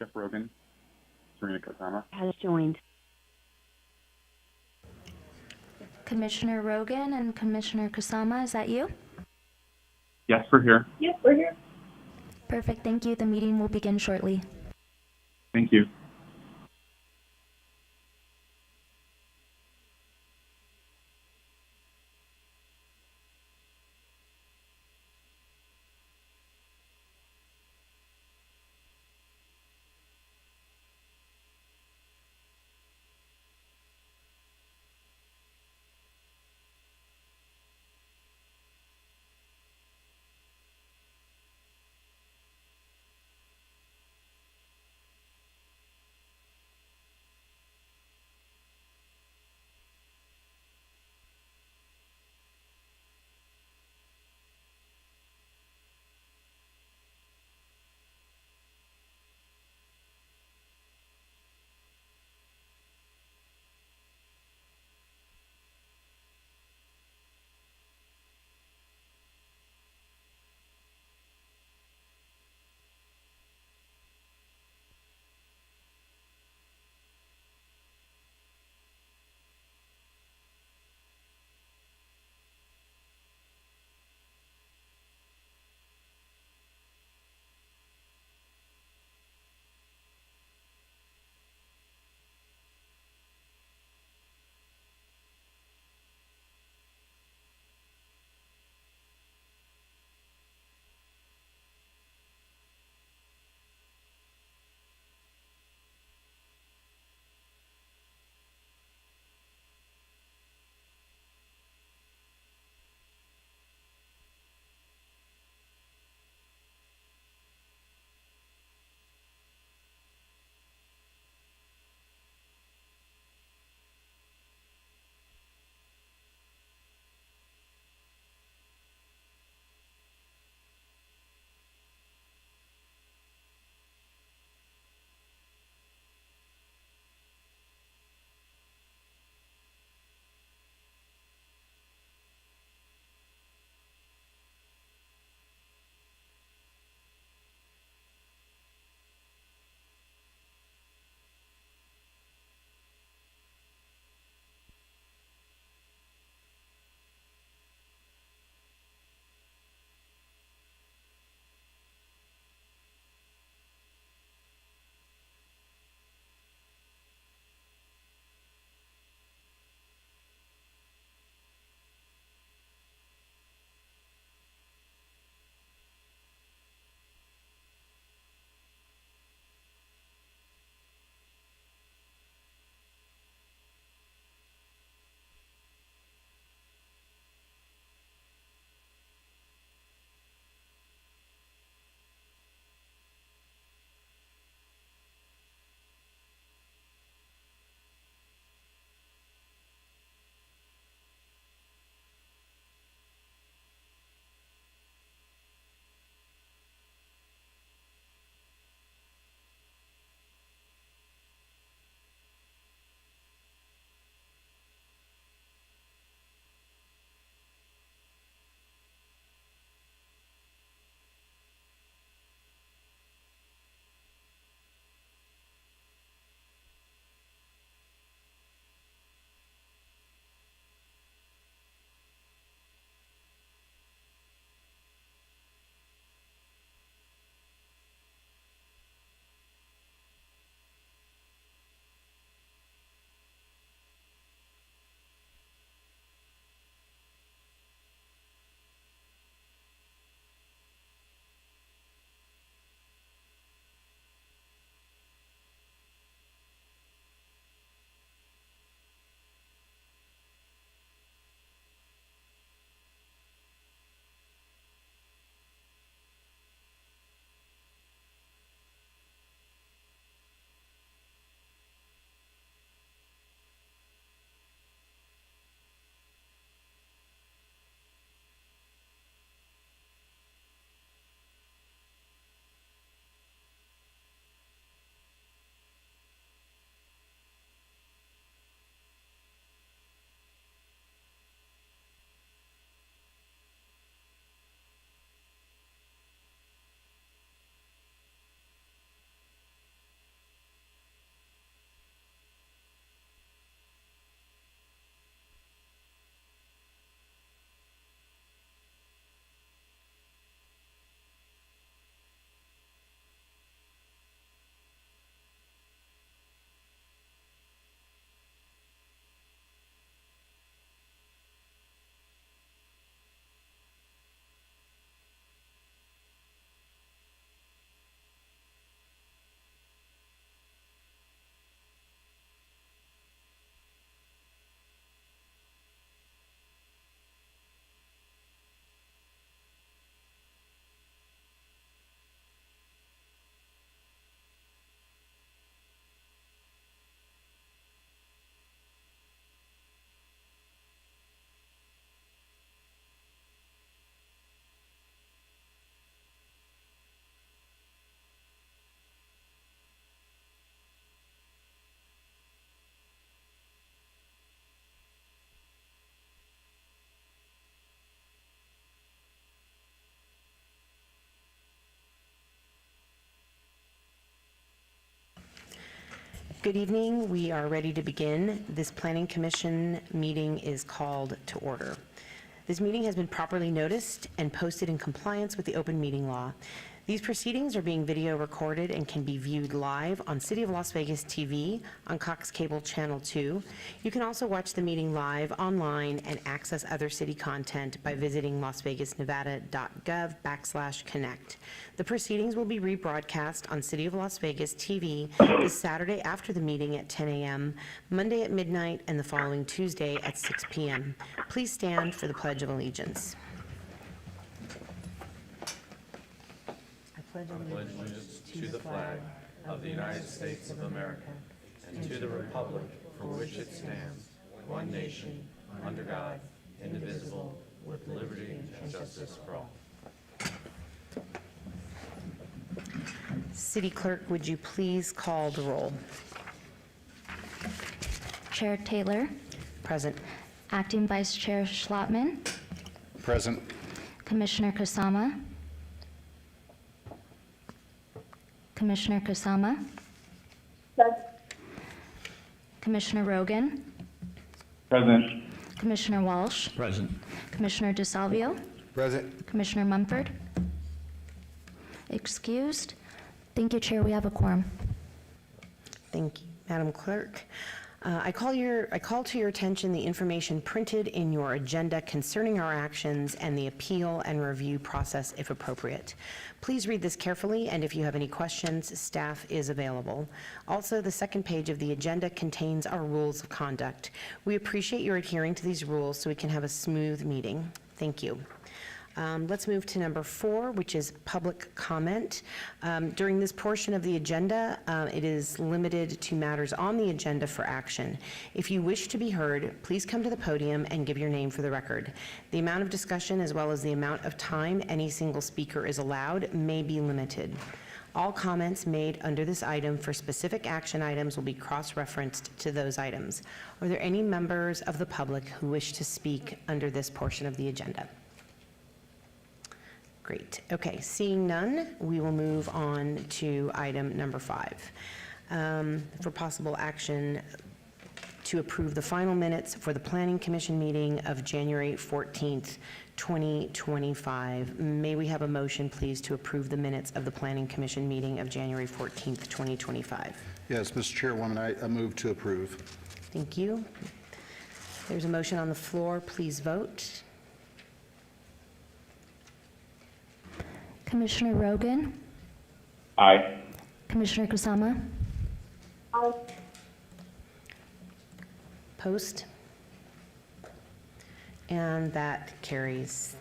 Chef Rogan, Serena Kasama. Has joined. Commissioner Rogan and Commissioner Kusama, is that you? Yes, we're here. Yes, we're here. Perfect, thank you. The meeting will begin shortly. Thank you. Good evening. We are ready to begin. This Planning Commission meeting is called to order. This meeting has been properly noticed and posted in compliance with the open meeting law. These proceedings are being video recorded and can be viewed live on City of Las Vegas TV on Cox Cable Channel 2. You can also watch the meeting live online and access other city content by visiting lasvegasnevada.gov/connect. The proceedings will be rebroadcast on City of Las Vegas TV this Saturday after the meeting at 10 a.m., Monday at midnight, and the following Tuesday at 6 p.m. Please stand for the Pledge of Allegiance. I pledge allegiance to the flag of the United States of America and to the republic for which it stands, one nation, under God, indivisible, with liberty and justice for all. City Clerk, would you please call the roll? Chair Taylor, Present. Acting Vice Chair Schlotman, Present. Commissioner Kusama, Commissioner Kusama, Commissioner Rogan, Present. Commissioner Walsh, Present. Commissioner DeSalvio, Present. Commissioner Mumford. Excused. Thank you, Chair. We have a quorum. Thank you, Madam Clerk. I call to your attention the information printed in your agenda concerning our actions and the appeal and review process if appropriate. Please read this carefully, and if you have any questions, staff is available. Also, the second page of the agenda contains our rules of conduct. We appreciate your adhering to these rules so we can have a smooth meeting. Thank you. Let's move to number 4, which is public comment. During this portion of the agenda, it is limited to matters on the agenda for action. If you wish to be heard, please come to the podium and give your name for the record. The amount of discussion as well as the amount of time any single speaker is allowed may be limited. All comments made under this item for specific action items will be cross-referenced to those items. Are there any members of the public who wish to speak under this portion of the agenda? Great. Okay, seeing none, we will move on to item number 5. For possible action to approve the final minutes for the Planning Commission meeting of January 14th, 2025. May we have a motion, please, to approve the minutes of the Planning Commission meeting of January 14th, 2025? Yes, Mr. Chairwoman, I move to approve. Thank you. There's a motion on the floor. Please vote. Commissioner Rogan, Aye. Commissioner Kusama, Post. And that carries.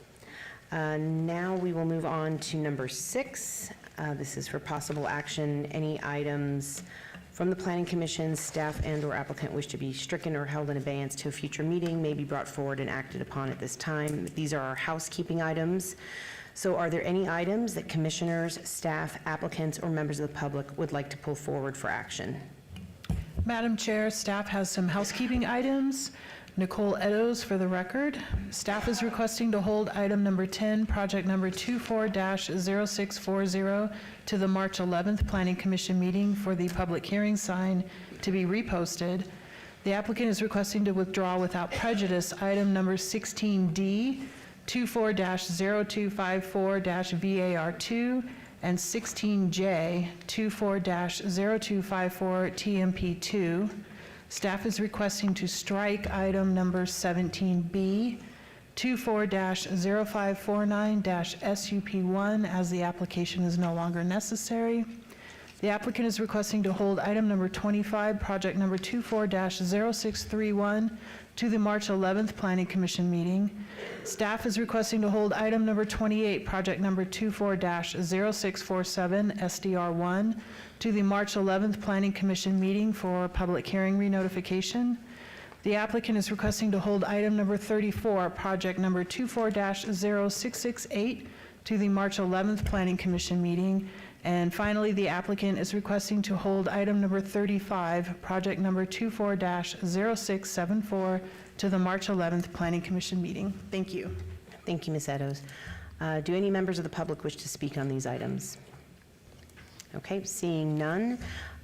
Now we will move on to number 6. This is for possible action. Any items from the Planning Commission, staff and/or applicant wish to be stricken or held in abeyance to a future meeting may be brought forward and acted upon at this time. These are our housekeeping items. So are there any items that commissioners, staff, applicants, or members of the public would like to pull forward for action? Madam Chair, staff has some housekeeping items. Nicole Eddowes for the record. Staff is requesting to hold item number 10, project number 24-0640, to the March 11th Planning Commission meeting for the public hearing sign to be reposted. The applicant is requesting to withdraw without prejudice item number 16D, 24-0254-VAR2, and 16J, 24-0254-TMP2. Staff is requesting to strike item number 17B, 24-0549-SUP1, as the application is no longer necessary. The applicant is requesting to hold item number 25, project number 24-0631, to the March 11th Planning Commission meeting. Staff is requesting to hold item number 28, project number 24-0647, SDR1, to the March 11th Planning Commission meeting for public hearing renotification. The applicant is requesting to hold item number 34, project number 24-0668, to the March 11th Planning Commission meeting. And finally, the applicant is requesting to hold item number 35, project number 24-0674, to the March 11th Planning Commission meeting. Thank you. Thank you, Ms. Eddowes. Do any members of the public wish to speak on these items? Okay, seeing none,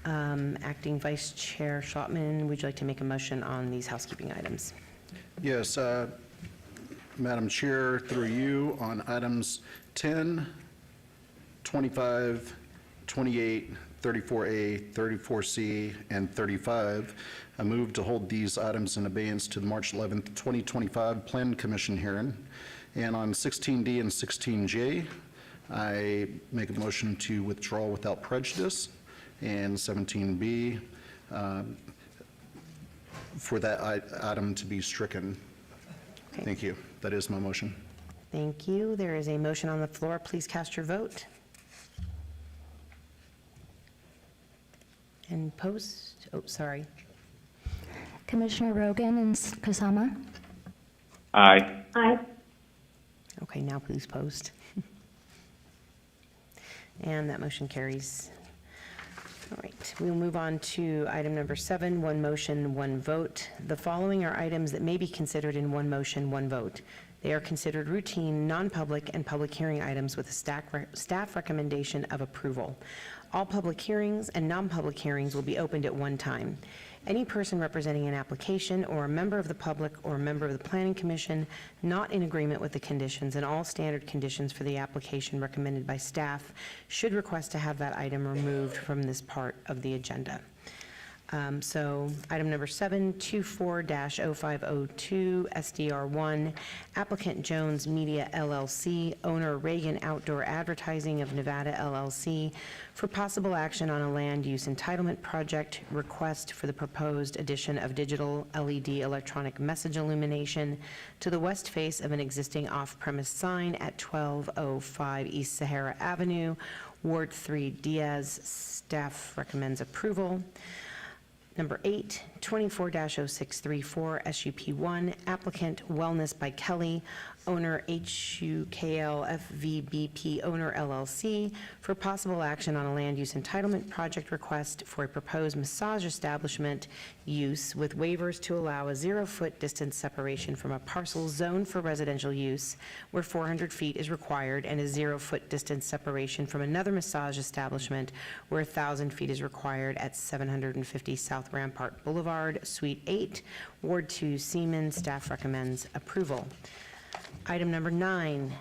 Acting Vice Chair Schlottman, would you like to make a motion on these housekeeping items? Yes, Madam Chair, through you, on items 10, 25, 28, 34A, 34C, and 35, I move to hold these items in abeyance to the March 11th, 2025 Plan Commission hearing. And on 16D and 16J, I make a motion to withdraw without prejudice. And 17B, for that item to be stricken. Okay. Thank you. That is my motion. Thank you. There is a motion on the floor. Please cast your vote. And post, oh, sorry. Commissioner Rogan and Kusama? Aye. Okay, now please post. And that motion carries. All right, we'll move on to item number 7, one motion, one vote. The following are items that may be considered in one motion, one vote. They are considered routine, non-public, and public hearing items with a staff recommendation of approval. All public hearings and non-public hearings will be opened at one time. Any person representing an application or a member of the public or a member of the Planning Commission not in agreement with the conditions and all standard conditions for the application recommended by staff should request to have that item removed from this part of the agenda. So item number 7, 24-0502, SDR1, applicant Jones Media LLC, owner Reagan Outdoor Advertising of Nevada LLC, for possible action on a land use entitlement project request for the proposed addition of digital LED electronic message illumination to the west face of an existing off-premise sign at 1205 East Sahara Avenue, Ward 3, Diaz. Staff recommends approval. Number 8, 24-0634, SUP1, applicant Wellness by Kelly, owner HUKLFVBP owner LLC, for possible action on a land use entitlement project request for a proposed massage establishment use with waivers to allow a 0-foot distance separation from a parcel zoned for residential use where 400 feet is required, and a 0-foot distance separation from another massage establishment where 1,000 feet is required at 750 South Rampart Boulevard, Suite 8, Ward 2, Seaman. Staff recommends approval. Item number 9,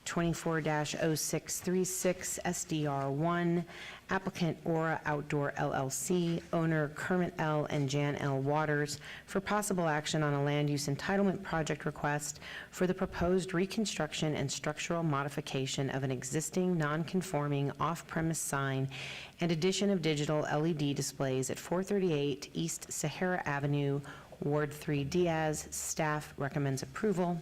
24-0636, SDR1, applicant Aura Outdoor LLC, owner Kermit L. and Jan L. Waters, for possible action on a land use entitlement project request for the proposed reconstruction and structural modification of an existing non-conforming off-premise sign and addition of digital LED displays at 438 East Sahara Avenue, Ward 3, Diaz. Staff recommends approval.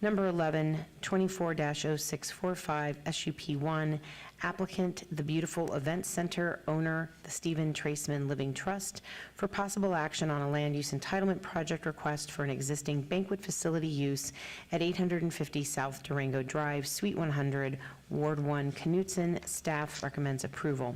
Number 11, 24-0645, SUP1, applicant The Beautiful Event Center, owner the Stephen Traceman Living Trust, for possible action on a land use entitlement project request for an existing banquet facility use at 850 South Durango Drive, Suite 100, Ward 1, Knutson. Staff recommends approval.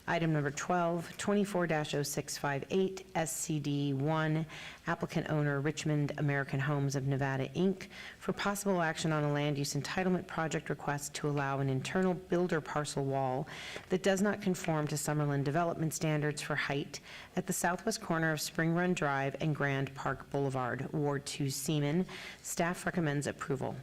Item number 12, 24-0658, SCD1, applicant owner Richmond American Homes of Nevada, Inc., for possible action on a land use entitlement project request to allow an internal builder parcel wall that does not conform to Summerlin development standards for height at the southwest corner of Spring Run Drive and Grand Park Boulevard, Ward 2, Seaman. Staff recommends approval.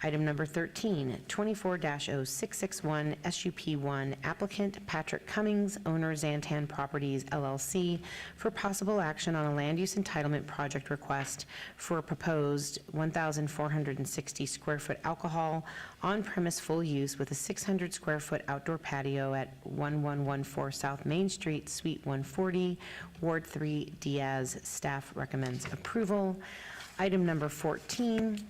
Item number 13, 24-0661, SUP1, applicant Patrick Cummings, owner Zantan Properties LLC, for possible action on a land use entitlement project request for a proposed 1,460 square foot alcohol on-premise full use with a 600 square foot outdoor patio at 1114 South Main Street, Suite 140, Ward 3, Diaz. Staff recommends approval. Item number 14,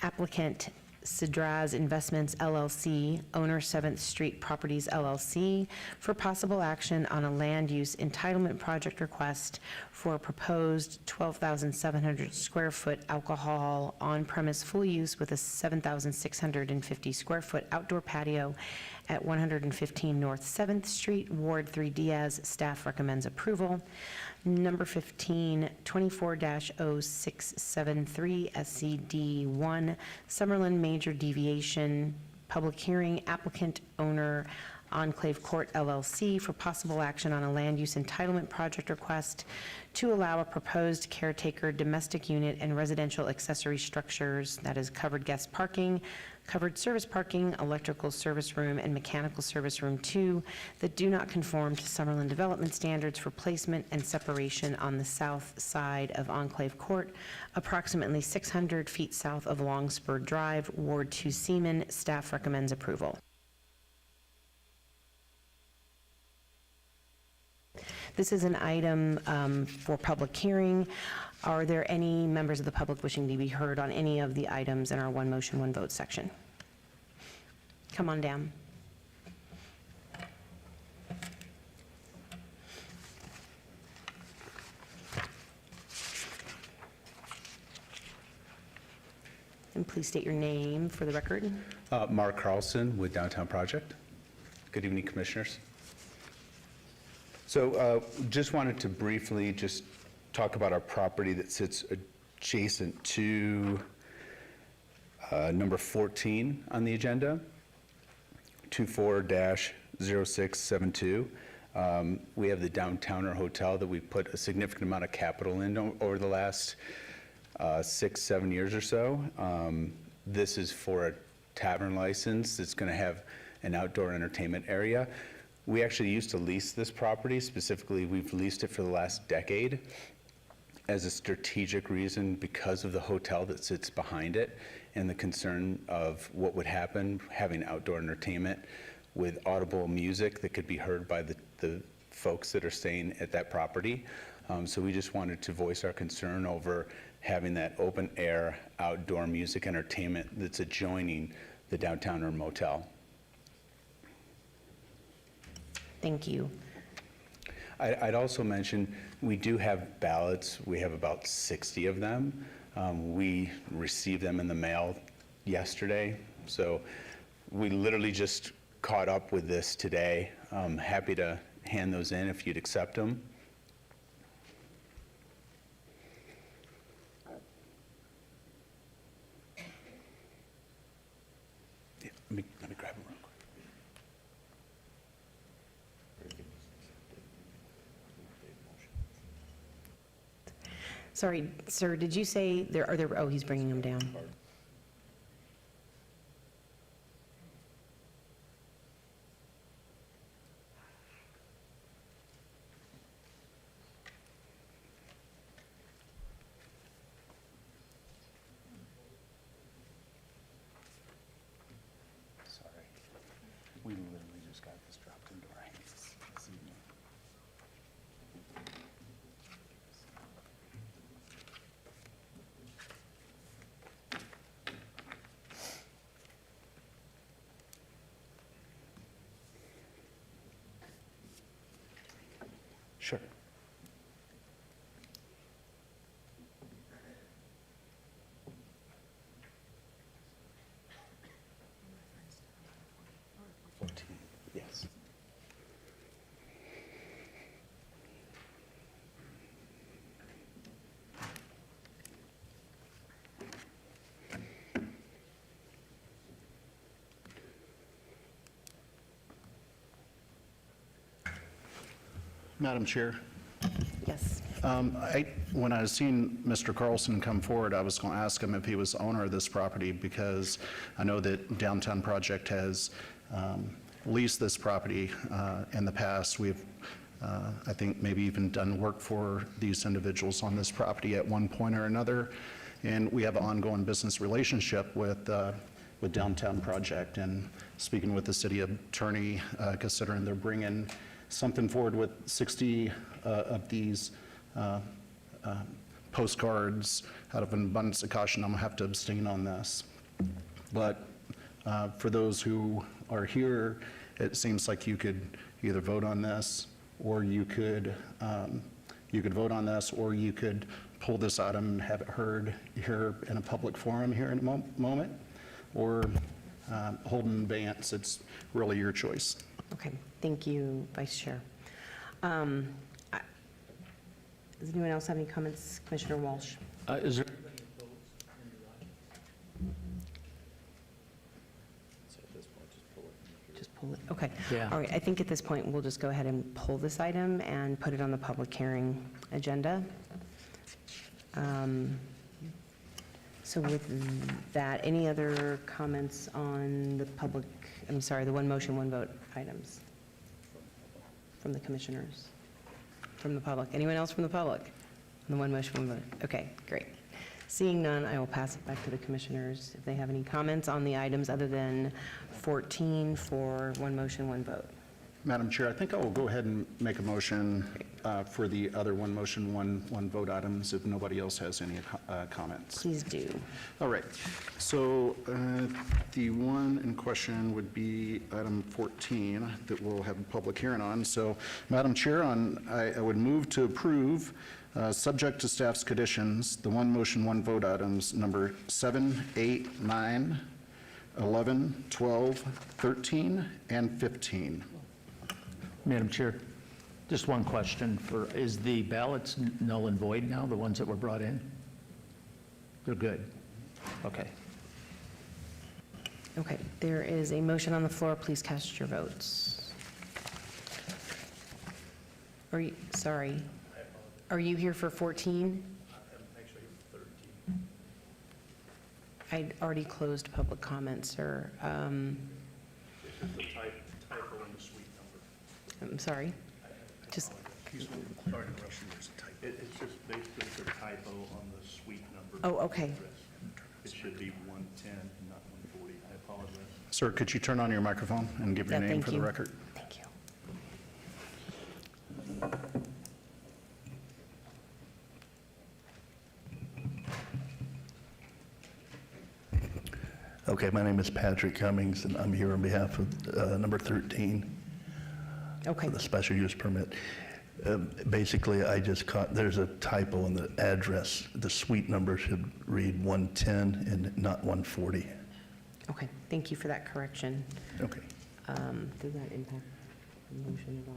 applicant Sidraz Investments LLC, owner 7th Street Properties LLC, for possible action on a land use entitlement project request for a proposed 12,700 square foot alcohol on-premise full use with a 7,650 square foot outdoor patio at 115 North 7th Street, Ward 3, Diaz. Staff recommends approval. Number 15, 24-0673, SCD1, Summerlin Major Deviation, public hearing, applicant owner Enclave Court LLC for possible action on a land use entitlement project request to allow a proposed caretaker domestic unit and residential accessory structures, that is covered guest parking, covered service parking, electrical service room, and mechanical service room 2 that do not conform to Summerlin development standards for placement and separation on the south side of Enclave Court, approximately 600 feet south of Longspur Drive, Ward 2 Seaman. Staff recommends approval. This is an item for public hearing. Are there any members of the public wishing to be heard on any of the items in our one motion, one vote section? Come on down. And please state your name for the record. Mark Carlson with Downtown Project. Good evening, Commissioners. So just wanted to briefly just talk about our property that sits adjacent to number 14 on the agenda, 24-0672. We have the Downtowner Hotel that we put a significant amount of capital in over the last 6-7 years or so. This is for a tavern license that's going to have an outdoor entertainment area. We actually used to lease this property. Specifically, we've leased it for the last decade as a strategic reason because of the hotel that sits behind it and the concern of what would happen having outdoor entertainment with audible music that could be heard by the folks that are staying at that property. So we just wanted to voice our concern over having that open air outdoor music entertainment that's adjoining the Downtowner Motel. Thank you. I'd also mention, we do have ballots. We have about 60 of them. We received them in the mail yesterday. So we literally just caught up with this today. I'm happy to hand those in if you'd accept them. Yeah, let me grab them real quick. Sorry, sir, did you say oh, he's bringing them down. Sorry. We literally just got this dropped into our hands this evening. Sure. Yes. Madam Chair, Yes. when I seen Mr. Carlson come forward, I was going to ask him if he was the owner of this property, because I know that Downtown Project has leased this property in the past. We've, I think, maybe even done work for these individuals on this property at one point or another, and we have an ongoing business relationship with Downtown Project. And speaking with the city attorney, considering they're bringing something forward with 60 of these postcards, out of an abundance of caution, I'm gonna have to abstain on this. But for those who are here, it seems like you could either vote on this, or you could vote on this, or you could pull this item and have it heard here in a public forum here in a moment, or hold in advance. It's really your choice. Okay, thank you, Vice Chair. Does anyone else have any comments? Commissioner Walsh? Is there? Just pull it, okay. Okay. Yeah. All right, I think at this point, we'll just go ahead and pull this item and put it on the public hearing agenda. So with that, any other comments on the the one motion, one vote items from the commissioners? From the public? Anyone else from the public? On the one motion, one vote? Okay, great. Seeing none, I will pass it back to the commissioners if they have any comments on the items other than 14 for one motion, one vote. Madam Chair, I think I will go ahead and make a motion for the other one motion, one vote items if nobody else has any comments. Please do. All right. So the one in question would be item 14 that we'll have a public hearing on. So, Madam Chair, I would move to approve, subject to staff's conditions, the one motion, one vote items number 7, 8, 9, 11, 12, 13, and 15. Madam Chair, just one question is the ballots null and void now, the ones that were brought in? They're good. Okay. Okay, there is a motion on the floor. Please cast your votes. Sorry. Are you here for 14? I'm actually here for 13. I'd already closed public comments, sir. This is the typo in the suite number. I'm sorry. Just, It's just basically a typo on the suite number. oh, okay. It should be 110, not 140. I apologize. Sir, could you turn on your microphone and give your Yeah, name thank for the you. record? Thank you. Okay, my name is Patrick Cummings, and I'm here on behalf of number 13, Okay, for the special use permit. Basically, I just caught, there's a typo in the address. The suite number should read 110 and not 140. okay. Thank you for that correction. Okay, Does that impact the motion at all?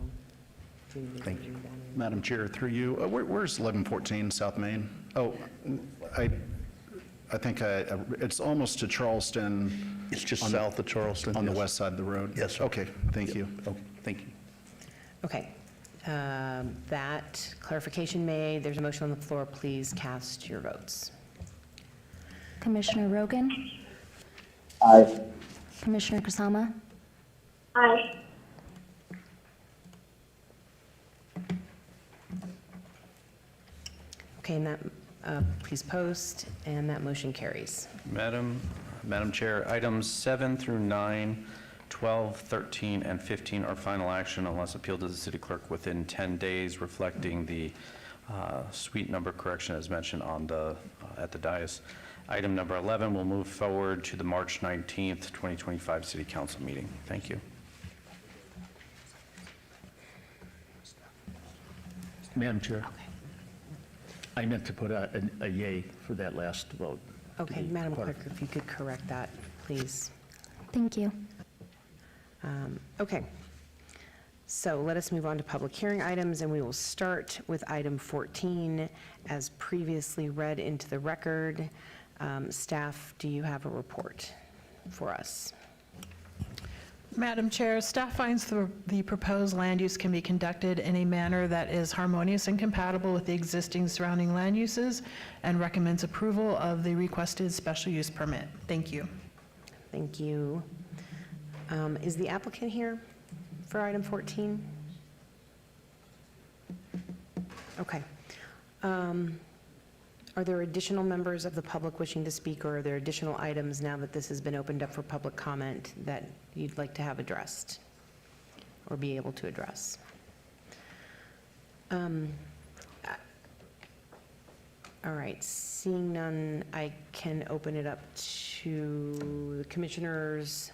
Do you need to Thank you. read that in? Madam Chair, through you, where's 1114 South Main? Oh, I think it's almost to Charleston. it's just on- south of Charleston. On the yes. west side of the road? Yes, sir. Okay, thank you. Oh, thank you. Okay. That clarification made. There's a motion on the floor. Please cast your votes. Commissioner Rogan? Aye. Commissioner Kusama? Aye. Okay, and that, please post, and that motion carries. Madam Chair, items 7 through 9, 12, 13, and 15 are final action unless appealed to the city clerk within 10 days, reflecting the suite number correction as mentioned on at the dais. Item number 11 will move forward to the March 19th, 2025 City Council meeting. Thank you. Madam Chair, I meant to put a yay for that last vote. Okay, Madam Clerk, if you could correct that, please. Thank you. Okay. So let us move on to public hearing items, and we will start with item 14, as previously read into the record. Staff, do you have a report for us? Madam Chair, staff finds the proposed land use can be conducted in a manner that is harmonious and compatible with the existing surrounding land uses and recommends approval of the requested special use permit. Thank you. Thank you. Is the applicant here for item 14? Okay. Are there additional members of the public wishing to speak, or are there additional items now that this has been opened up for public comment that you'd like to have addressed or be able to address? All right, seeing none, I can open it up to the commissioners.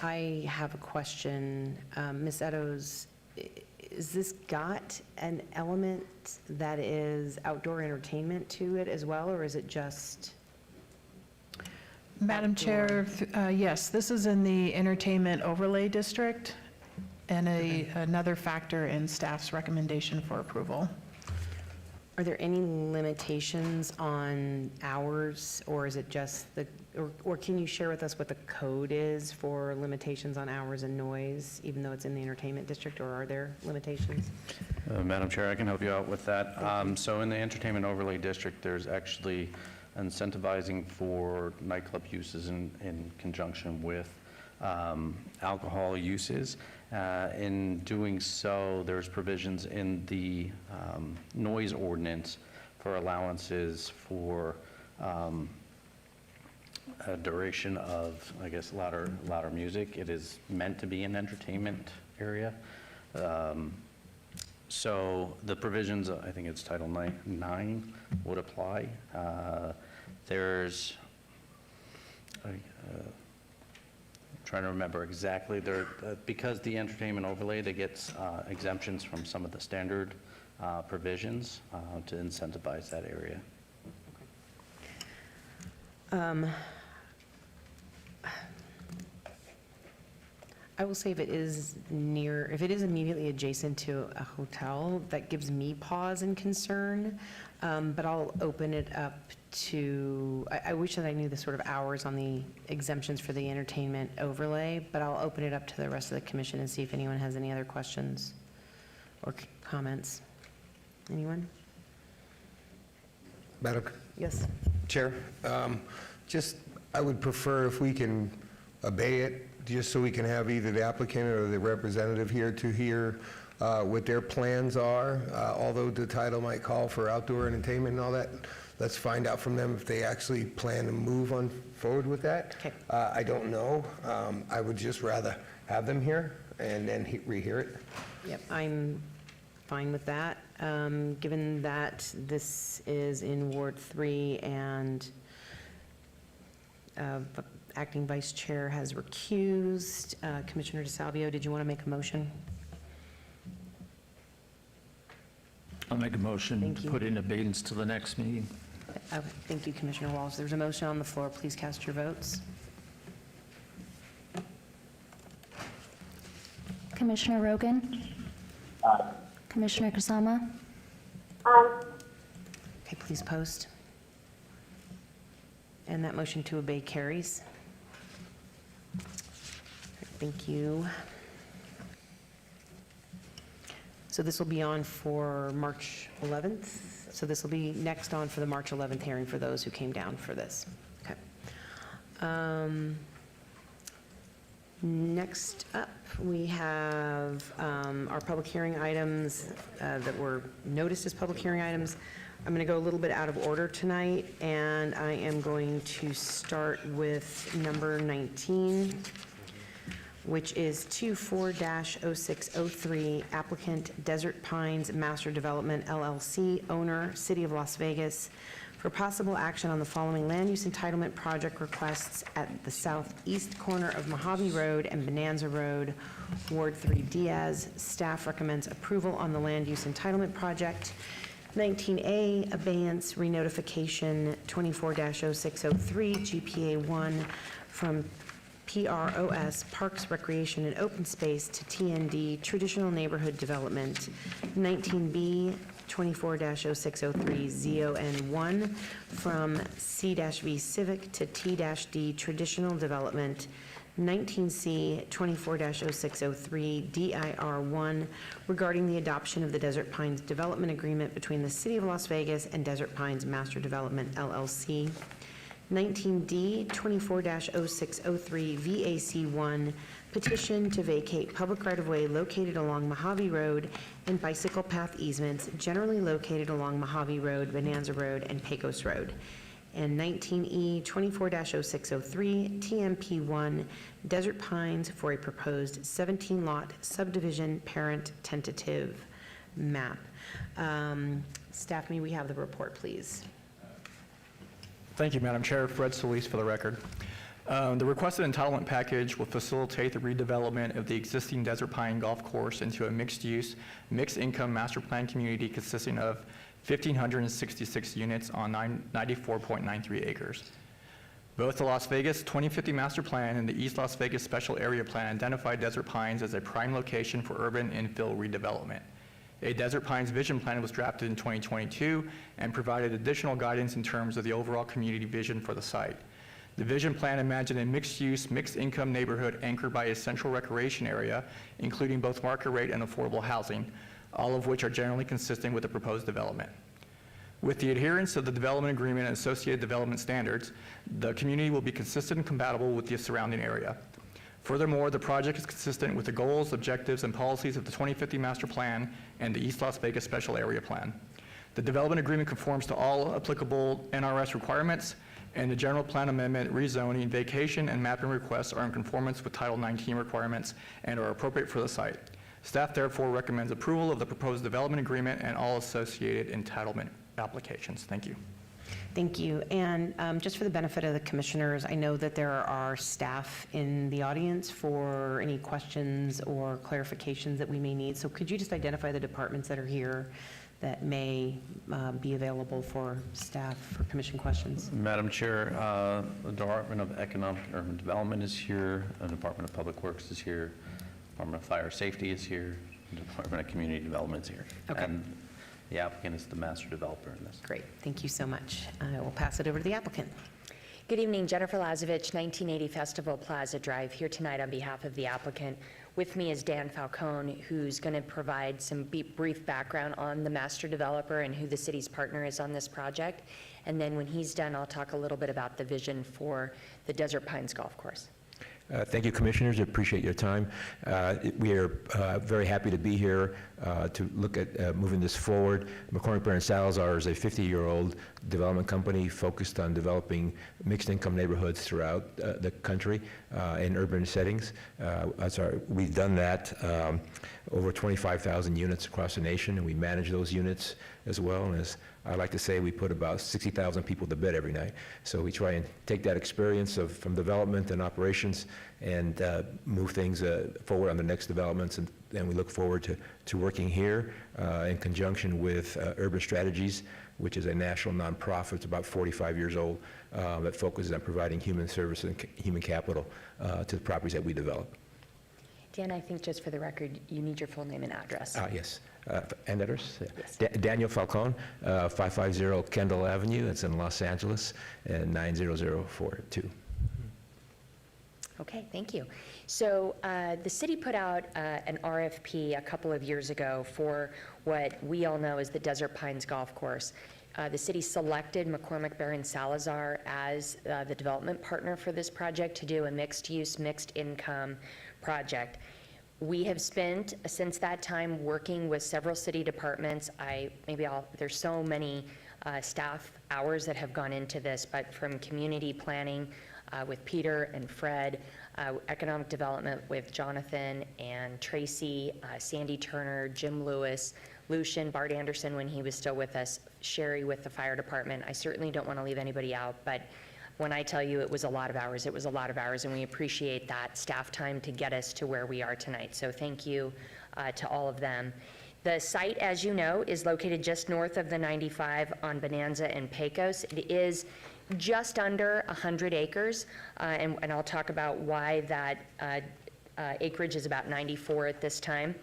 I have a question. Ms. Eddowes, is this got an element that is outdoor entertainment to it as well, or is it just? Madam Chair, yes, this is in the entertainment overlay district and another factor in staff's recommendation for approval. Are there any limitations on hours, or is it just or can you share with us what the code is for limitations on hours and noise, even though it's in the entertainment district, or are there limitations? Madam Chair, I can help you out with that. So in the entertainment overlay district, there's actually incentivizing for nightclub uses in conjunction with alcohol uses. In doing so, there's provisions in the noise ordinance for allowances for a duration of, I guess, louder music. It is meant to be an entertainment area. So the provisions, I think it's Title 9 would apply. There's, trying to remember exactly, because the entertainment overlay, they get exemptions from some of the standard provisions to incentivize that area. I will say if it is immediately adjacent to a hotel, that gives me pause and concern, but I'll open it up to, I wish that I knew the sort of hours on the exemptions for the entertainment overlay, but I'll open it up to the rest of the commission and see if anyone has any other questions or comments. Anyone? Madam Yes. Chair, I would prefer if we can obey it, just so we can have either the applicant or the representative here to hear what their plans are. Although the title might call for outdoor entertainment and all that, let's find out from them if they actually plan to move on forward with that. Okay. I don't know. I would just rather have them here and then rehear it. Yep, I'm fine with that. Given that this is in Ward 3 and Acting Vice Chair has recused, Commissioner DeSalvio, did you want to make a motion? I'll make a motion Thank to you. put in abeyance to the next meeting. Okay, thank you, Commissioner Walsh. There's a motion on the floor. Please cast your votes. Commissioner Rogan? Commissioner Kusama? Okay, please post. And that motion to obey carries. Thank you. So this will be on for March 11th. So this will be next on for the March 11th hearing for those who came down for this. Okay. Next up, we have our public hearing items that were noticed as public hearing items. I'm going to go a little bit out of order tonight, and I am going to start with number 19, which is 24-0603, applicant Desert Pines Master Development LLC, owner, City of Las Vegas, for possible action on the following land use entitlement project requests at the southeast corner of Mojave Road and Bonanza Road, Ward 3 Diaz. Staff recommends approval on the land use entitlement project. 19A, abeyance renotification 24-0603, GPA 1 from PROS, Parks, Recreation, and Open Space, to TND, Traditional Neighborhood Development. 19B, 24-0603, ZON1 from C-V Civic to T-D, Traditional Development. 19C, 24-0603, DIR1, regarding the adoption of the Desert Pines Development Agreement between the City of Las Vegas and Desert Pines Master Development, LLC. 19D, 24-0603, VAC1, petition to vacate public right-of-way located along Mojave Road and bicycle path easements generally located along Mojave Road, Bonanza Road, and Pecos Road. And 19E, 24-0603, TMP1, Desert Pines, for a proposed 17-lot subdivision parent tentative map. Staff, may we have the report, please? Thank you, Madam Chair. Fred Solis for the record. The requested entitlement package will facilitate the redevelopment of the existing Desert Pine Golf Course into a mixed-use, mixed-income master plan community consisting of 1,566 units on 94.93 acres. Both the Las Vegas 2050 Master Plan and the East Las Vegas Special Area Plan identify Desert Pines as a prime location for urban infill redevelopment. A Desert Pines Vision Plan was drafted in 2022 and provided additional guidance in terms of the overall community vision for the site. The vision plan imagined a mixed-use, mixed-income neighborhood anchored by a central recreation area, including both market rate and affordable housing, all of which are generally consistent with the proposed development. With the adherence of the development agreement and associated development standards, the community will be consistent and compatible with the surrounding area. Furthermore, the project is consistent with the goals, objectives, and policies of the 2050 Master Plan and the East Las Vegas Special Area Plan. The development agreement conforms to all applicable NRS requirements, and the general plan amendment, rezoning, vacation, and mapping requests are in conformance with Title 19 requirements and are appropriate for the site. Staff therefore recommends approval of the proposed development agreement and all associated entitlement applications. Thank you. Thank you. And just for the benefit of the commissioners, I know that there are staff in the audience for any questions or clarifications that we may need. So could you just identify the departments that are here that may be available for staff for commission questions? Madam Chair, the Department of Economic and Urban Development is here, the Department of Public Works is here, Department of Fire Safety is here, the Department of Community Development is here. Okay. And the applicant is the master developer in this. Great. Thank you so much. I will pass it over to the applicant. Good evening, Jennifer Lazovich, 1980 Festival Plaza Drive, here tonight on behalf of the applicant. With me is Dan Falcone, who's going to provide some brief background on the master developer and who the city's partner is on this project. And then when he's done, I'll talk a little bit about the vision for the Desert Pines Golf Course. Thank you, Commissioners. I appreciate your time. We are very happy to be here to look at moving this forward. McCormick Baron Salazar is a 50-year-old development company focused on developing mixed-income neighborhoods throughout the country in urban settings. We've done that over 25,000 units across the nation, and we manage those units as well. And as I like to say, we put about 60,000 people to bed every night. So we try and take that experience from development and operations and move things forward on the next developments. And we look forward to working here in conjunction with Urban Strategies, which is a national nonprofit. It's about 45 years old that focuses on providing human service and human capital to the properties that we develop. Dan, I think just for the record, you need your full name and address. Yes. And address? Yes. Daniel Falcone, 550 Kendall Avenue. It's in Los Angeles, and 90042. Okay, thank you. So the city put out an RFP a couple of years ago for what we all know as the Desert Pines Golf Course. The city selected McCormick Baron Salazar as the development partner for this project to do a mixed-use, mixed-income project. We have spent, since that time, working with several city departments. There's so many staff hours that have gone into this, but from community planning with Peter and Fred, economic development with Jonathan and Tracy, Sandy Turner, Jim Lewis, Lucian, Bart Anderson when he was still with us, Sherry with the fire department. I certainly don't want to leave anybody out, but when I tell you it was a lot of hours, it was a lot of hours, and we appreciate that staff time to get us to where we are tonight. So thank you to all of them. The site, as you know, is located just north of the 95 on Bonanza and Pecos. It is just under 100 acres, and I'll talk about why that acreage is about 94 at this time.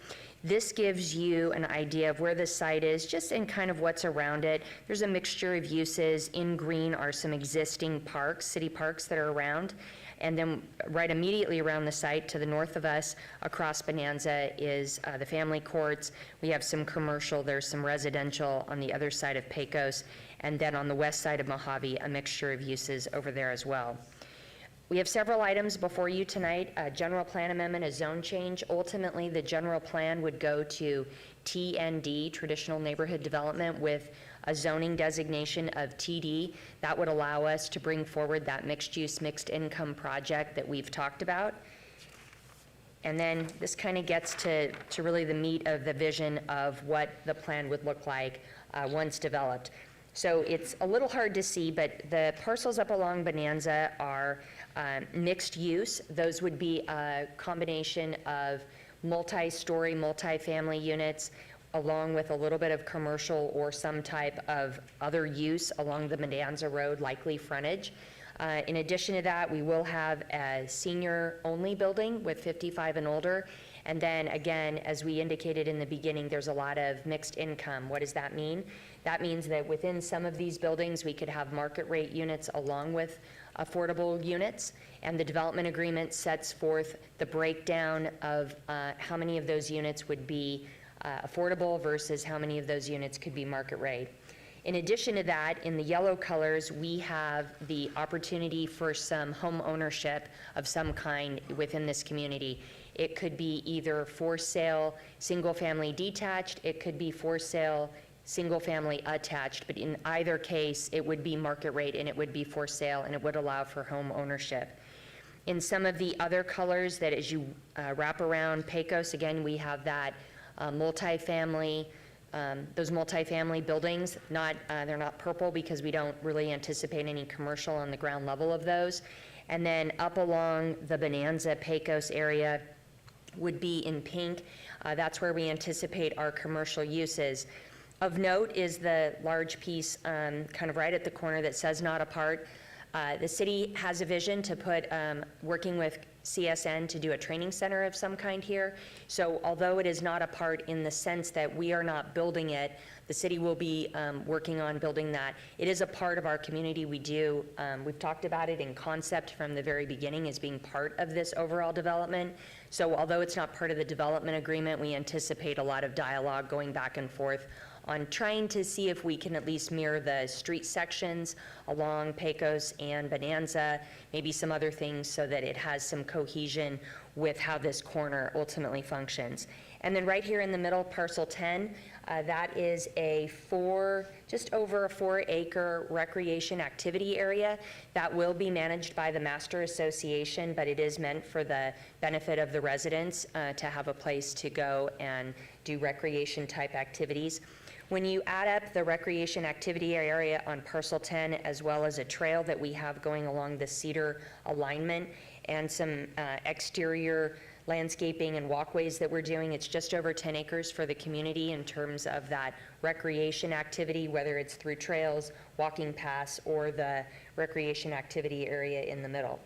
This gives you an idea of where the site is, just in kind of what's around it. There's a mixture of uses. In green are some existing parks, city parks that are around. And then right immediately around the site to the north of us, across Bonanza, is the family courts. We have some commercial, there's some residential on the other side of Pecos. And then on the west side of Mojave, a mixture of uses over there as well. We have several items before you tonight, a general plan amendment, a zone change. Ultimately, the general plan would go to TND, Traditional Neighborhood Development, with a zoning designation of TD. That would allow us to bring forward that mixed-use, mixed-income project that we've talked about. And then this kind of gets to really the meat of the vision of what the plan would look like once developed. So it's a little hard to see, but the parcels up along Bonanza are mixed use. Those would be a combination of multi-story, multi-family units, along with a little bit of commercial or some type of other use along the Bonanza Road, likely frontage. In addition to that, we will have a senior-only building with 55 and older, And then again, as we indicated in the beginning, there's a lot of mixed income. What does that mean? That means that within some of these buildings, we could have market rate units along with affordable units, and the development agreement sets forth the breakdown of how many of those units would be affordable versus how many of those units could be market rate. In addition to that, in the yellow colors, we have the opportunity for some home ownership of some kind within this community. It could be either for sale, single-family detached, it could be for sale, single-family attached, but in either case, it would be market rate and it would be for sale and it would allow for home ownership. In some of the other colors that as you wrap around Pecos, again, we have that multifamily, those multifamily buildings, they're not purple because we don't really anticipate any commercial on the ground level of those. And then up along the Bonanza Pecos area would be in pink. That's where we anticipate our commercial uses. Of note is the large piece kind of right at the corner that says not a part. The city has a vision to put, working with CSN to do a training center of some kind here. So although it is not a part in the sense that we are not building it, the city will be working on building that. It is a part of our community. We've talked about it in concept from the very beginning as being part of this overall development. So although it's not part of the development agreement, we anticipate a lot of dialogue going back and forth on trying to see if we can at least mirror the street sections along Pecos and Bonanza, maybe some other things so that it has some cohesion with how this corner ultimately functions. And then right here in the middle, parcel 10, that is just over a 4-acre recreation activity area that will be managed by the Master Association, but it is meant for the benefit of the residents to have a place to go and do recreation type activities. When you add up the recreation activity area on parcel 10, as well as a trail that we have going along the cedar alignment and some exterior landscaping and walkways that we're doing, it's just over 10 acres for the community in terms of that recreation activity, whether it's through trails, walking paths, or the recreation activity area in the middle.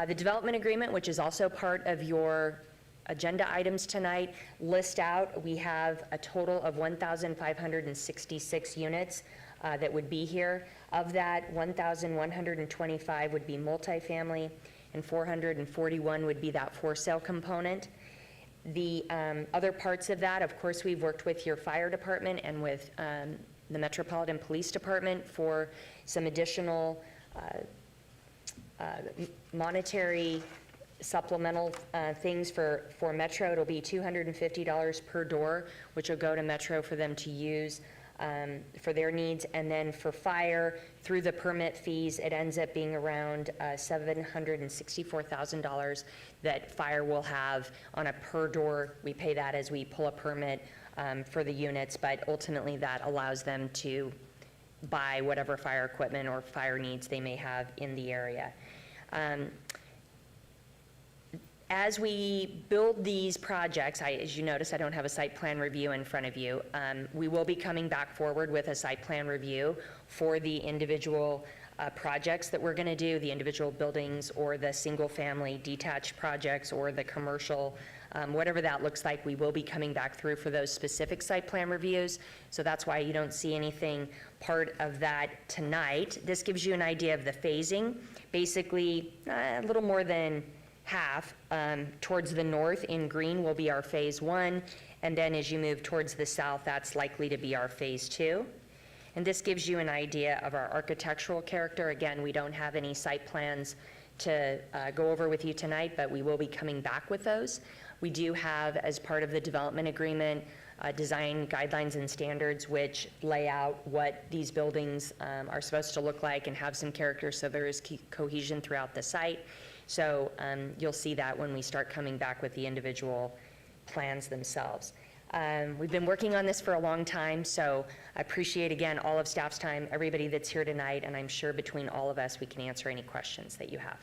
The development agreement, which is also part of your agenda items tonight, list out, we have a total of 1,566 units that would be here. Of that, 1,125 would be multifamily, and 441 would be that for sale component. The other parts of that, of course, we've worked with your fire department and with the Metropolitan Police Department for some additional monetary supplemental things for Metro. It'll be $250 per door, which will go to Metro for them to use for their needs. And then for fire, through the permit fees, it ends up being around $764,000 that fire will have on a per door. We pay that as we pull a permit for the units, but ultimately that allows them to buy whatever fire equipment or fire needs they may have in the area. As we build these projects, as you notice, I don't have a site plan review in front of you. We will be coming back forward with a site plan review for the individual projects that we're going to do, the individual buildings or the single-family detached projects or the commercial, whatever that looks like. We will be coming back through for those specific site plan reviews. So that's why you don't see anything part of that tonight. This gives you an idea of the phasing. Basically, a little more than half towards the north in green will be our phase 1, and then as you move towards the south, that's likely to be our phase 2. And this gives you an idea of our architectural character. Again, we don't have any site plans to go over with you tonight, but we will be coming back with those. We do have, as part of the development agreement, design guidelines and standards which lay out what these buildings are supposed to look like and have some character, so there is cohesion throughout the site. So you'll see that when we start coming back with the individual plans themselves. We've been working on this for a long time, so I appreciate, again, all of staff's time, everybody that's here tonight, and I'm sure between all of us we can answer any questions that you have.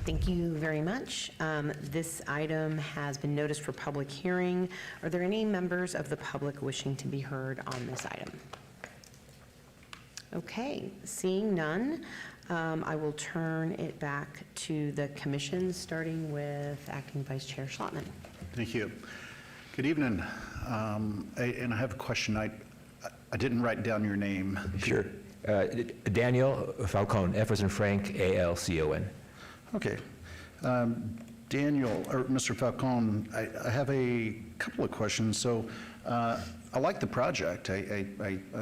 Thank you very much. This item has been noticed for public hearing. Are there any members of the public wishing to be heard on this item? Okay, seeing none, I will turn it back to the commission, starting with Acting Vice Chair Schlottman. Thank you. Good evening. And I have a question. I didn't write down your name. Sure. Daniel Falcone, F as in Frank, A-L-C-O-N. Okay. Daniel, or Mr. Falcone, I have a couple of questions. So I like the project. I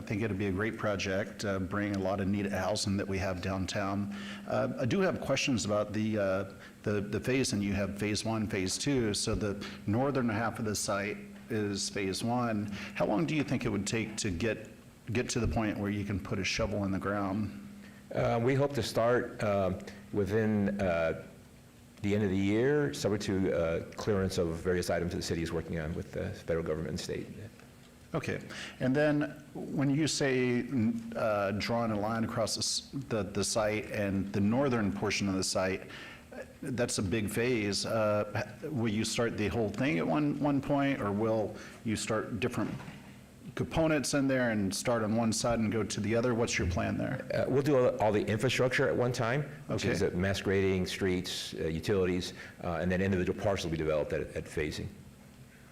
think it'd be a great project, bring a lot of needed housing that we have downtown. I do have questions about the phase, and you have phase 1, phase 2. So the northern half of the site is phase 1. How long do you think it would take to get to the point where you can put a shovel in the ground? We hope to start within the end of the year, subject to clearance of various items that the city is working on with the federal government and state. Okay. And then when you say drawing a line across the site and the northern portion of the site, that's a big phase. Will you start the whole thing at one point, or will you start different components in there and start on one side and go to the other? What's your plan there? We'll do all the infrastructure at one time, which Okay. is mass grading, streets, utilities, and then individual parts will be developed at phasing.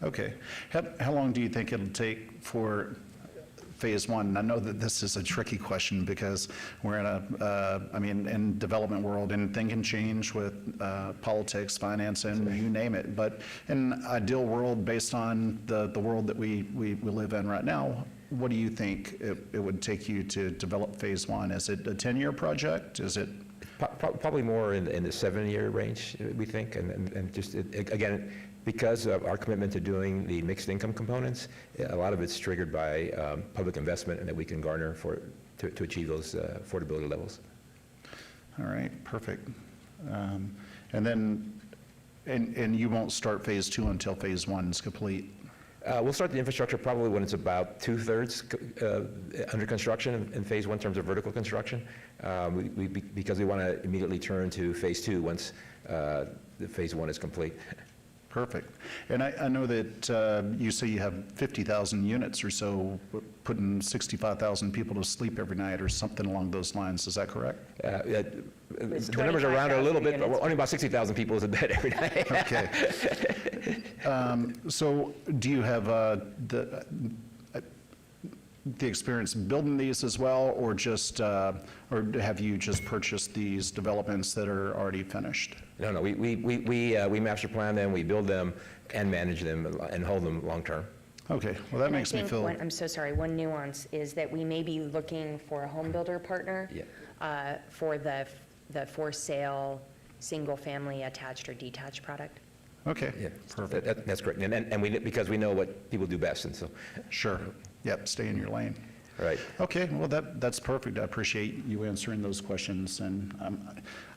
Okay. How long do you think it'll take for phase 1? And I know that this is a tricky question because we're in in development world, anything can change with politics, finance, and you name it. But in an ideal world, based on the world that we live in right now, what do you think it would take you to develop phase 1? Is it a 10-year project? Is it? Probably more in the 7-year range, we think, and just, again, because of our commitment to doing the mixed income components, a lot of it's triggered by public investment and that we can garner to achieve those affordability levels. All right, perfect. And then, and you won't start phase 2 until phase 1 is complete? We'll start the infrastructure probably when it's about 2/3 under construction in phase 1 in terms of vertical construction, because we want to immediately turn to phase 2 once the phase 1 is complete. Perfect. And I know that you say you have 50,000 units or so, putting 65,000 people to sleep every night or something along those lines. Is that correct? The numbers are around a little bit, but only about 60,000 people is in bed every night. Okay. So do you have the experience building these as well, or just, or have you just purchased these developments that are already finished? No, we master plan them, we build them and manage them and hold them long-term. Okay, well, that makes me feel. I'm so sorry, one nuance is that we may be looking for a home builder partner for the for sale, single-family attached or detached product. Okay, Yeah, perfect. that's correct. And because we know what people do best, and so. Sure. Yep, stay in your lane. Right. Okay, well, that's perfect. I appreciate you answering those questions. And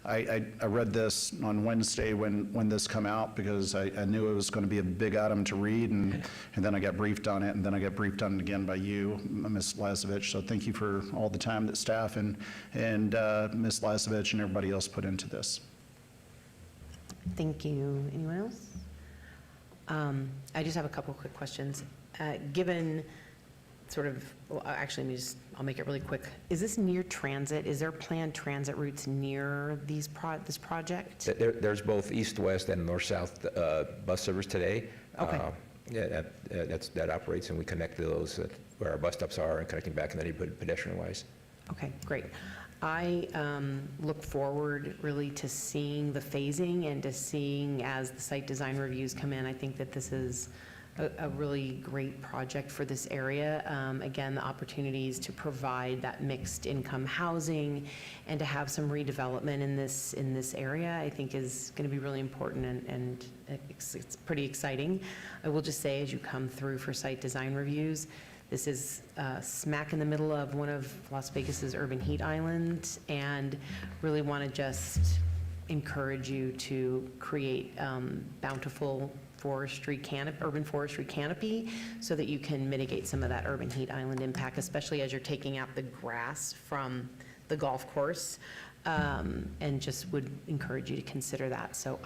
I read this on Wednesday when this come out because I knew it was going to be a big item to read, and then I got briefed on it, and then I got briefed on it again by you, Ms. Lazovich. So thank you for all the time that staff and Ms. Lazovich and everybody else put into this. Thank you. Anyone else? I just have a couple quick questions. Given sort of, well, actually, I'll make it really quick. Is this near transit? Is there planned transit routes near this project? There's both east-west and north-south bus service today. Okay. Yeah, that operates, and we connect to those where our bus stops are and connecting back in the neighborhood pedestrian-wise. Okay, great. I look forward really to seeing the phasing and to seeing as the site design reviews come in. I think that this is a really great project for this area. Again, the opportunities to provide that mixed income housing and to have some redevelopment in this area, I think is going to be really important, and it's pretty exciting. I will just say, as you come through for site design reviews, this is smack in the middle of one of Las Vegas's urban heat islands, and really want to just encourage you to create bountiful urban forestry canopy so that you can mitigate some of that urban heat island impact, especially as you're taking out the grass from the golf course, and just would encourage you to consider that. So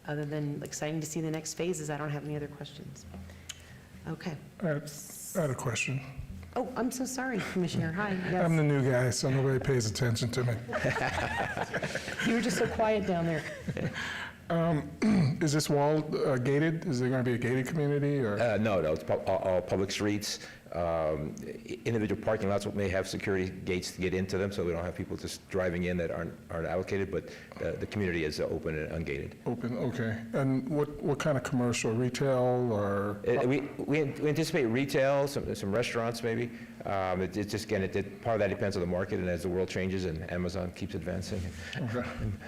other than exciting to see the next phases, I don't have any other questions. Okay. I had a question. Oh, I'm so sorry, Commissioner. Hi, yes. I'm the new guy, so nobody pays attention to me. You were just so quiet down there. Is this wall gated? Is there going to be a gated community, or? No, it's all public streets. Individual parking lots may have security gates to get into them, so we don't have people just driving in that aren't allocated, but the community is open and ungated. Open, okay. And what kind of commercial, retail, or? We anticipate retail, some restaurants maybe. It's just, again, part of that depends on the market, and as the world changes and Amazon keeps advancing Okay.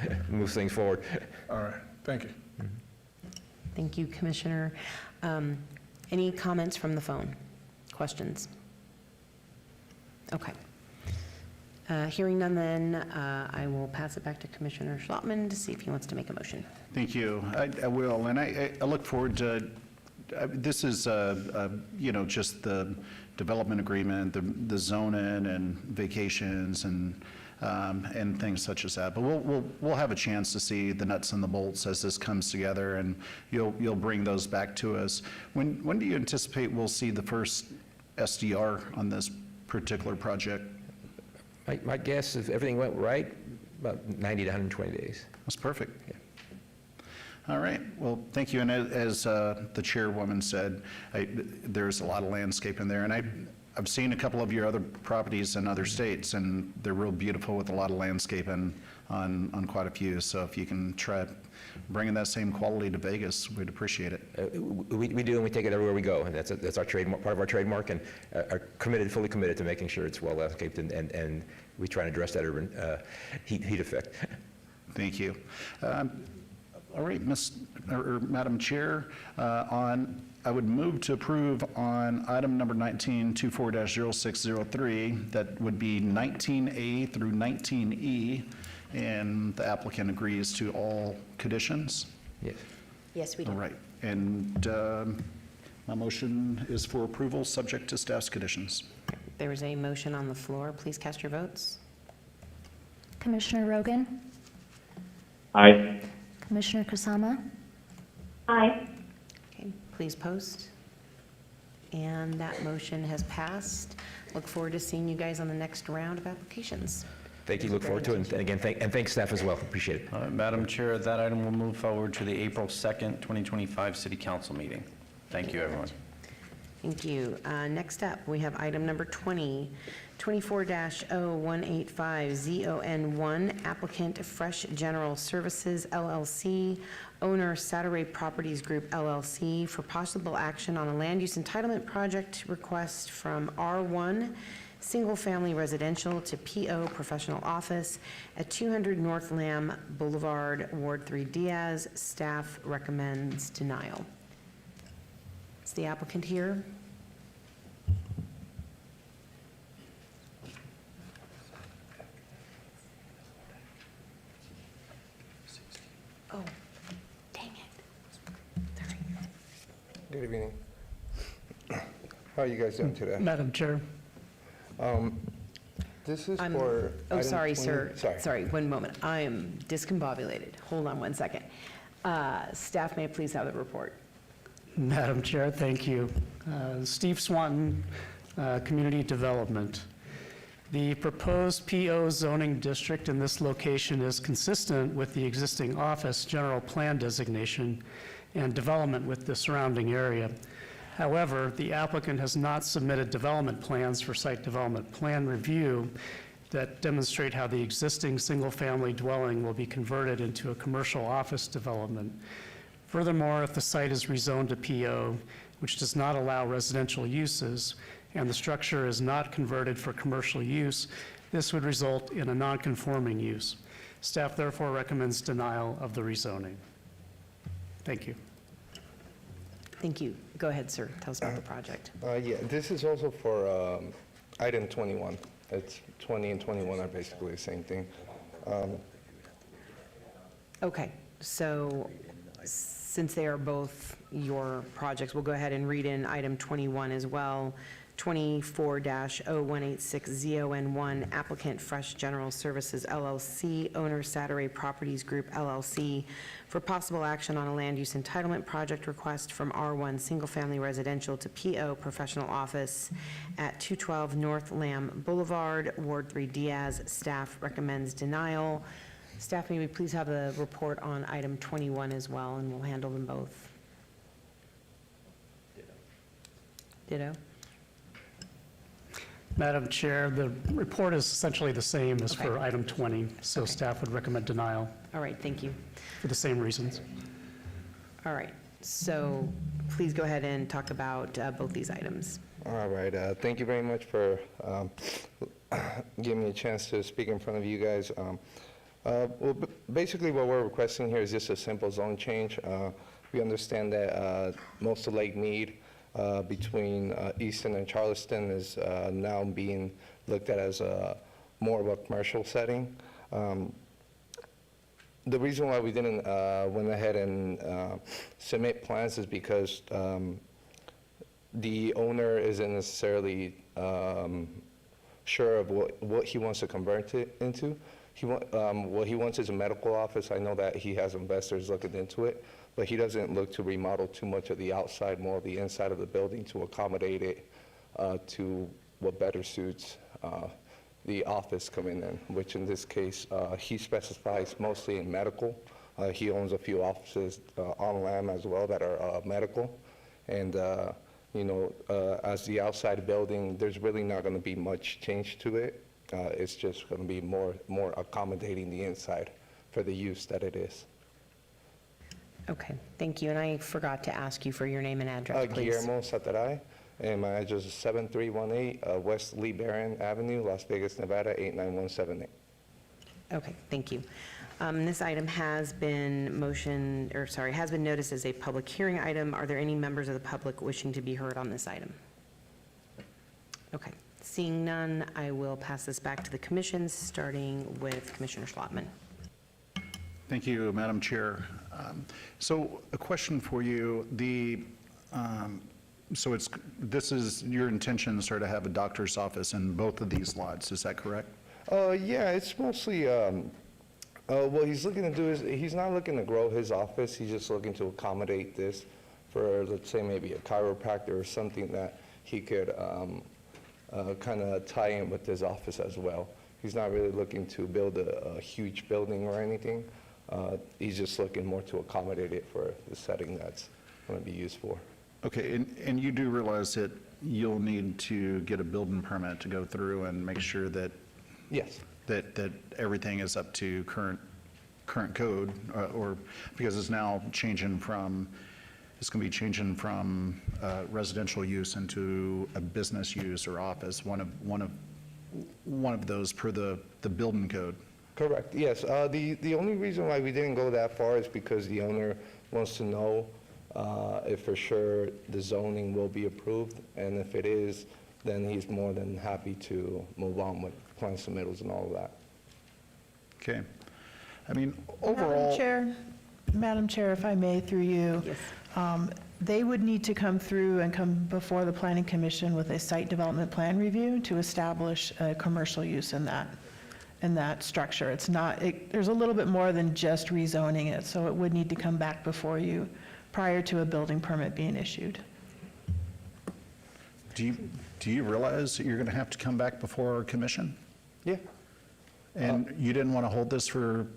and moves things forward. All right, thank you. Thank you, Commissioner. Any comments from the phone? Questions? Okay. Hearing none, then I will pass it back to Commissioner Schlottman to see if he wants to make a motion. Thank you. I will, and I look forward to, this is, just the development agreement, the zoning and vacations and things such as that. But we'll have a chance to see the nuts and the bolts as this comes together, and you'll bring those back to us. When do you anticipate we'll see the first SDR on this particular project? My guess, if everything went right, about 90 to 120 days. That's perfect. Yeah. All right. Well, thank you. And as the chairwoman said, there's a lot of landscape in there, and I've seen a couple of your other properties in other states, and they're real beautiful with a lot of landscape on quite a few. So if you can try bringing that same quality to Vegas, we'd appreciate it. We do, and we take it everywhere we go, and that's our trademark, part of our trademark, and are fully committed to making sure it's well landscaped, and we try and address that urban heat effect. Thank you. All right, Madam Chair, I would move to approve on item number 1924-0603, that would be 19A through 19E, and the applicant agrees to all conditions. Yes. Yes, we do. All right, and my motion is for approval, subject to staff's conditions. There is a motion on the floor. Please cast your votes. Commissioner Rogan? Aye. Commissioner Kusama? Aye. Okay, please post. And that motion has passed. Look forward to seeing you guys on the next round of applications. Thank you, look forward to it, and again, thanks staff as well, appreciate it. All right, Madam Chair, that item will move forward to the April 2nd, 2025 City Council meeting. Thank you, everyone. Thank you. Next up, we have item number 24-0185, ZON1, applicant Fresh General Services LLC, owner Saturday Properties Group LLC, for possible action on a land use entitlement project request from R1 Single Family Residential to PO Professional Office at 200 North Lamb Boulevard, Ward 3 Diaz. Staff recommends denial. Is the applicant here? Oh, dang it. Sorry. Good evening. How are you guys doing today? Madam Chair. This is I'm- for. Oh, item sorry, 20 sir. Sorry. One moment. I am discombobulated. Hold on one second. Staff may please have the report. Madam Chair, thank you. Steve Swanton, Community Development. The proposed PO zoning district in this location is consistent with the existing office general plan designation and development with the surrounding area. However, the applicant has not submitted development plans for site development plan review that demonstrate how the existing single-family dwelling will be converted into a commercial office development. Furthermore, if the site is rezoned to PO, which does not allow residential uses, and the structure is not converted for commercial use, this would result in a non-conforming use. Staff therefore recommends denial of the rezoning. Thank you. Thank you. Go ahead, sir. Tell us about the project. Yeah, this is also for item 21. It's 20 and 21 are basically the same thing. Okay, so since they are both your projects, we'll go ahead and read in item 21 as well. 24-0186-ZON1, applicant Fresh General Services LLC, owner Saturday Properties Group LLC, for possible action on a land use entitlement project request from R1 Single Family Residential to PO Professional Office at 212 North Lamb Boulevard, Ward 3 Diaz. Staff recommends denial. Staff, may we please have a report on item 21 as well, and we'll handle them both. Ditto. Madam Chair, the report is essentially the same as for Okay. item 20, so Okay. staff would recommend denial All right, thank you. for the same reasons. All right, so please go ahead and talk about both these items. All right, thank you very much for giving me a chance to speak in front of you guys. Basically what we're requesting here is just a simple zone change. We understand that most of Lake Mead between Easton and Charleston is now being looked at as more of a commercial setting. The reason why we didn't went ahead and submit plans is because the owner isn't necessarily sure of what he wants to convert it into. What he wants is a medical office. I know that he has investors looking into it, but he doesn't look to remodel too much of the outside, more of the inside of the building to accommodate it to what better suits the office coming in, which in this case, he specifies mostly in medical. He owns a few offices on Lamb as well that are medical. And, you know, as the outside building, there's really not going to be much change to it. It's just going to be more accommodating the inside for the use that it is. Okay, thank you. And I forgot to ask you for your name and address, please. Guillermo Sataray, and my address is 7318 West Lee Barron Avenue, Las Vegas, Nevada, 89178. Okay, thank you. This item has been has been noticed as a public hearing item. Are there any members of the public wishing to be heard on this item? Okay, seeing none, I will pass this back to the commission, starting with Commissioner Schlotman. Thank you, Madam Chair. So a question for you. So this is your intention, sir, to have a doctor's office in both of these lots, is that correct? Yeah, it's mostly, what he's looking to do is, he's not looking to grow his office, he's just looking to accommodate this for, let's say, maybe a chiropractor or something that he could kind of tie in with his office as well. He's not really looking to build a huge building or anything. He's just looking more to accommodate it for the setting that's going to be used for. Okay, and you do realize that you'll need to get a building permit to go through and make sure that yes, that everything is up to current code, or because it's now changing from, it's going to be changing from residential use into a business use or office, one of those per the building code. Correct, yes. The only reason why we didn't go that far is because the owner wants to know if for sure the zoning will be approved, and if it is, then he's more than happy to move on with plan submittals and all of that. Okay. I mean, overall. Madam Chair, if I may, through you. Yes. They would need to come through and come before the Planning Commission with a site development plan review to establish a commercial use in that structure. It's not, there's a little bit more than just rezoning it, so it would need to come back before you prior to a building permit being issued. Do you realize that you're going to have to come back before our commission? Yeah. And you didn't want to hold this for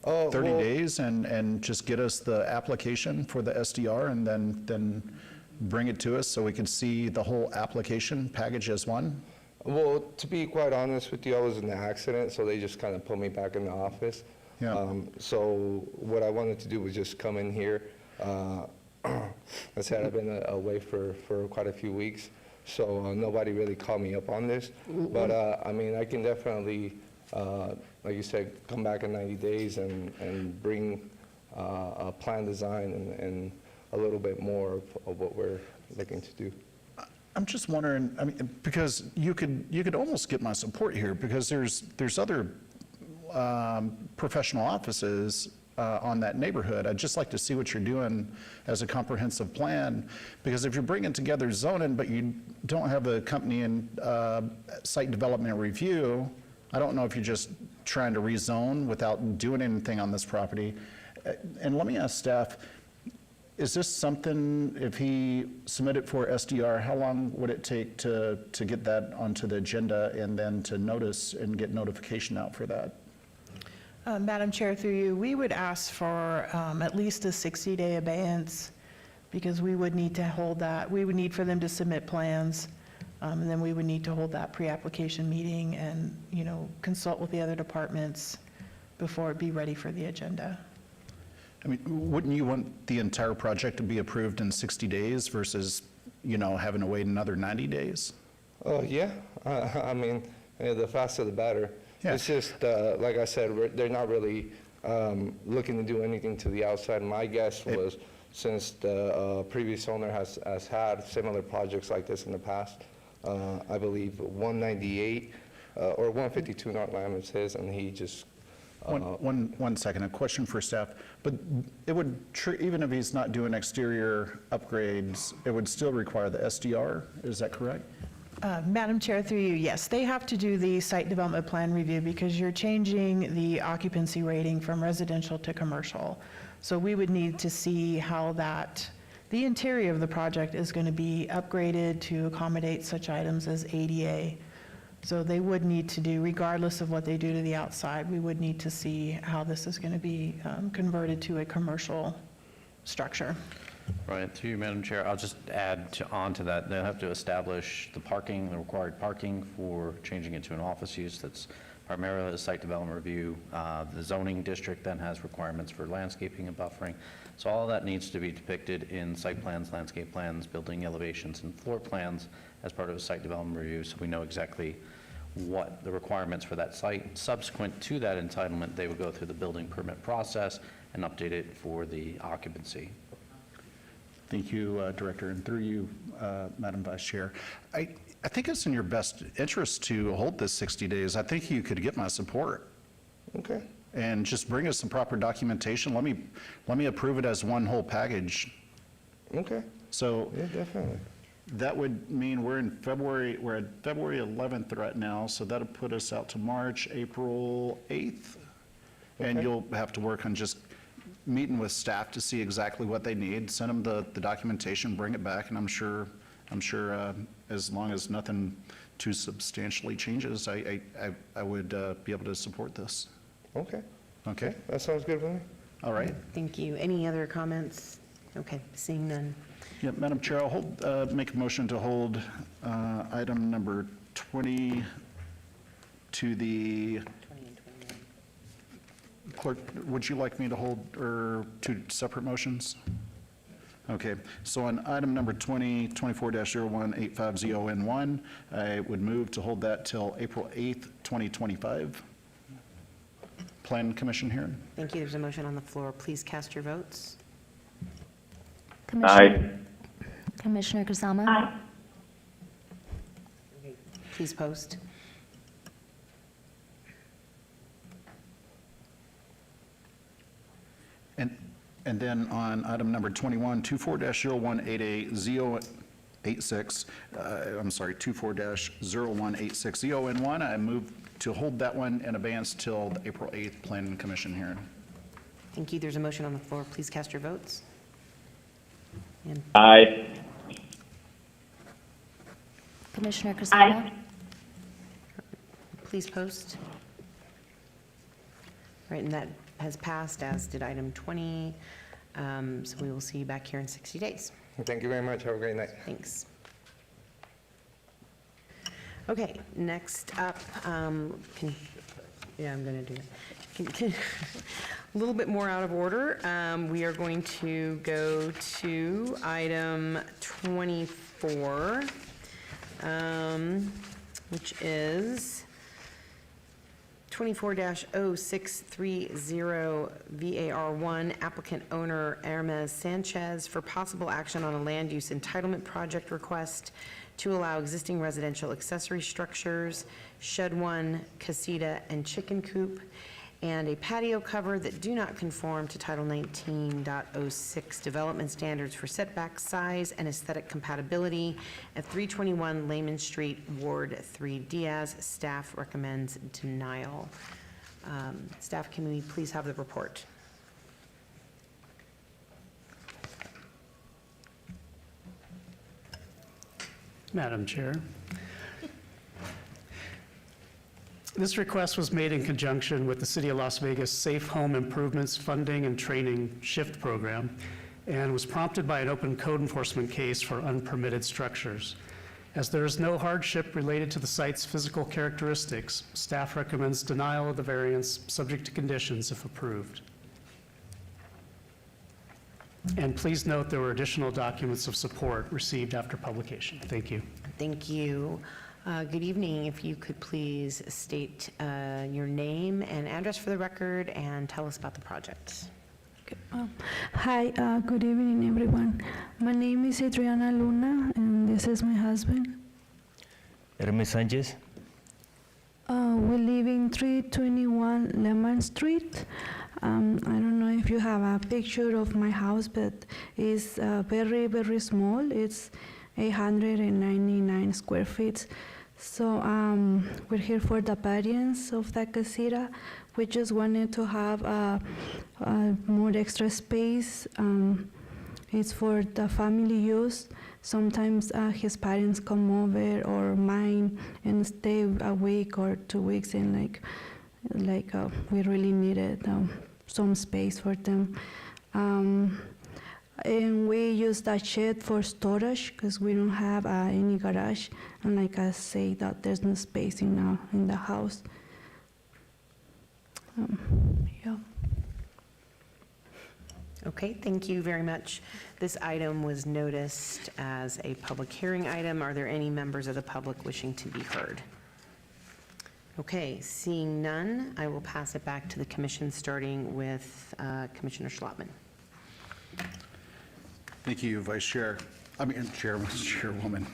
30 days and just get us the application for the SDR and then bring it to us so we can see the whole application package as one? Well, to be quite honest with you, I was in an accident, so they just kind of put me back in the office. Yeah. So what I wanted to do was just come in here. I said I've been away for quite a few weeks, so nobody really called me up on this. But I mean, I can definitely, like you said, come back in 90 days and bring a plan design and a little bit more of what we're looking to do. I'm just wondering, I mean, because you could almost get my support here, because there's other professional offices on that neighborhood. I'd just like to see what you're doing as a comprehensive plan, because if you're bringing together zoning, but you don't have a company in site development review, I don't know if you're just trying to rezone without doing anything on this property. And let me ask staff, is this something, if he submitted for SDR, how long would it take to get that onto the agenda and then to notice and get notification out for that? Madam Chair, through you, we would ask for at least a 60-day abeyance, because we would need to hold that. We would need for them to submit plans, and then we would need to hold that pre-application meeting and, consult with the other departments before it be ready for the agenda. I mean, wouldn't you want the entire project to be approved in 60 days versus, having to wait another 90 days? Oh, yeah. I mean, the faster the better. Yeah. It's just, like I said, they're not really looking to do anything to the outside. My guess was, since the previous owner has had similar projects like this in the past, I believe 198 or 152 North Lamb is his, and he just... One second, a question for staff. But it would, even if he's not doing exterior upgrades, it would still require the SDR, is that correct? Madam Chair, through you, yes, they have to do the site development plan review because you're changing the occupancy rating from residential to commercial. So we would need to see how the interior of the project is going to be upgraded to accommodate such items as ADA. So they would need to do, regardless of what they do to the outside, we would need to see how this is going to be converted to a commercial structure. Right, through you, Madam Chair, I'll just add on to that, they'll have to establish the required parking for changing it to an office use. That's primarily a site development review. The zoning district then has requirements for landscaping and buffering. So all of that needs to be depicted in site plans, landscape plans, building elevations, and floor plans as part of a site development review, so we know exactly what the requirements for that site. Subsequent to that entitlement, they would go through the building permit process and update it for the occupancy. Thank you, Director, and through you, Madam Vice Chair. I think it's in your best interest to hold this 60 days. I think you could get my support. Okay. And just bring us some proper documentation. Let me approve it as one whole package. Okay. So yeah, definitely. That would mean we're at February 11th right now, so that'll put us out to March, April 8th. And you'll have to work on just meeting with staff to see exactly what they need, send them the documentation, bring it back, and I'm sure as long as nothing too substantially changes, I would be able to support this. Okay. Okay? That sounds good for me. All right. Thank you. Any other comments? Okay, seeing none. Yeah, Madam Chair, I'll make a motion to hold item number 20 to the... Clerk, would you like me to hold two separate motions? Okay, so on item number 20, 24-0185ZON1, I would move to hold that till April 8th, 2025. Plan Commission hearing. Thank you. There's a motion on the floor. Please cast your votes. Commissioner Kusama? Please post. And then on item number 21, 24-0188Z086, I'm sorry, 24-0186ZON1, I move to hold that one in abeyance till the April 8th Planning Commission hearing. Thank you. There's a motion on the floor. Please cast your votes. And Aye. Commissioner Kusama? please post. Right, and that has passed, as did item 20. So we will see you back here in 60 days. Thank you very much. Have a great night. Thanks. Okay, next up, I'm going to do it. A little bit more out of order. We are going to go to item 24, which is 24-0630 VAR1, applicant owner Hermes Sanchez, for possible action on a land use entitlement project request to allow existing residential accessory structures, shed one, casita, and chicken coop, and a patio cover that do not conform to Title 19.06 development standards for setback size and aesthetic compatibility at 321 Lehman Street, Ward 3 Diaz. Staff recommends denial. Staff, can we please have the report? Madam Chair. This request was made in conjunction with the City of Las Vegas Safe Home Improvements Funding and Training SHIFT program and was prompted by an open code enforcement case for unpermitted structures. As there is no hardship related to the site's physical characteristics, staff recommends denial of the variance subject to conditions if approved. And please note there were additional documents of support received after publication. Thank you. Thank you. Good evening. If you could please state your name and address for the record and tell us about the project. Hi, good evening, everyone. My name is Adriana Luna, and this is my husband. Hermes Sanchez. We live in 321 Lemon Street. I don't know if you have a picture of my house, but it's very, very small. It's 899 square feet. So we're here for the variance of the casita. We just wanted to have more extra space. It's for the family use. Sometimes his parents come over or mine and stay a week or 2 weeks, and we really needed some space for them. And we use that shed for storage because we don't have any garage. And like I say, that there's no space in the house. Yeah. Okay, thank you very much. This item was noticed as a public hearing item. Are there any members of the public wishing to be heard? Okay, seeing none, I will pass it back to the commission, starting with Commissioner Schlottman. Thank you, Chairwoman.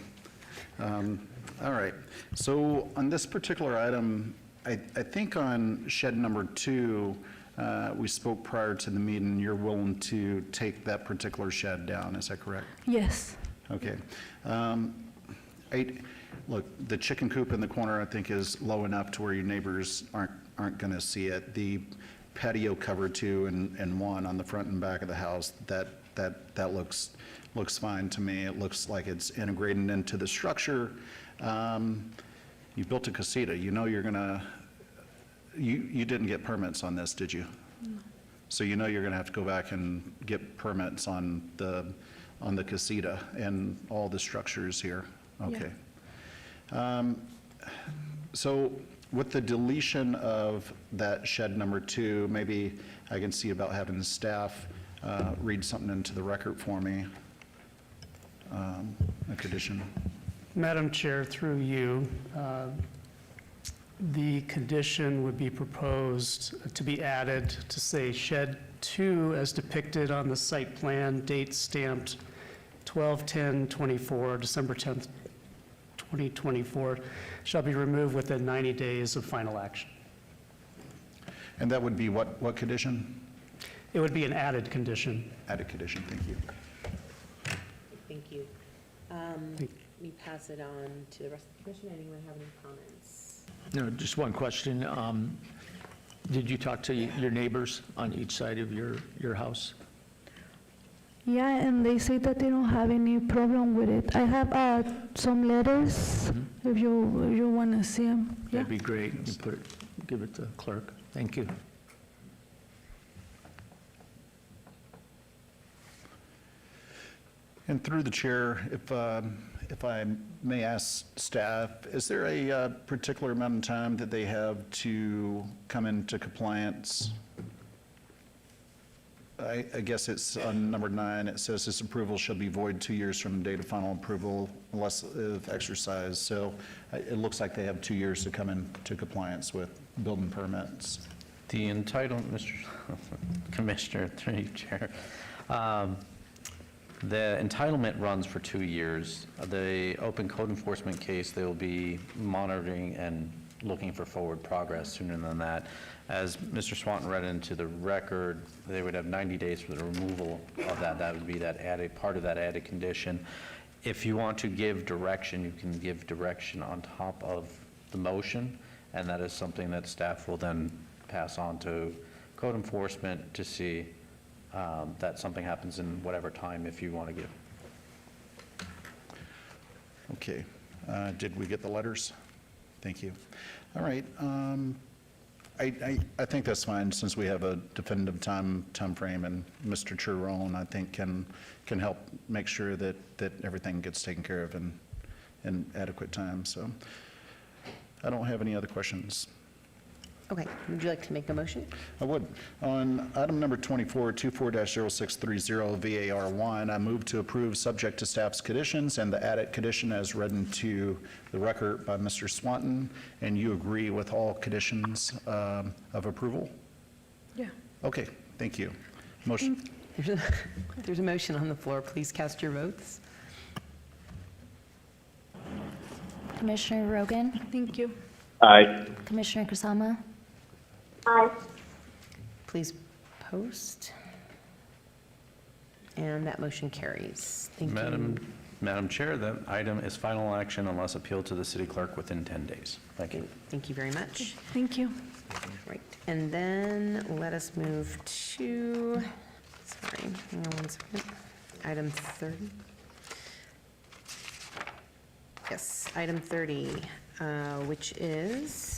All right, so on this particular item, I think on shed number 2, we spoke prior to the meeting, you're willing to take that particular shed down, is that correct? Yes. Okay. Look, the chicken coop in the corner, I think, is low enough to where your neighbors aren't going to see it. The patio cover 2 and 1 on the front and back of the house, that looks fine to me. It looks like it's integrated into the structure. You built a casita. You know you're gonna. You didn't get permits on this, did you? No. So you know you're gonna have to go back and get permits on the casita and all the structures here. Okay. Yeah. So with the deletion of that shed number 2, maybe I can see about having the staff read something into the record for me, a condition. Madam Chair, through you, the condition would be proposed to be added to say shed 2 as depicted on the site plan, date stamped 12/10/24, December 10th, 2024, shall be removed within 90 days of final action. And that would be what condition? It would be an added condition. Added condition, thank you. Thank you. Let me pass it on to the rest of the commission. Anyone have any comments? No, just one question. Did you talk to your neighbors on each side of your house? Yeah, and they say that they don't have any problem with it. I have some letters, if you want to see them. That'd be great. You give it to the clerk. Thank you. And through the chair, if I may ask staff, is there a particular amount of time that they have to come into compliance? I guess it's on number 9, it says this approval shall be void 2 years from the date of final approval unless of exercise. So it looks like they have 2 years to come into compliance with building permits. The entitlement, Mr. Commissioner, through you, Chair. The entitlement runs for 2 years. The open code enforcement case, they will be monitoring and looking for forward progress sooner than that. As Mr. Swanton read into the record, they would have 90 days for the removal of that. That would be that added, part of that added condition. If you want to give direction, you can give direction on top of the motion, and that is something that staff will then pass on to code enforcement to see that something happens in whatever time if you want to give. Okay. Did we get the letters? Thank you. All right. I think that's fine, since we have a definitive time frame, and Mr. Chiron, I think, can help make sure that everything gets taken care of in adequate time. So I don't have any other questions. Okay, would you like to make a motion? I would. On item number 24, 24-0630 VAR1, I move to approve subject to staff's conditions and the added condition as read into the record by Mr. Swanton. And you agree with all conditions of approval? Yeah. Okay, thank you. Motion. There's a motion on the floor. Please cast your votes. Commissioner Rogan? Thank you. Aye. Commissioner Kusama? Aye. Please post. And that motion carries. Thank you. Madam Chair, that item is final action unless appealed to the city clerk within 10 days. Thank you. Thank you very much. Thank you. Right, and then let us move to, sorry, hang on one second, item 30. Yes, item 30, which is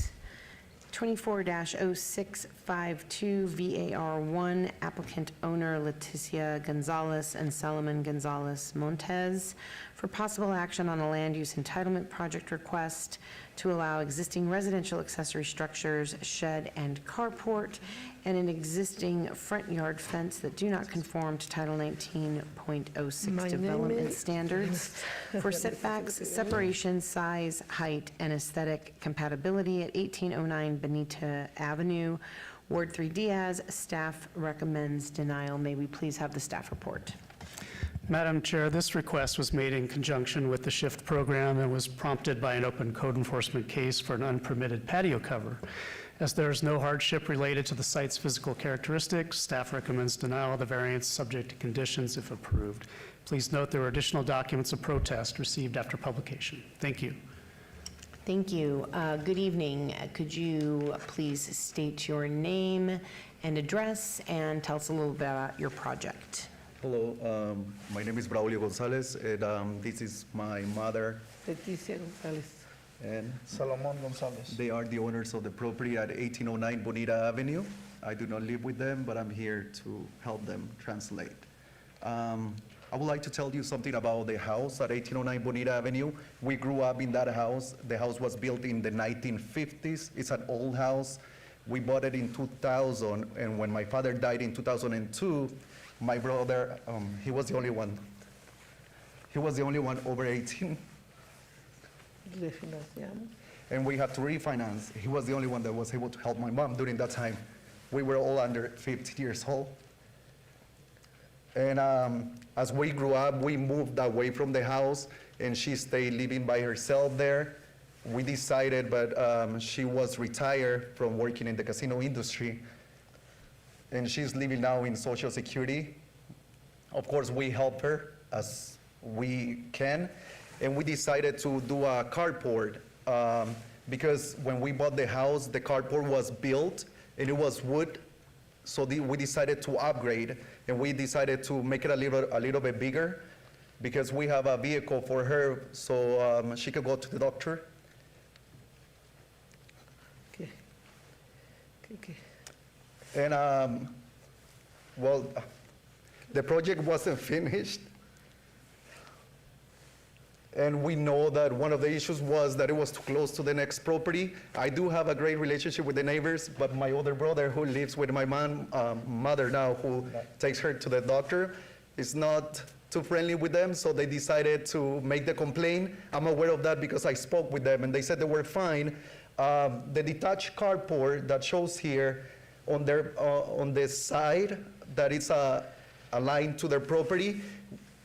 24-0652 VAR1, applicant owner Leticia Gonzalez and Solomon Gonzalez Montez for possible action on a land use entitlement project request to allow existing residential accessory structures, shed and carport, and an existing front yard fence that do not conform to Title 19.06 development standards for setbacks, separation, size, height, and aesthetic compatibility at 1809 Benita Avenue, Ward 3 Diaz. Staff recommends denial. May we please have the staff report? Madam Chair, this request was made in conjunction with the SHIFT program and was prompted by an open code enforcement case for an unpermitted patio cover. As there is no hardship related to the site's physical characteristics, staff recommends denial of the variance subject to conditions if approved. Please note there were additional documents of protest received after publication. Thank you. Thank you. Good evening. Could you please state your name and address and tell us a little bit about your project? Hello, my name is Braulio Gonzalez, and this is my mother. Leticia Gonzalez. And Salomon Gonzalez. they are the owners of the property at 1809 Bonita Avenue. I do not live with them, but I'm here to help them translate. I would like to tell you something about the house at 1809 Bonita Avenue. We grew up in that house. The house was built in the 1950s. It's an old house. We bought it in 2000, and when my father died in 2002, my brother, he was the only one. He was the only one over 18, and we had to refinance. He was the only one that was able to help my mom during that time. We were all under 50 years old. And as we grew up, we moved away from the house, and she stayed living by herself there. We decided, but she was retired from working in the casino industry, and she's living now in Social Security. Of course, we help her as we can, and we decided to do a carport because when we bought the house, the carport was built, and it was wood, so we decided to upgrade, and we decided to make it a little bit bigger because we have a vehicle for her, so she could go to the doctor. Okay. And well, the project wasn't finished. And we know that one of the issues was that it was too close to the next property. I do have a great relationship with the neighbors, but my older brother, who lives with my mother now, who takes her to the doctor, is not too friendly with them, so they decided to make the complaint. I'm aware of that because I spoke with them, and they said they were fine. The detached carport that shows here on the side, that is a line to their property,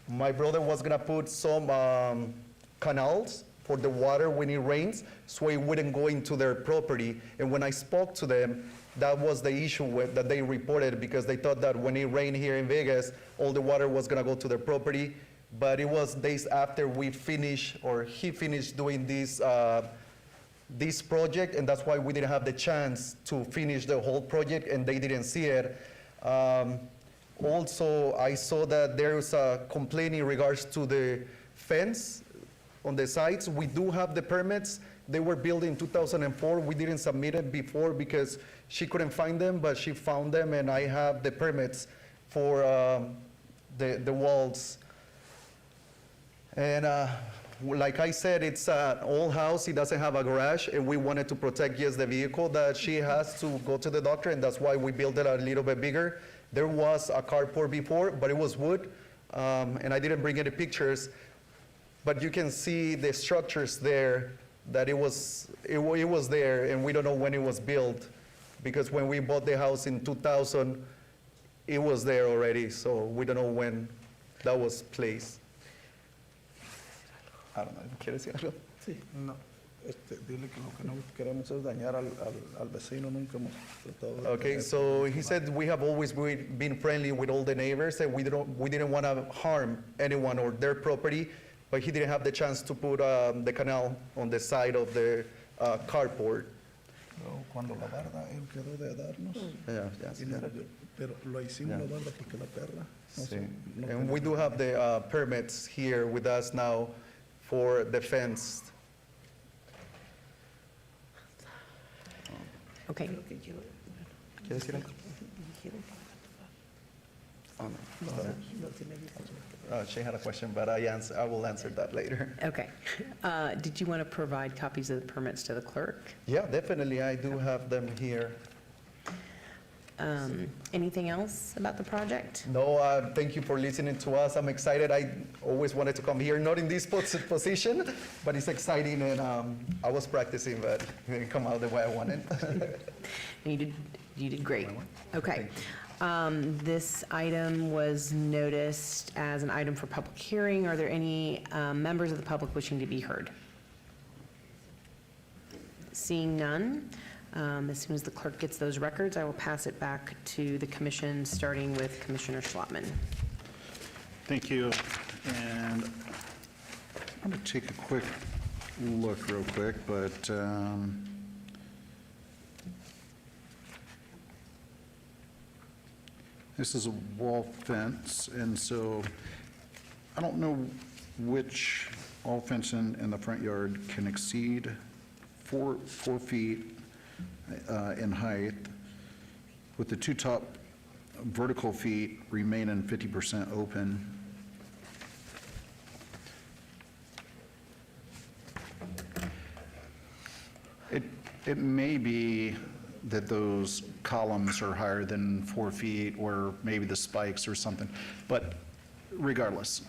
my brother was gonna put some canals for the water when it rains, so it wouldn't go into their property. And when I spoke to them, that was the issue that they reported, because they thought that when it rained here in Vegas, all the water was gonna go to their property. But it was days after we finished, or he finished doing this project, and that's why we didn't have the chance to finish the whole project, and they didn't see it. Also, I saw that there's a complaint in regards to the fence on the sides. We do have the permits. They were built in 2004. We didn't submit it before because she couldn't find them, but she found them, and I have the permits for the walls. And like I said, it's an old house. It doesn't have a garage, and we wanted to protect just the vehicle that she has to go to the doctor, and that's why we built it a little bit bigger. There was a carport before, but it was wood, and I didn't bring any pictures. But you can see the structures there, that it was there, and we don't know when it was built, because when we bought the house in 2000, it was there already, so we don't know when that was placed. I don't know, ¿quieres decir algo? Sí, no. Dile que lo que no queremos es dañar al vecino, nunca hemos tratado de... Okay, so he said we have always been friendly with all the neighbors, and we didn't want to harm anyone or their property, but he didn't have the chance to put the canal on the side of the carport. Cuando la barda, él quedó de darnos. Yeah. Pero lo hicimos la barda porque la perra... Sí. And we do have the permits here with us now for the fence. Okay. ¿Quieres decir algo? Oh, no. She had a question, but I will answer that later. Okay. Did you want to provide copies of the permits to the clerk? Yeah, definitely. I do have them here. Anything else about the project? No, thank you for listening to us. I'm excited. I always wanted to come here, not in this position, but it's exciting, and I was practicing, but it didn't come out the way I wanted. You did great. Okay. This item was noticed as an item for public hearing. Are there any members of the public wishing to be heard? Seeing none, as soon as the clerk gets those records, I will pass it back to the commission, starting with Commissioner Schlotman. Thank you. And I'm going to take a quick look real quick, but this is a wall fence, and so I don't know which wall fence in the front yard can exceed 4 feet in height, with the two top vertical feet remaining 50% open. It may be that those columns are higher than 4 feet, or maybe the spikes or something, but regardless,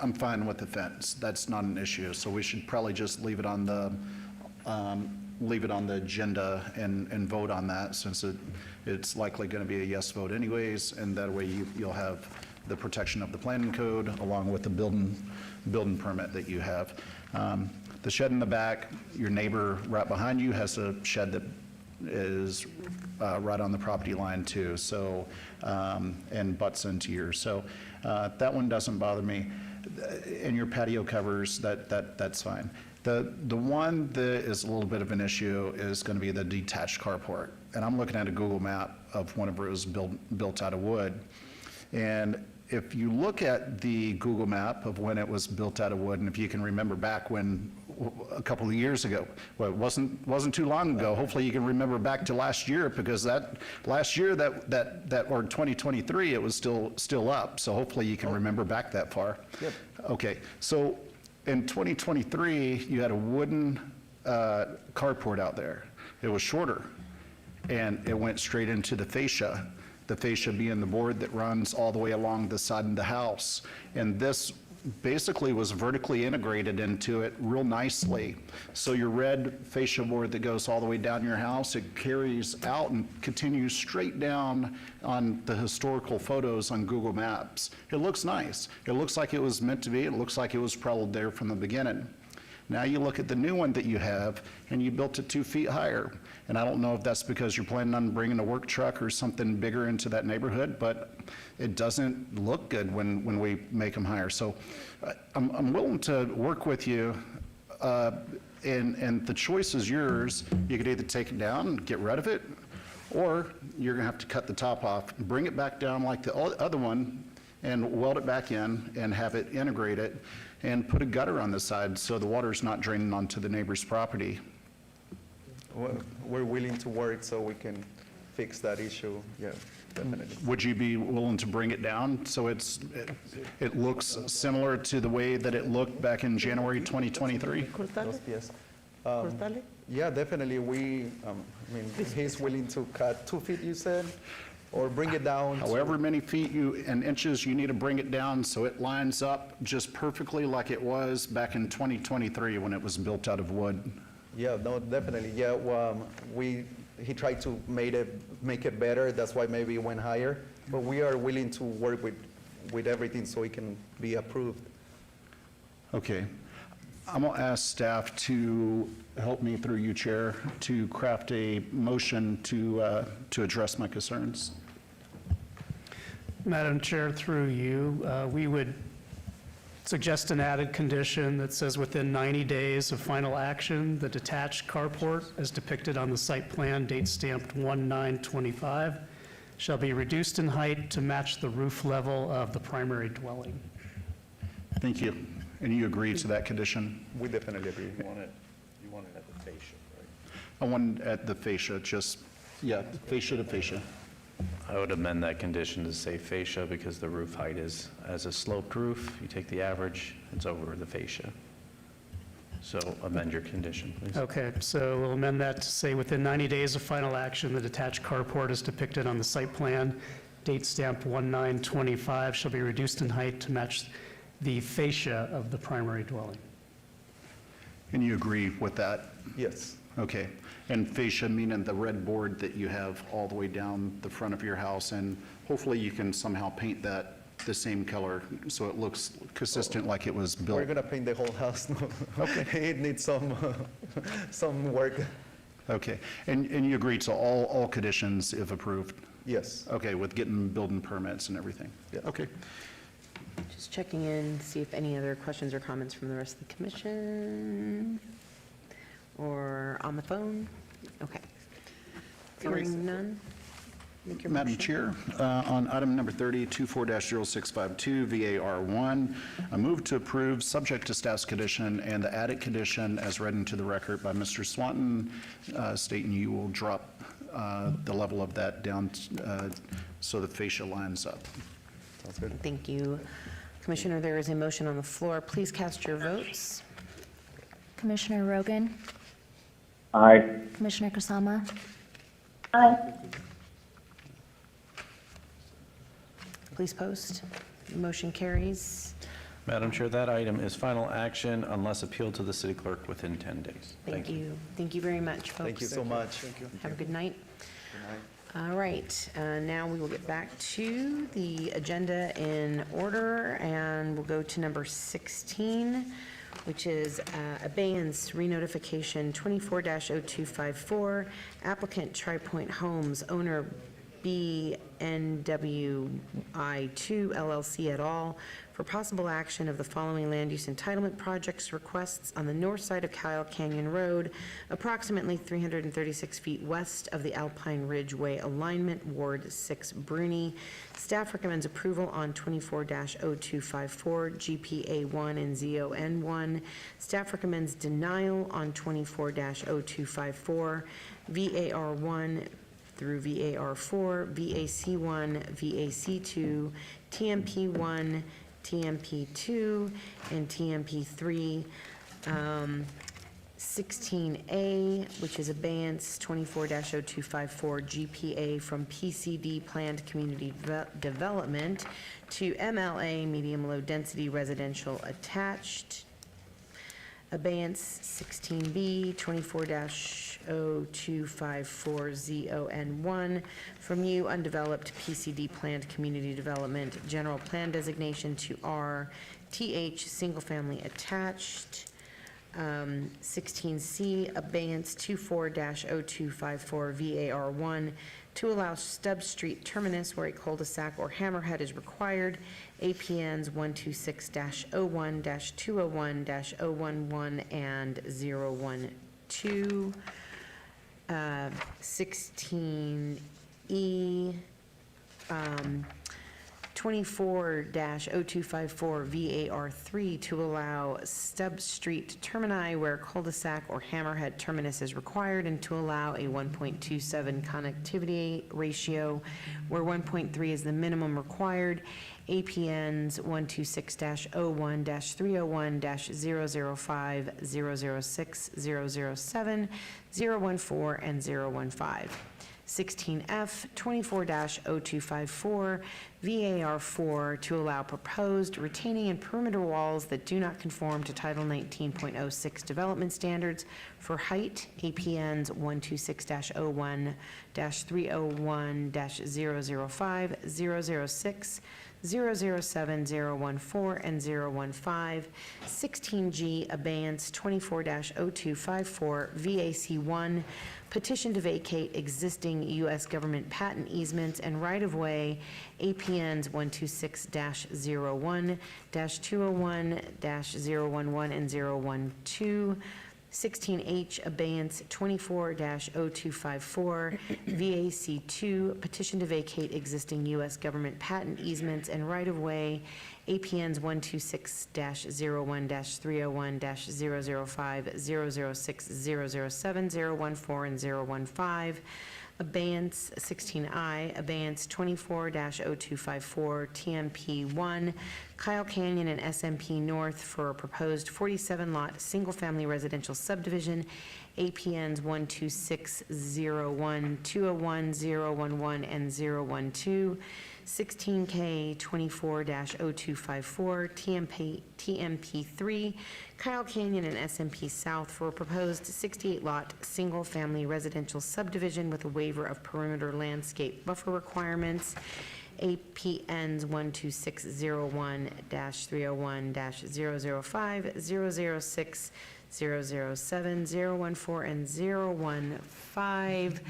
I'm fine with the fence. That's not an issue, so we should probably just leave it on the agenda and vote on that, since it's likely going to be a yes vote anyways, and that way you'll have the protection of the planning code along with the building permit that you have. The shed in the back, your neighbor right behind you has a shed that is right on the property line too, so, and butts into yours. So that one doesn't bother me. And your patio covers, that's fine. The one that is a little bit of an issue is going to be the detached carport. And I'm looking at a Google map of whenever it was built out of wood. And if you look at the Google map of when it was built out of wood, and if you can remember back when, a couple of years ago, well, it wasn't too long ago. Hopefully you can remember back to last year, because that last year or 2023, it was still up. So hopefully you can remember back that far. Yep. Okay, so in 2023, you had a wooden carport out there. It was shorter, and it went straight into the fascia. The fascia being the board that runs all the way along the side of the house. And this basically was vertically integrated into it real nicely. So your red fascia board that goes all the way down your house, it carries out and continues straight down on the historical photos on Google Maps. It looks nice. It looks like it was meant to be. It looks like it was probably there from the beginning. Now you look at the new one that you have, and you built it 2 feet higher. And I don't know if that's because you're planning on bringing a work truck or something bigger into that neighborhood, but it doesn't look good when we make them higher. So I'm willing to work with you, and the choice is yours. You could either take it down, get rid of it, or you're gonna have to cut the top off, bring it back down like the other one, and weld it back in and have it integrated, and put a gutter on the side so the water's not draining onto the neighbor's property. We're willing to work so we can fix that issue, yeah, definitely. Would you be willing to bring it down so it looks similar to the way that it looked back in January 2023? Yes. Yeah, definitely, I mean, he's willing to cut 2 feet, you said, or bring it down to- However many feet and inches you need to bring it down so it lines up just perfectly like it was back in 2023 when it was built out of wood. Yeah, no, definitely, yeah, he tried to make it better, that's why maybe it went higher, but we are willing to work with everything so it can be approved. Okay. I'm going to ask staff to help me, through you, Chair, to craft a motion to address my concerns. Madam Chair, through you, we would suggest an added condition that says within 90 days of final action, the detached carport as depicted on the site plan, date stamped 1/9/25, shall be reduced in height to match the roof level of the primary dwelling. Thank you. And you agree to that condition? We definitely agree. You want it at the fascia, right? I want at the fascia, just, yeah, fascia to fascia. I would amend that condition to say fascia because the roof height is, as a sloped roof, you take the average, it's over the fascia. So amend your condition, please. Okay, so we'll amend that to say within 90 days of final action, the detached carport as depicted on the site plan, date stamped 1/9/25, shall be reduced in height to match the fascia of the primary dwelling. And you agree with that? Yes. Okay. And fascia meaning the red board that you have all the way down the front of your house, and hopefully you can somehow paint that the same color so it looks consistent like it was built. We're gonna paint the whole house. Okay. It needs some work. Okay. And you agree to all conditions if approved? Yes. Okay, with getting building permits and everything? Yeah. Okay. Just checking in, see if any other questions or comments from the rest of the commission or on the phone. Okay. Hearing none. Make your Madam motion. Chair, on item number 30, 24-0652, VAR1, I move to approve, subject to staff's condition and the added condition as read into the record by Mr. Swanton, stating you will drop the level of that down so the fascia lines up. Sounds good. Thank you. Commissioner, there is a motion on the floor. Please cast your votes. Commissioner Rogan? Aye. Commissioner Kusama? Aye. Please post. Motion carries. Madam Chair, that item is final action unless appealed to the city clerk within 10 days. Thank you. Thank you very much, folks. Thank you so much. Have a good night. All right, now we will get back to the agenda in order, and we'll go to number 16, which is abeyance renotification 24-0254, applicant Tri Point Homes, owner BNWI2 LLC et al., for possible action of the following land use entitlement projects requests on the north side of Kyle Canyon Road, approximately 336 feet west of the Alpine Ridge Way alignment, Ward 6, Bruni. Staff recommends approval on 24-0254, GPA1 and ZON1. Staff recommends denial on 24-0254, VAR1 through VAR4, VAC1, VAC2, TMP1, TMP2, and TMP3. 16A, which is abeyance 24-0254 GPA from PCD Planned Community Development to MLA Medium Low Density Residential Attached. Abeyance 16B 24-0254 ZON1 from U Undeveloped PCD Planned Community Development General Plan Designation to R TH Single Family Attached. 16C, abeyance 24-0254 VAR1 to allow Stubb Street terminus where a cul-de-sac or hammerhead is required, APNs 126-01-201-011 and 012. 16E, 24-0254 VAR3 to allow Stubb Street termini where cul-de-sac or hammerhead terminus is required, and to allow a 1.27 connectivity ratio where 1.3 is the minimum required, APNs 126-01-301-005, 006, 007, 014, and 015. 16F, 24-0254, VAR4 to allow proposed retaining and perimeter walls that do not conform to Title 19.06 development standards for height, APNs 126-01-301-005, 006, 007, 014, and 015. 16G, abeyance 24-0254, VAC1, petition to vacate existing U.S. government patent easements and right-of-way, APNs 126-01, -201-011 and 012. 16H, abeyance 24-0254, VAC2, petition to vacate existing U.S. government patent easements and right-of-way, APNs 126-01-301-005, 006, 007, 014, and 015. Abeyance 16I, abeyance 24-0254, TMP1, Kyle Canyon and SMP North for a proposed 47-lot single-family residential subdivision, APNs 126-01, 201, 011, and 012. 16K 24-0254, TMP3, Kyle Canyon and SMP South for a proposed 68-lot single-family residential subdivision with a waiver of perimeter landscape buffer requirements, APNs 126-01-301-005, 006, 007, 014, and 015.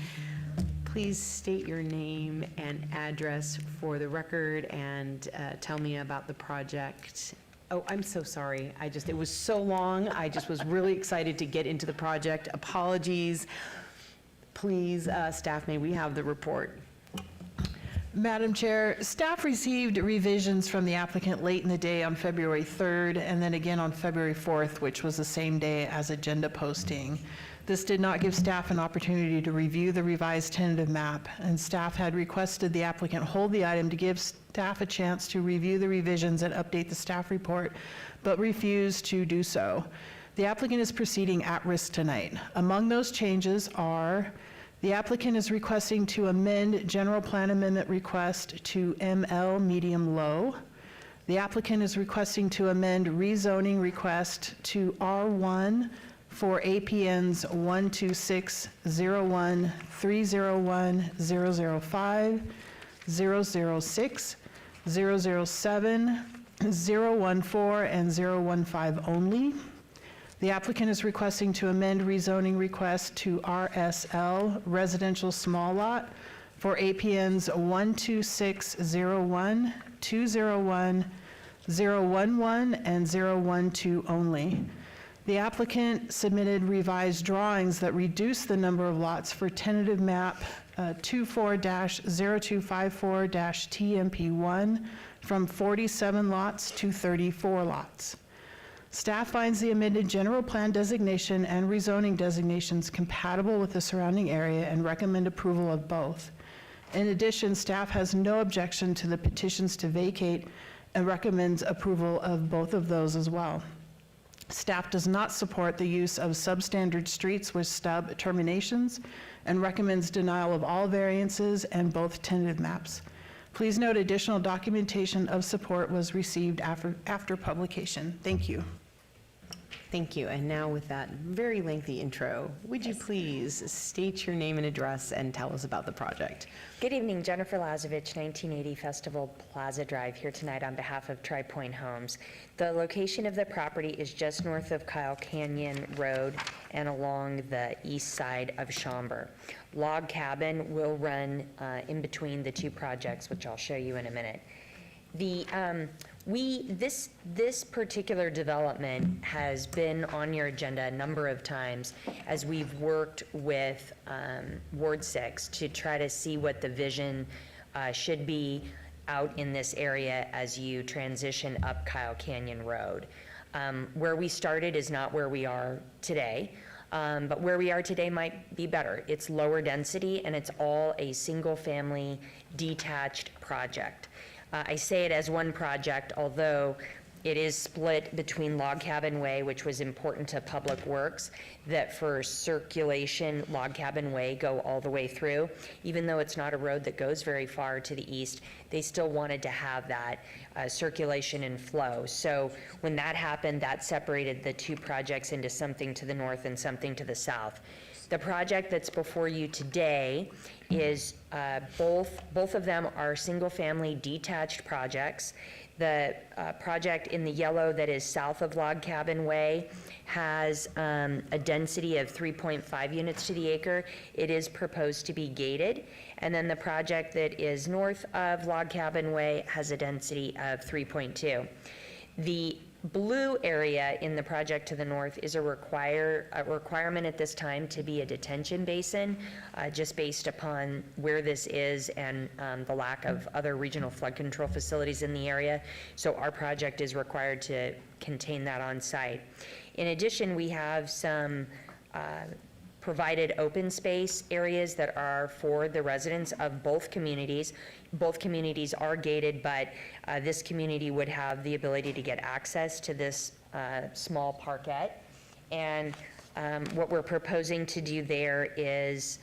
Please state your name and address for the record and tell me about the project. Oh, I'm so sorry. It was so long. I just was really excited to get into the project. Apologies. Please, staff, may we have the report? Madam Chair, staff received revisions from the applicant late in the day on February 3rd and then again on February 4th, which was the same day as agenda posting. This did not give staff an opportunity to review the revised tentative map, and staff had requested the applicant hold the item to give staff a chance to review the revisions and update the staff report, but refused to do so. The applicant is proceeding at risk tonight. Among those changes are: the applicant is requesting to amend general plan amendment request to ML medium low. The applicant is requesting to amend rezoning request to R1 for APNs 126-01-301-005, 006, 007, 014, and 015 only. The applicant is requesting to amend rezoning request to RSL residential small lot for APNs 126-01, 201, 011, and 012 only. The applicant submitted revised drawings that reduce the number of lots for tentative map 24-0254-TMP1 from 47 lots to 34 lots. Staff finds the amended general plan designation and rezoning designations compatible with the surrounding area and recommend approval of both. In addition, staff has no objection to the petitions to vacate and recommends approval of both of those as well. Staff does not support the use of substandard streets with stub terminations and recommends denial of all variances and both tentative maps. Please note additional documentation of support was received after publication. Thank you. Thank you. And now with that very lengthy intro, would you please state your name and address and tell us about the project? Good evening, Jennifer Lazovich, 1980 Festival Plaza Drive, here tonight on behalf of Tri Point Homes. The location of the property is just north of Kyle Canyon Road and along the east side of Schaumburg. Log cabin will run in between the two projects, which I'll show you in a minute. This particular development has been on your agenda a number of times as we've worked with Ward 6 to try to see what the vision should be out in this area as you transition up Kyle Canyon Road. Where we started is not where we are today, but where we are today might be better. It's lower density and it's all a single-family detached project. I say it as one project, although it is split between Log Cabin Way, which was important to Public Works, that for circulation, Log Cabin Way go all the way through. Even though it's not a road that goes very far to the east, they still wanted to have that circulation and flow. So when that happened, that separated the two projects into something to the north and something to the south. The project that's before you today is both of them are single-family detached projects. The project in the yellow that is south of Log Cabin Way has a density of 3.5 units to the acre. It is proposed to be gated. And then the project that is north of Log Cabin Way has a density of 3.2. The blue area in the project to the north is a requirement at this time to be a detention basin, just based upon where this is and the lack of other regional flood control facilities in the area. So our project is required to contain that on site. In addition, we have some provided open space areas that are for the residents of both communities. Both communities are gated, but this community would have the ability to get access to this small parkette. And what we're proposing to do there is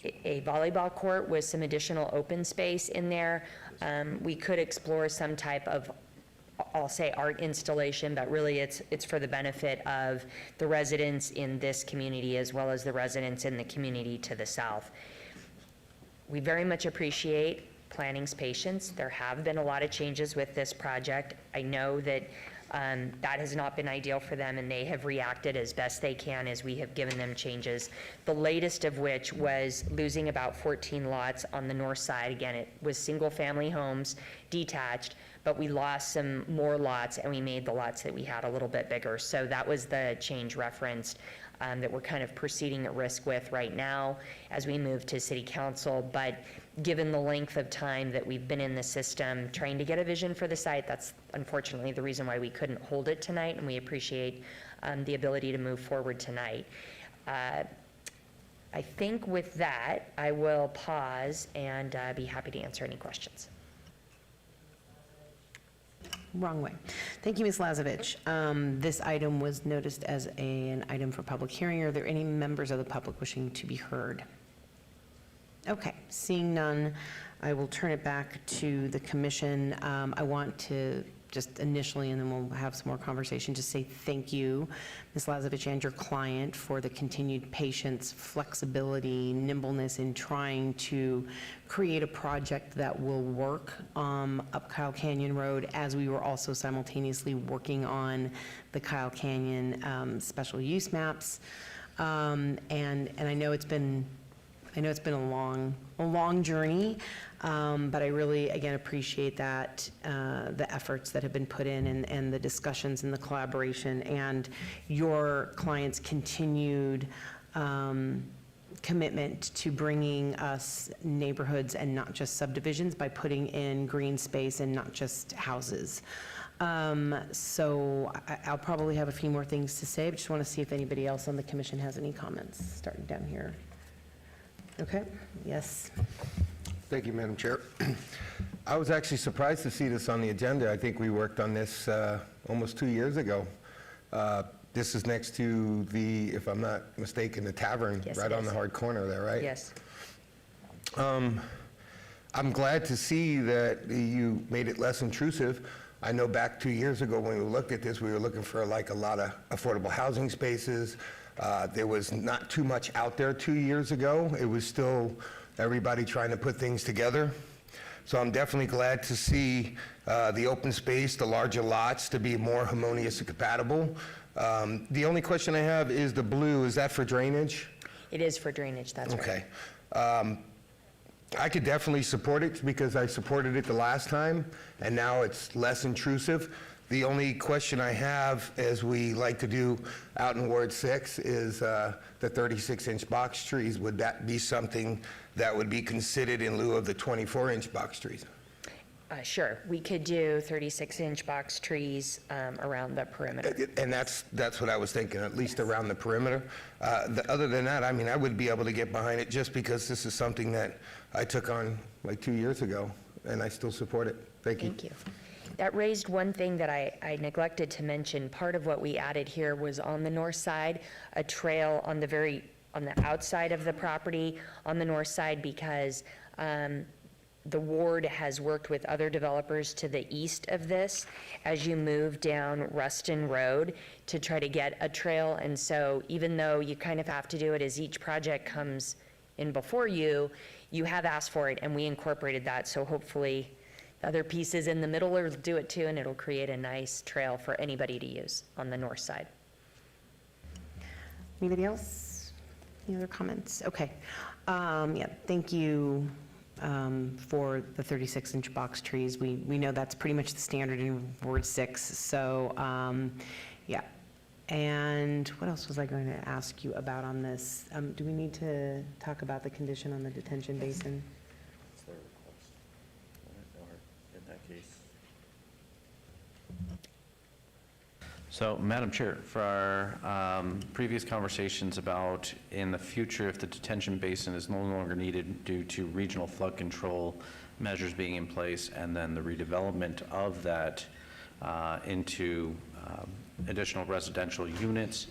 a volleyball court with some additional open space in there. We could explore some type of, I'll say, art installation, but really it's for the benefit of the residents in this community as well as the residents in the community to the south. We very much appreciate planning's patience. There have been a lot of changes with this project. I know that that has not been ideal for them, and they have reacted as best they can as we have given them changes. The latest of which was losing about 14 lots on the north side. Again, it was single-family homes, detached, but we lost some more lots, and we made the lots that we had a little bit bigger. So that was the change referenced that we're kind of proceeding at risk with right now as we move to City Council. But given the length of time that we've been in the system trying to get a vision for the site, that's unfortunately the reason why we couldn't hold it tonight, and we appreciate the ability to move forward tonight. I think with that, I will pause and be happy to answer any questions. Wrong way. Thank you, Ms. Lazovich. This item was noticed as an item for public hearing. Are there any members of the public wishing to be heard? Okay, seeing none, I will turn it back to the commission. I want to just initially, and then we'll have some more conversation, to say thank you, Ms. Lazovich, and your client for the continued patience, flexibility, nimbleness in trying to create a project that will work up Kyle Canyon Road, as we were also simultaneously working on the Kyle Canyon special use maps. And I know it's been a long journey, but I really, again, appreciate that, the efforts that have been put in and the discussions and the collaboration and your client's continued commitment to bringing us neighborhoods and not just subdivisions by putting in green space and not just houses. So I'll probably have a few more things to say, but just want to see if anybody else on the commission has any comments, starting down here. Okay, yes. Thank you, Madam Chair. I was actually surprised to see this on the agenda. I think we worked on this almost 2 years ago. This is next to the, if I'm not mistaken, the tavern, Yes, right it on is. the hard corner there, right? Yes. I'm glad to see that you made it less intrusive. I know back 2 years ago when we looked at this, we were looking for like a lot of affordable housing spaces. There was not too much out there 2 years ago. It was still everybody trying to put things together. So I'm definitely glad to see the open space, the larger lots to be more harmonious and compatible. The only question I have is the blue, is that for drainage? It is for drainage, that's right. Okay. I could definitely support it because I supported it the last time, and now it's less intrusive. The only question I have, as we like to do out in Ward 6, is the 36-inch box trees. Would that be something that would be considered in lieu of the 24-inch box trees? Sure, we could do 36-inch box trees around the perimeter. And that's what I was thinking, at least around the perimeter. Other than that, I mean, I would be able to get behind it just because this is something that I took on like 2 years ago, and I still support it. Thank you. Thank you. That raised one thing that I neglected to mention. Part of what we added here was on the north side, a trail on the outside of the property on the north side, because the ward has worked with other developers to the east of this as you move down Ruston Road to try to get a trail. And so even though you kind of have to do it as each project comes in before you, you have asked for it, and we incorporated that. So hopefully the other pieces in the middle will do it too, and it'll create a nice trail for anybody to use on the north side. Anybody else? Any other comments? Okay. Yeah, thank you for the 36-inch box trees. We know that's pretty much the standard in Ward 6, so yeah. And what else was I going to ask you about on this? Do we need to talk about the condition on the detention basin? It's their request. Or in that case. So, Madam Chair, for our previous conversations about in the future, if the detention basin is no longer needed due to regional flood control measures being in place, and then the redevelopment of that into additional residential units,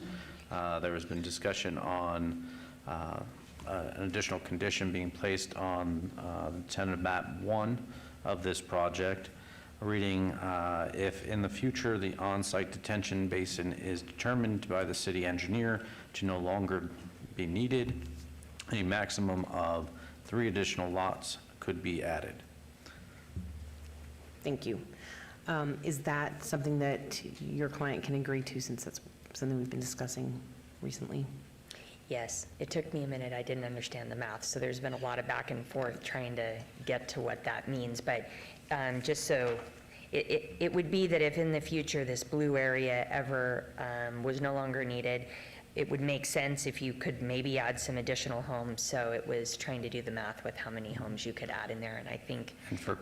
there has been discussion on an additional condition being placed on tentative map 1 of this project, reading, if in the future the on-site detention basin is determined by the city engineer to no longer be needed, a maximum of 3 additional lots could be added. Thank you. Is that something that your client can agree to, since that's something we've been discussing recently? Yes, it took me a minute. I didn't understand the math, so there's been a lot of back and forth trying to get to what that means. But just so, it would be that if in the future this blue area ever was no longer needed, it would make sense if you could maybe add some additional homes. So it was trying to do the math with how many homes you could add in there, and I think. And for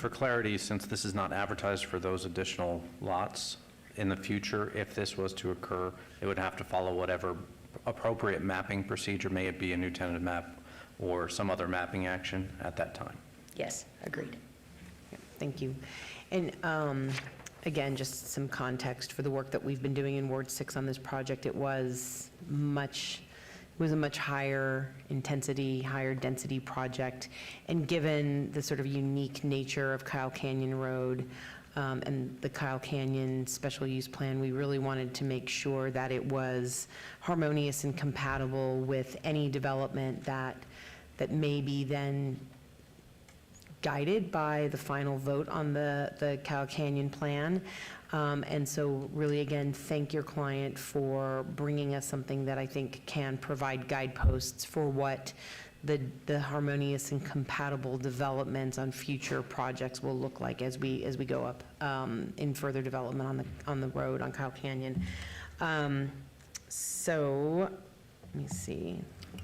clarity, since this is not advertised for those additional lots, in the future, if this was to occur, it would have to follow whatever appropriate mapping procedure, may it be a new tentative map or some other mapping action at that time. Yes, agreed. Yeah, thank you. And again, just some context for the work that we've been doing in Ward 6 on this project. It was a much higher intensity, higher density project. And given the sort of unique nature of Kyle Canyon Road and the Kyle Canyon special use plan, we really wanted to make sure that it was harmonious and compatible with any development that may be then guided by the final vote on the Kyle Canyon plan. And so really, again, thank your client for bringing us something that I think can provide guideposts for what the harmonious and compatible developments on future projects will look like as we go up in further development on the road on Kyle Canyon. So let me see.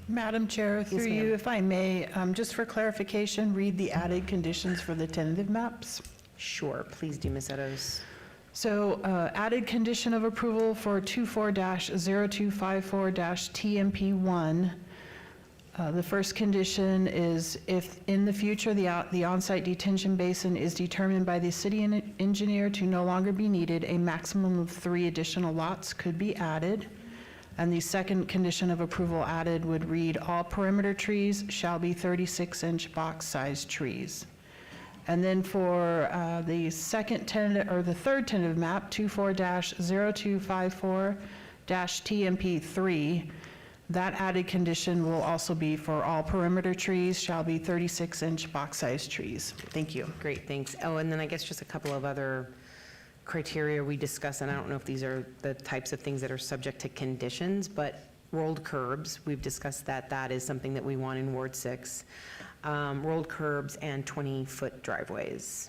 Madam Chair, through you, if I may, just for clarification, read the added conditions for the tentative maps. Sure, please do, Ms. Eddowes. So added condition of approval for 24-0254-TMP1. The first condition is if in the future the on-site detention basin is determined by the city engineer to no longer be needed, a maximum of 3 additional lots could be added. And the second condition of approval added would read, all perimeter trees shall be 36-inch box-sized trees. And then for the second tentative, or the third tentative map, 24-0254-TMP3, that added condition will also be for all perimeter trees shall be 36-inch box-sized trees. Thank you. Great, thanks. Oh, and then I guess just a couple of other criteria we discussed, and I don't know if these are the types of things that are subject to conditions, but rolled curbs, we've discussed that. That is something that we want in Ward 6. Rolled curbs and 20-foot driveways.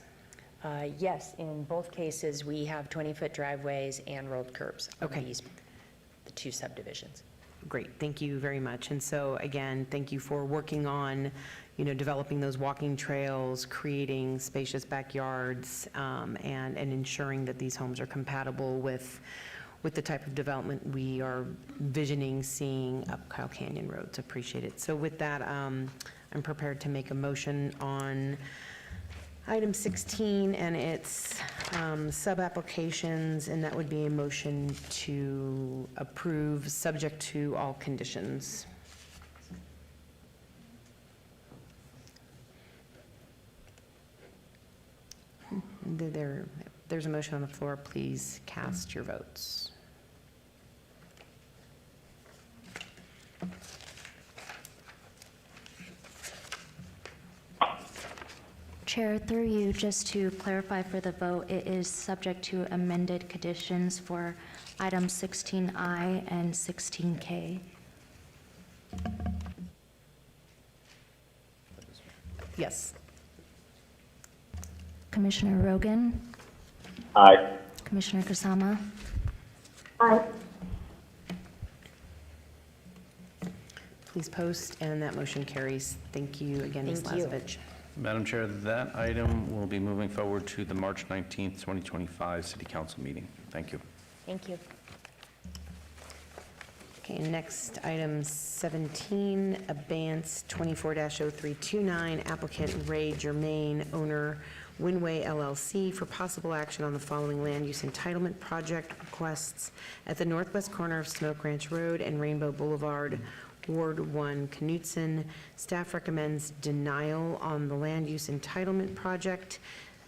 Yes, in both cases, we have 20-foot driveways and rolled curbs on the two subdivisions. Great, thank you very much. And so again, thank you for working on, developing those walking trails, creating spacious backyards, and ensuring that these homes are compatible with the type of development we are visioning seeing up Kyle Canyon Road. So appreciate it. So with that, I'm prepared to make a motion on item 16 and its sub-applications, and that would be a motion to approve subject to all conditions. There's a motion on the floor. Please cast your votes. Chair, through you, just to clarify for the vote, it is subject to amended conditions for items 16I and 16K. Yes. Commissioner Rogan? Aye. Commissioner Kusama? Aye. Please post, and that motion carries. Thank you again, Ms. Thank you. Lazovich. Madam Chair, that item will be moving forward to the March 19th, 2025 City Council meeting. Thank you. Thank you. Okay, next, item 17, abeyance 24-0329, applicant Ray Germain, owner Winway LLC, for possible action on the following land use entitlement project requests at the northwest corner of Smoke Ranch Road and Rainbow Boulevard, Ward 1, Knutson. Staff recommends denial on the land use entitlement project.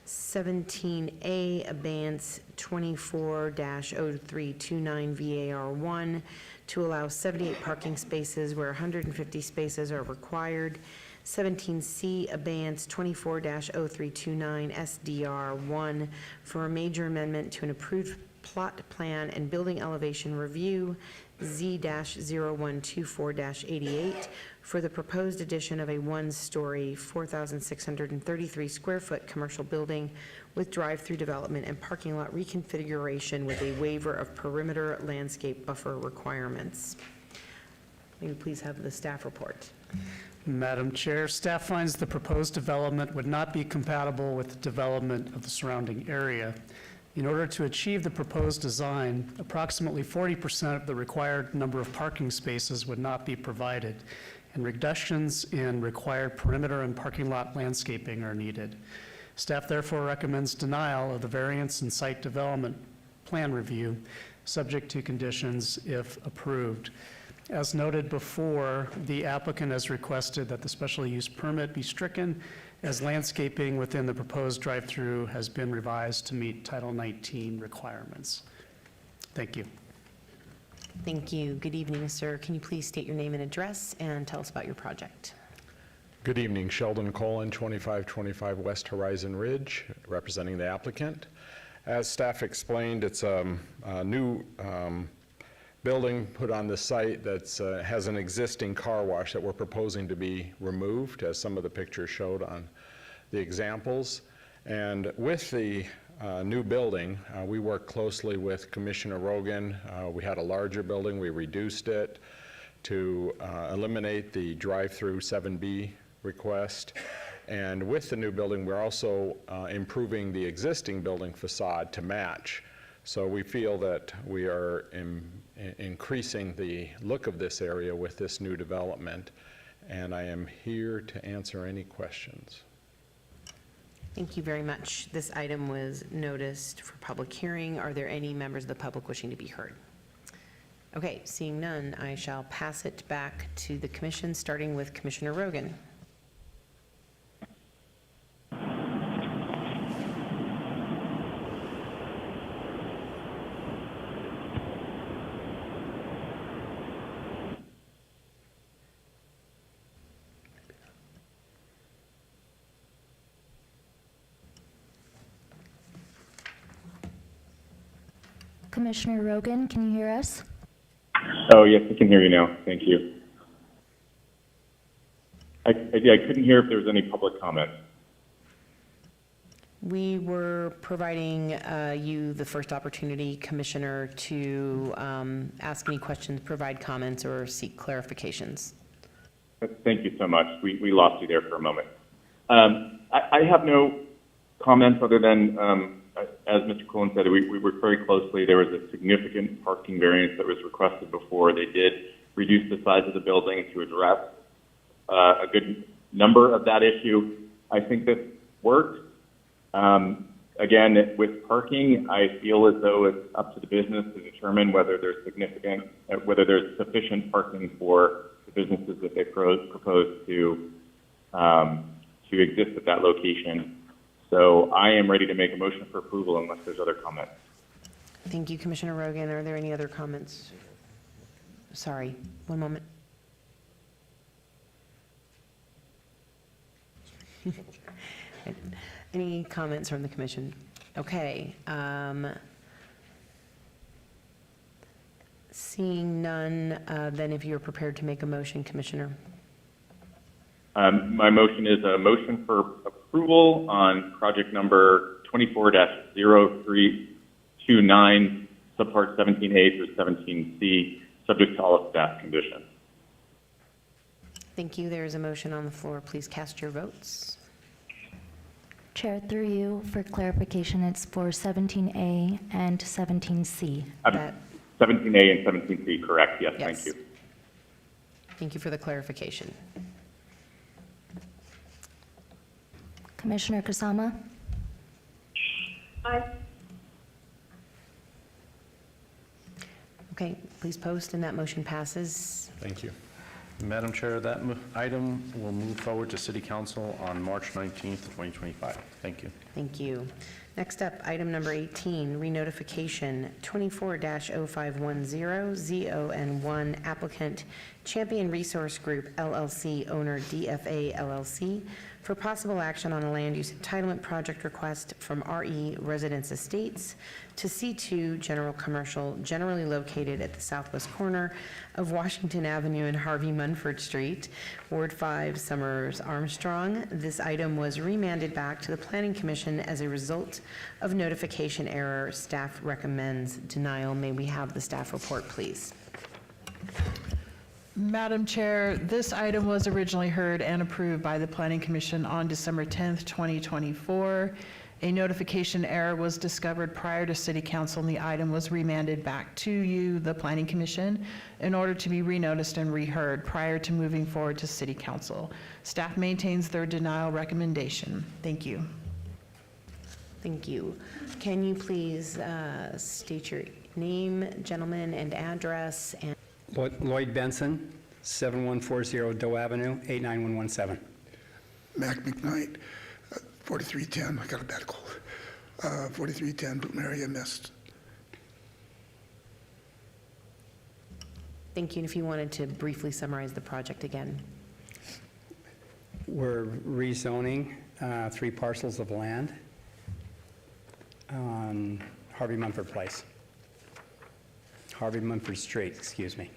17A, abeyance 24-0329 VAR1, to allow 78 parking spaces where 150 spaces are required. 17C, abeyance 24-0329 SDR1, for a major amendment to an approved plot plan and building elevation review, Z-0124-88, for the proposed addition of a one-story, 4,633 square foot commercial building with drive-through development and parking lot reconfiguration with a waiver of perimeter landscape buffer requirements. May we please have the staff report? Madam Chair, staff finds the proposed development would not be compatible with the development of the surrounding area. In order to achieve the proposed design, approximately 40% of the required number of parking spaces would not be provided, and reductions in required perimeter and parking lot landscaping are needed. Staff therefore recommends denial of the variance and site development plan review, subject to conditions if approved. As noted before, the applicant has requested that the special use permit be stricken, as landscaping within the proposed drive-through has been revised to meet Title 19 requirements. Thank you. Thank you. Good evening, sir. Can you please state your name and address and tell us about your project? Good evening. Sheldon Colon, 2525 West Horizon Ridge, representing the applicant. As staff explained, it's a new building put on the site that has an existing car wash that we're proposing to be removed, as some of the pictures showed on the examples. And with the new building, we worked closely with Commissioner Rogan. We had a larger building. We reduced it to eliminate the drive-through 7B request. And with the new building, we're also improving the existing building facade to match. So we feel that we are increasing the look of this area with this new development, and I am here to answer any questions. Thank you very much. This item was noticed for public hearing. Are there any members of the public wishing to be heard? Okay, seeing none, I shall pass it back to the commission, starting with Commissioner Rogan. Commissioner Rogan, can you hear us? Oh, yes, I can hear you now. Thank you. I couldn't hear if there was any public comment. We were providing you the first opportunity, Commissioner, to ask any questions, provide comments, or seek clarifications. Thank you so much. We lost you there for a moment. I have no comments other than, as Mr. Cullen said, we worked very closely. There was a significant parking variance that was requested before. They did reduce the size of the building to address a good number of that issue. I think this worked. Again, with parking, I feel as though it's up to the business to determine whether there's sufficient parking for the businesses that they propose to exist at that location. So I am ready to make a motion for approval unless there's other comments. Thank you, Commissioner Rogan. Are there any other comments? Sorry, one moment. Any comments from the commission? Okay. Seeing none, then if you're prepared to make a motion, Commissioner. My motion is a motion for approval on project number 24-0329, subpart 17A through 17C, subject to all of staff conditions. Thank you. There is a motion on the floor. Please cast your votes. Chair, through you, for clarification, it's for 17A and 17C. 17A and 17C, correct? Yes, Yes. thank you. Thank you for the clarification. Commissioner Kusama? Aye. Okay, please post, and that motion passes. Thank you. Madam Chair, that item will move forward to City Council on March 19th, 2025. Thank you. Thank you. Next up, item number 18, renotification 24-0510 ZON1 applicant Champion Resource Group LLC owner DFA LLC for possible action on a land use entitlement project request from RE Residence Estates to C2 General Commercial, generally located at the southwest corner of Washington Avenue and Harvey Munford Street, Ward 5, Summers Armstrong. This item was remanded back to the Planning Commission as a result of notification error. Staff recommends denial. May we have the staff report, please? Madam Chair, this item was originally heard and approved by the Planning Commission on December 10th, 2024. A notification error was discovered prior to City Council, and the item was remanded back to you, the Planning Commission, in order to be renoticed and reheard prior to moving forward to City Council. Staff maintains their denial recommendation. Thank you. Thank you. Can you please state your name, gentleman, and address? And Lloyd Benson, 7140 Doe Avenue, 89117. Mac McKnight, 4310, I got a bad cold. 4310 Plumeria Mist. thank you. And if you wanted to briefly summarize the project again. We're rezoning 3 parcels of land on Harvey Munford Place. Harvey Munford Street, excuse me.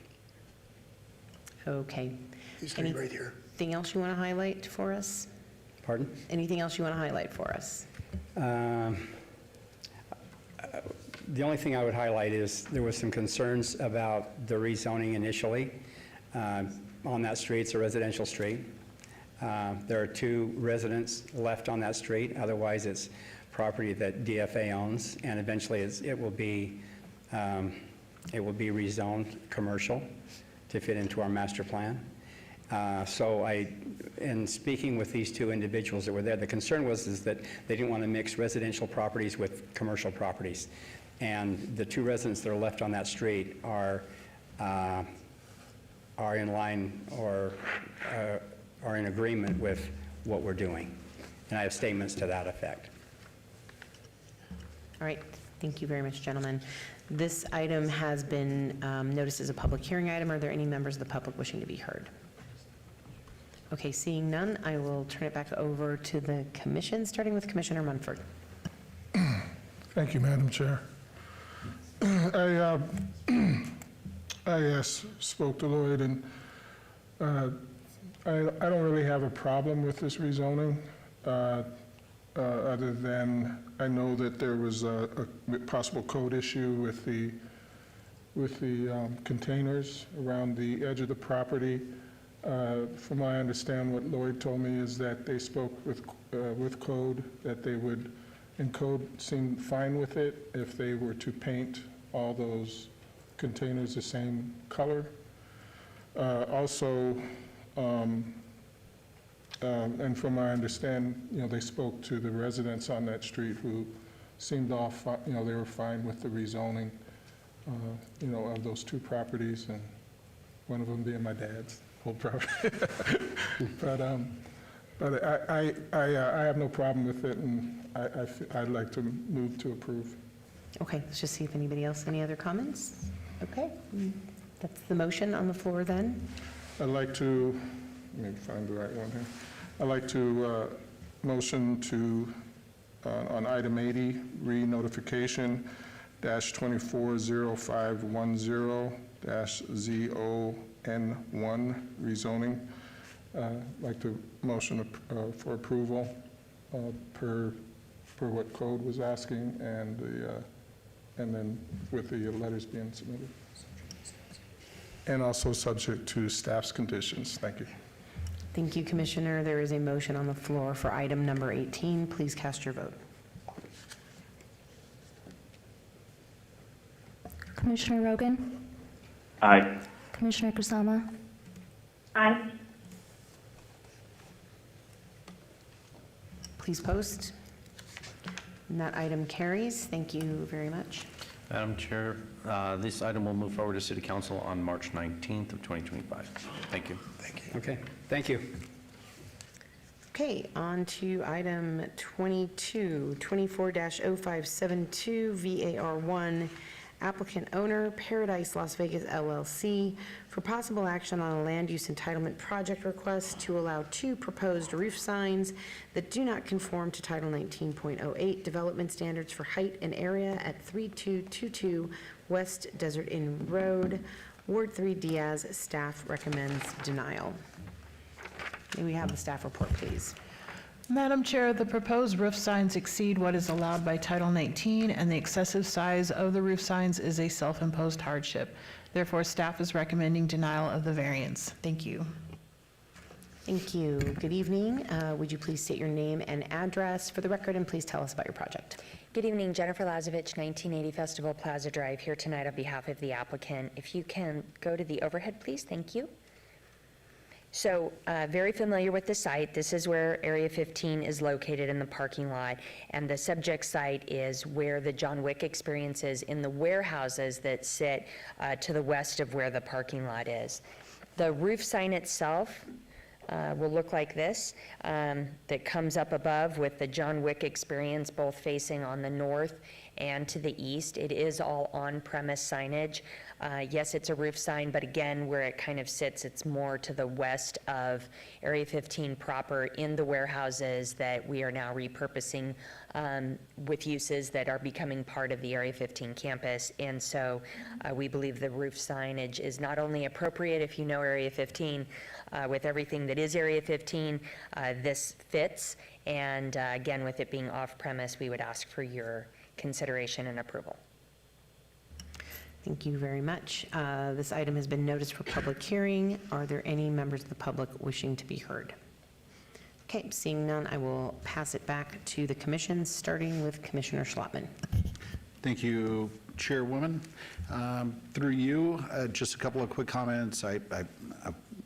Okay. He's getting right here. Anything else you want to highlight for us? Pardon? Anything else you want to highlight for us? The only thing I would highlight is there was some concerns about the rezoning initially on that street. It's a residential street. There are 2 residents left on that street. Otherwise, it's property that DFA owns, and eventually it will be rezoned commercial to fit into our master plan. So in speaking with these 2 individuals that were there, the concern is that they didn't want to mix residential properties with commercial properties. And the 2 residents that are left on that street are in line or are in agreement with what we're doing. And I have statements to that effect. All right. Thank you very much, gentlemen. This item has been noticed as a public hearing item. Are there any members of the public wishing to be heard? Okay, seeing none, I will turn it back over to the commission, starting with Commissioner Munford. Thank you, Madam Chair. I spoke to Lloyd, and I don't really have a problem with this rezoning, other than I know that there was a possible code issue with the containers around the edge of the property. From what I understand, what Lloyd told me is that they spoke with code, that they would, and code seemed fine with it if they were to paint all those containers the same color. Also, and from what I understand, they spoke to the residents on that street who seemed all, they were fine with the rezoning, of those two properties, and one of them being my dad's old property. But I have no problem with it, and I'd like to move to approve. Okay, let's just see if anybody else, any other comments? Okay, that's the motion on the floor then. I'd like to, let me find the right one here. I'd like to motion to, on item 80, re-notification -240510-ZON1 rezoning. I'd like to motion for approval per what code was asking, and then with the letters being submitted. And also subject to staff's conditions. Thank you. Thank you, Commissioner. There is a motion on the floor for item number 18. Please cast your vote. Commissioner Rogan? Aye. Commissioner Kusama? Aye. Please post. And that item carries. Thank you very much. Madam Chair, this item will move forward to City Council on March 19th of 2025. Thank you. Okay, thank you. Okay, on to item 22, 24-0572, VAR1, applicant owner, Paradise Las Vegas LLC, for possible action on a land use entitlement project request to allow 2 proposed roof signs that do not conform to Title 19.08 development standards for height and area at 3222 West Desert Inn Road, Ward 3 Diaz. Staff recommends denial. May we have the staff report, please? Madam Chair, the proposed roof signs exceed what is allowed by Title 19, and the excessive size of the roof signs is a self-imposed hardship. Therefore, staff is recommending denial of the variance. Thank you. Thank you. Good evening. Would you please state your name and address for the record, and please tell us about your project? Good evening, Jennifer Lazovich, 1980 Festival Plaza Drive, here tonight on behalf of the applicant. If you can go to the overhead, please. Thank you. So very familiar with the site. This is where Area 15 is located in the parking lot, and the subject site is where the John Wick experience is in the warehouses that sit to the west of where the parking lot is. The roof sign itself will look like this, that comes up above with the John Wick experience both facing on the north and to the east. It is all on-premise signage. Yes, it's a roof sign, but again, where it kind of sits, it's more to the west of Area 15 proper in the warehouses that we are now repurposing with uses that are becoming part of the Area 15 campus. And so we believe the roof signage is not only appropriate if you know Area 15, with everything that is Area 15, this fits. And again, with it being off-premise, we would ask for your consideration and approval. Thank you very much. This item has been noticed for public hearing. Are there any members of the public wishing to be heard? Okay, seeing none, I will pass it back to the commission, starting with Commissioner Schlottman. Thank you, Chairwoman. Through you, just a couple of quick comments. I've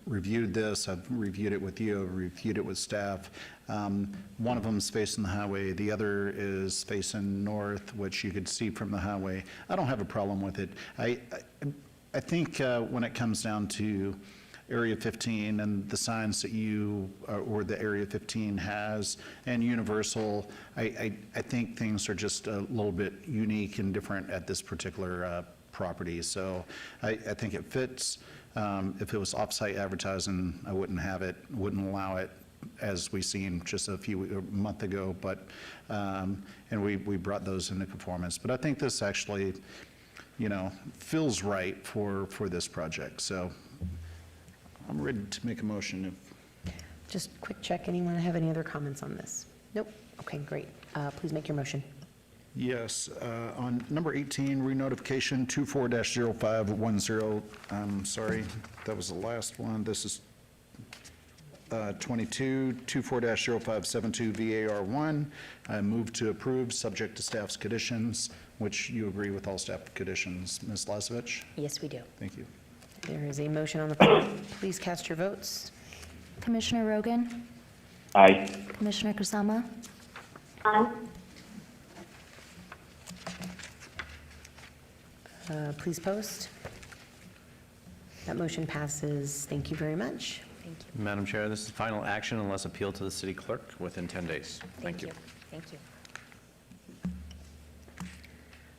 reviewed this. I've reviewed it with you. I've reviewed it with staff. One of them is facing the highway. The other is facing north, which you could see from the highway. I don't have a problem with it. I think when it comes down to Area 15 and the signs that you, or the Area 15 has, and Universal, I think things are just a little bit unique and different at this particular property. So I think it fits. If it was off-site advertising, I wouldn't have it, wouldn't allow it, as we seen just a month ago, but, and we brought those into conformance. But I think this actually feels right for this project. So I'm ready to make a motion. Just quick check, anyone have any other comments on this? Nope. Okay, great. Please make your motion. Yes, on number 18, re-notification 24-0510, I'm sorry, that was the last one. This is 22, 24-0572 VAR1. I move to approve, subject to staff's conditions, which you agree with all staff conditions. Ms. Lazovich? Yes, we do. Thank you. There is a motion on the floor. Please cast your votes. Commissioner Rogan? Aye. Commissioner Kusama? Please post. That motion passes. Thank you very much. Thank you. Madam Chair, this is final action unless appealed to the city clerk within 10 days. Thank you. Thank you.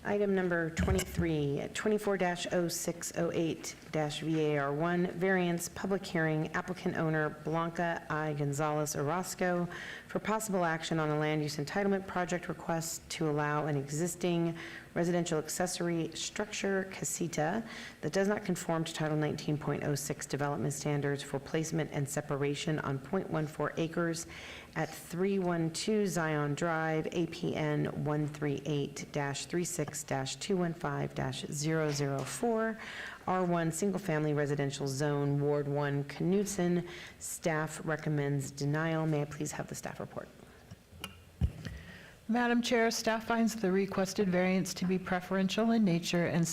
Item number 23, 24-0608-VAR1, variance, public hearing, applicant owner Blanca I. Gonzalez Orozco for possible action on a land use entitlement project request to allow an existing residential accessory structure, casita, that does not conform to Title 19.06 development standards for placement and separation on .14 acres at 312 Zion Drive, APN 138-36-215-004, R1 Single Family Residential Zone, Ward 1, Knudsen. Staff recommends denial. May I please have the staff report? Madam Chair, staff finds the requested variance to be preferential in nature and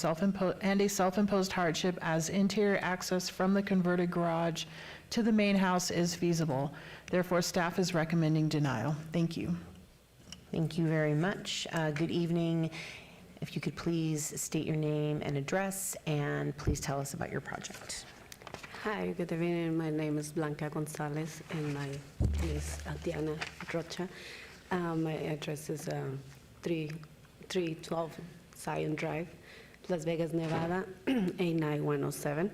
a self-imposed hardship, as interior access from the converted garage to the main house is feasible. Therefore, staff is recommending denial. Thank you. Thank you very much. Good evening. If you could please state your name and address, and please tell us about your project. Hi, good evening. My name is Blanca Gonzalez, and my is Diana Rocha. My address is 312 Zion Drive, Las Vegas, Nevada, 89107.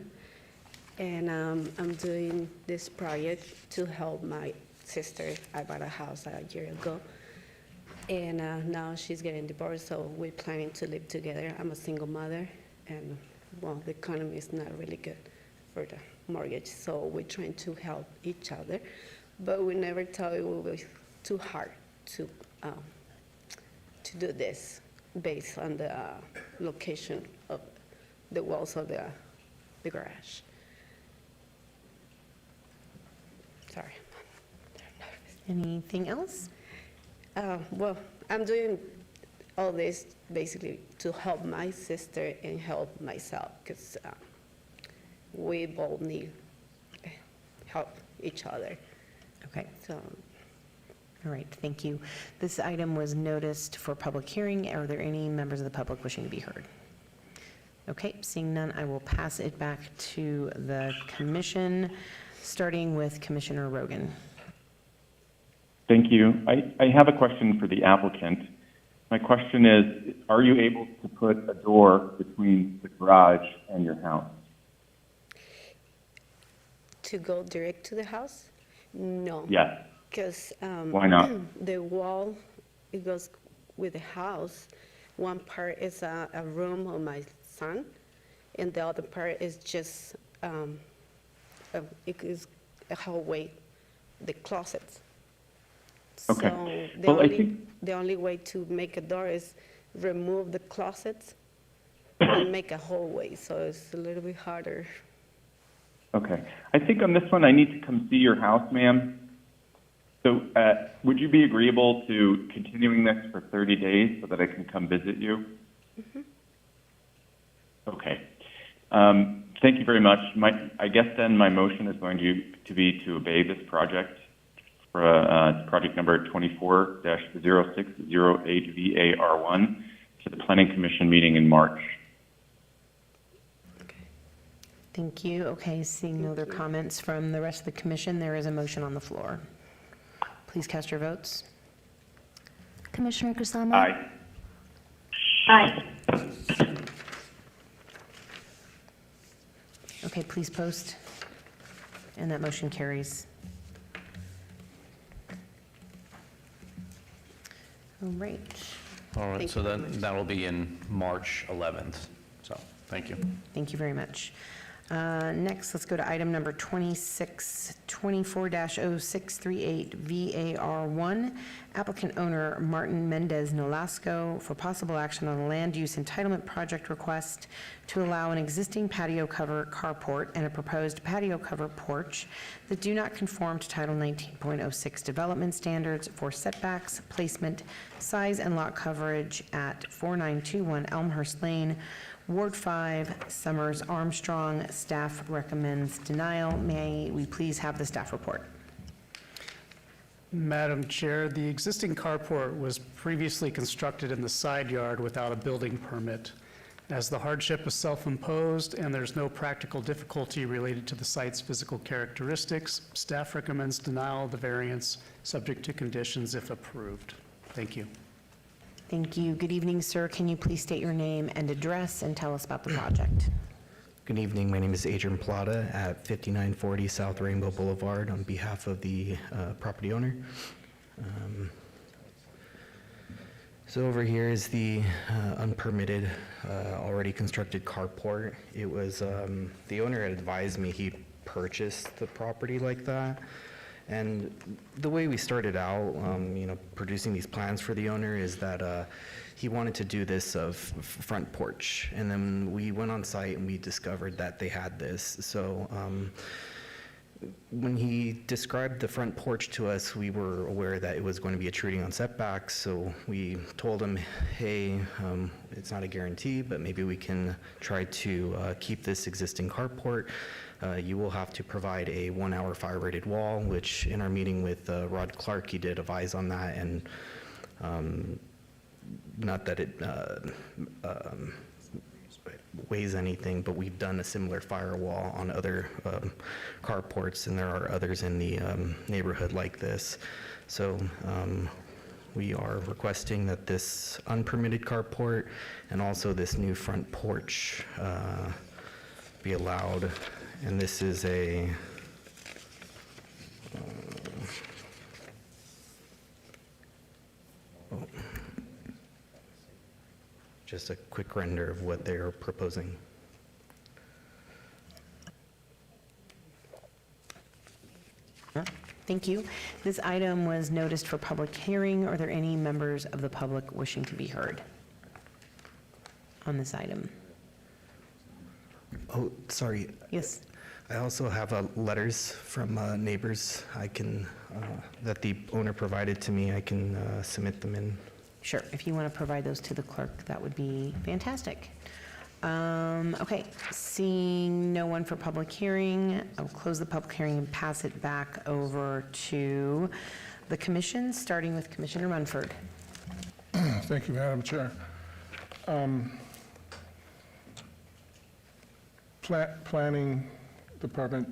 And I'm doing this project to help my sister. I bought a house a year ago, and now she's getting divorced, so we're planning to live together. I'm a single mother, and well, the economy is not really good for the mortgage, so we're trying to help each other, but we never thought it would be too hard to do this based on the location of the walls of the garage. Sorry. Anything else? Well, I'm doing all this basically to help my sister and help myself, because we both need help each other. Okay. So. All right, thank you. This item was noticed for public hearing. Are there any members of the public wishing to be heard? Okay, seeing none, I will pass it back to the commission, starting with Commissioner Rogan. Thank you. I have a question for the applicant. My question is, are you able to put a door between the garage and your house? To go direct to the house? No. Yes. Because Why not? the wall, it goes with the house. One part is a room of my son, and the other part is just, it is a hallway, the closets. Okay. So Well, I think the only way to make a door is remove the closets and make a hallway, so it's a little bit harder. Okay. I think on this one, I need to come see your house, ma'am. So would you be agreeable to continuing this for 30 days so that I can come visit you? Mm-hmm. Okay. Thank you very much. I guess then my motion is going to be to obey this project for project number 24-0608VAR1 to the Planning Commission meeting in March. Thank you. Okay, seeing no other comments from the rest of the commission, there is a motion on the floor. Please cast your votes. Commissioner Kusama? Aye. Aye. Okay, please post. And that motion carries. All right. All right, Thank so you. then that will be in March 11th. So Thank you. Thank you very much. Next, let's go to item number 24-0638 VAR1. Applicant owner Martin Mendez Nolasco for possible action on a land use entitlement project request to allow an existing patio cover carport and a proposed patio cover porch that do not conform to Title 19.06 development standards for setbacks, placement, size, and lot coverage at 4921 Elmhurst Lane, Ward 5, Summers, Armstrong. Staff recommends denial. May we please have the staff report? Madam Chair, the existing carport was previously constructed in the side yard without a building permit. As the hardship is self-imposed and there's no practical difficulty related to the site's physical characteristics, staff recommends denial of the variance, subject to conditions if approved. Thank you. Thank you. Good evening, sir. Can you please state your name and address and tell us about the project? Good evening. My name is Adrian Plata at 5940 South Rainbow Boulevard on behalf of the property owner. So over here is the unpermitted, already constructed carport. It was, the owner had advised me he purchased the property like that. And the way we started out, producing these plans for the owner is that he wanted to do this front porch. And then we went on site and we discovered that they had this. So when he described the front porch to us, we were aware that it was going to be intruding on setbacks. So we told him, hey, it's not a guarantee, but maybe we can try to keep this existing carport. You will have to provide a 1-hour fire-rated wall, which in our meeting with Rod Clark, he did advise on that, and not that it weighs anything, but we've done a similar firewall on other carports, and there are others in the neighborhood like this. So we are requesting that this unpermitted carport and also this new front porch be allowed. And this is a just a quick render of what they're proposing. Thank you. This item was noticed for public hearing. Are there any members of the public wishing to be heard on this item? Oh, sorry. Yes. I also have letters from neighbors I can, that the owner provided to me. I can submit them in. Sure. If you want to provide those to the clerk, that would be fantastic. Okay. Seeing no one for public hearing, I'll close the public hearing and pass it back over to the commission, starting with Commissioner Munford. Thank you, Madam Chair. Planning Department,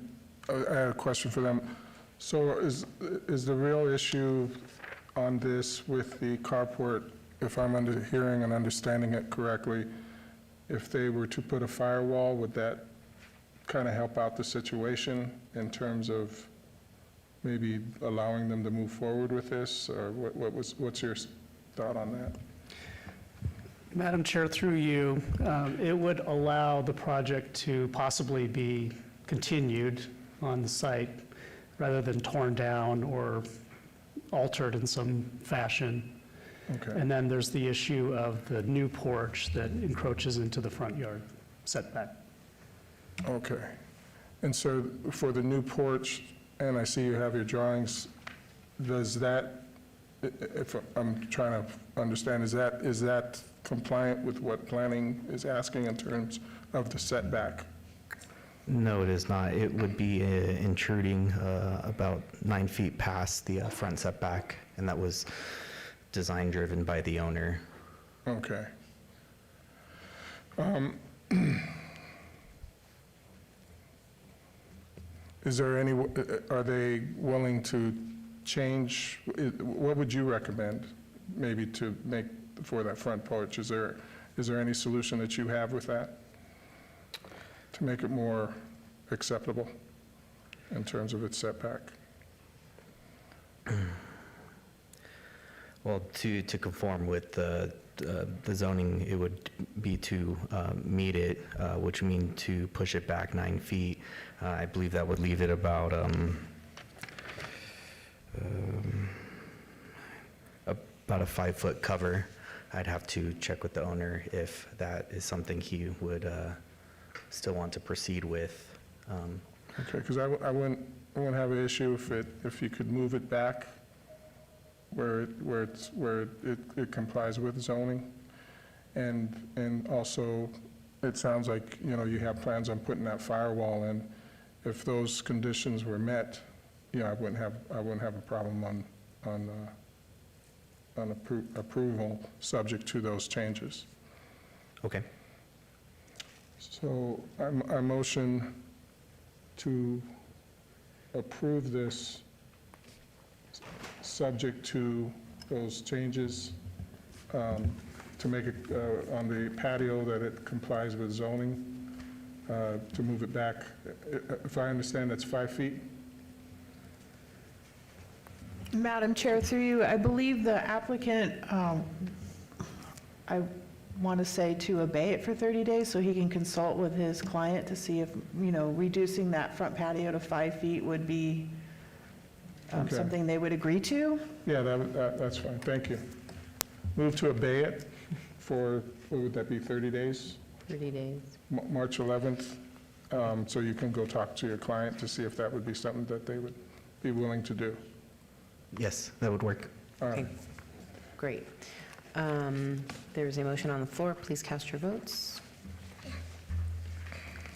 I had a question for them. So is the real issue on this with the carport, if I'm hearing and understanding it correctly, if they were to put a firewall, would that kind of help out the situation in terms of maybe allowing them to move forward with this? Or what's your thought on that? Madam Chair, through you, it would allow the project to possibly be continued on the site rather than torn down or altered in some fashion. Okay. And then there's the issue of the new porch that encroaches into the front yard setback. Okay. And so for the new porch, and I see you have your drawings, does that, if I'm trying to understand, is that compliant with what planning is asking in terms of the setback? No, it is not. It would be intruding about 9 feet past the front setback, and that was design driven by the owner. Okay. Is there any, are they willing to change, what would you recommend maybe to make for that front porch? Is there any solution that you have with that to make it more acceptable in terms of its setback? Well, to conform with the the zoning, it would be to meet it, which would mean to push it back 9 feet. I believe that would leave it about a 5-foot cover. I'd have to check with the owner if that is something he would still want to proceed with. Okay, because I wouldn't have an issue if you could move it back where it complies with zoning. And also, it sounds like, you have plans on putting that firewall in. If those conditions were met, I wouldn't have a problem on approval, subject to those changes. Okay. So I motion to approve this, subject to those changes, to make it on the patio that it complies with zoning, to move it back. If I understand, that's 5 feet? Madam Chair, through you, I believe the applicant, I want to say to obey it for 30 days so he can consult with his client to see if, reducing that front patio to 5 feet would be Okay. something they would agree to. Yeah, that's fine, thank you. Move to obey it for, what would that be, 30 days? 30 days. March 11th, so you can go talk to your client to see if that would be something that they would be willing to do. Yes, that would work. All right. Okay, great. There's a motion on the floor. Please cast your votes.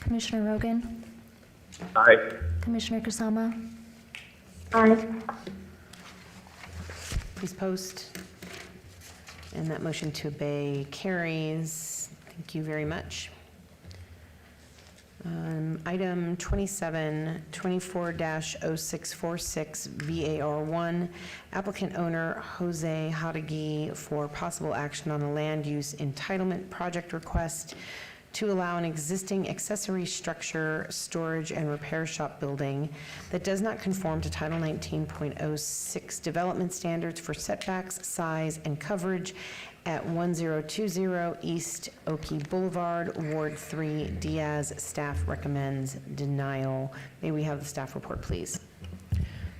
Commissioner Rogan? Aye. Commissioner Kusama? Please post. And that motion to obey carries. Thank you very much. Item 27, 24-0646 VAR1, applicant owner Jose Hadagi for possible action on a land use entitlement project request to allow an existing accessory structure, storage, and repair shop building that does not conform to Title 19.06 development standards for setbacks, size, and coverage at 1020 East Oakey Boulevard, Ward 3, Diaz. Staff recommends denial. May we have the staff report, please?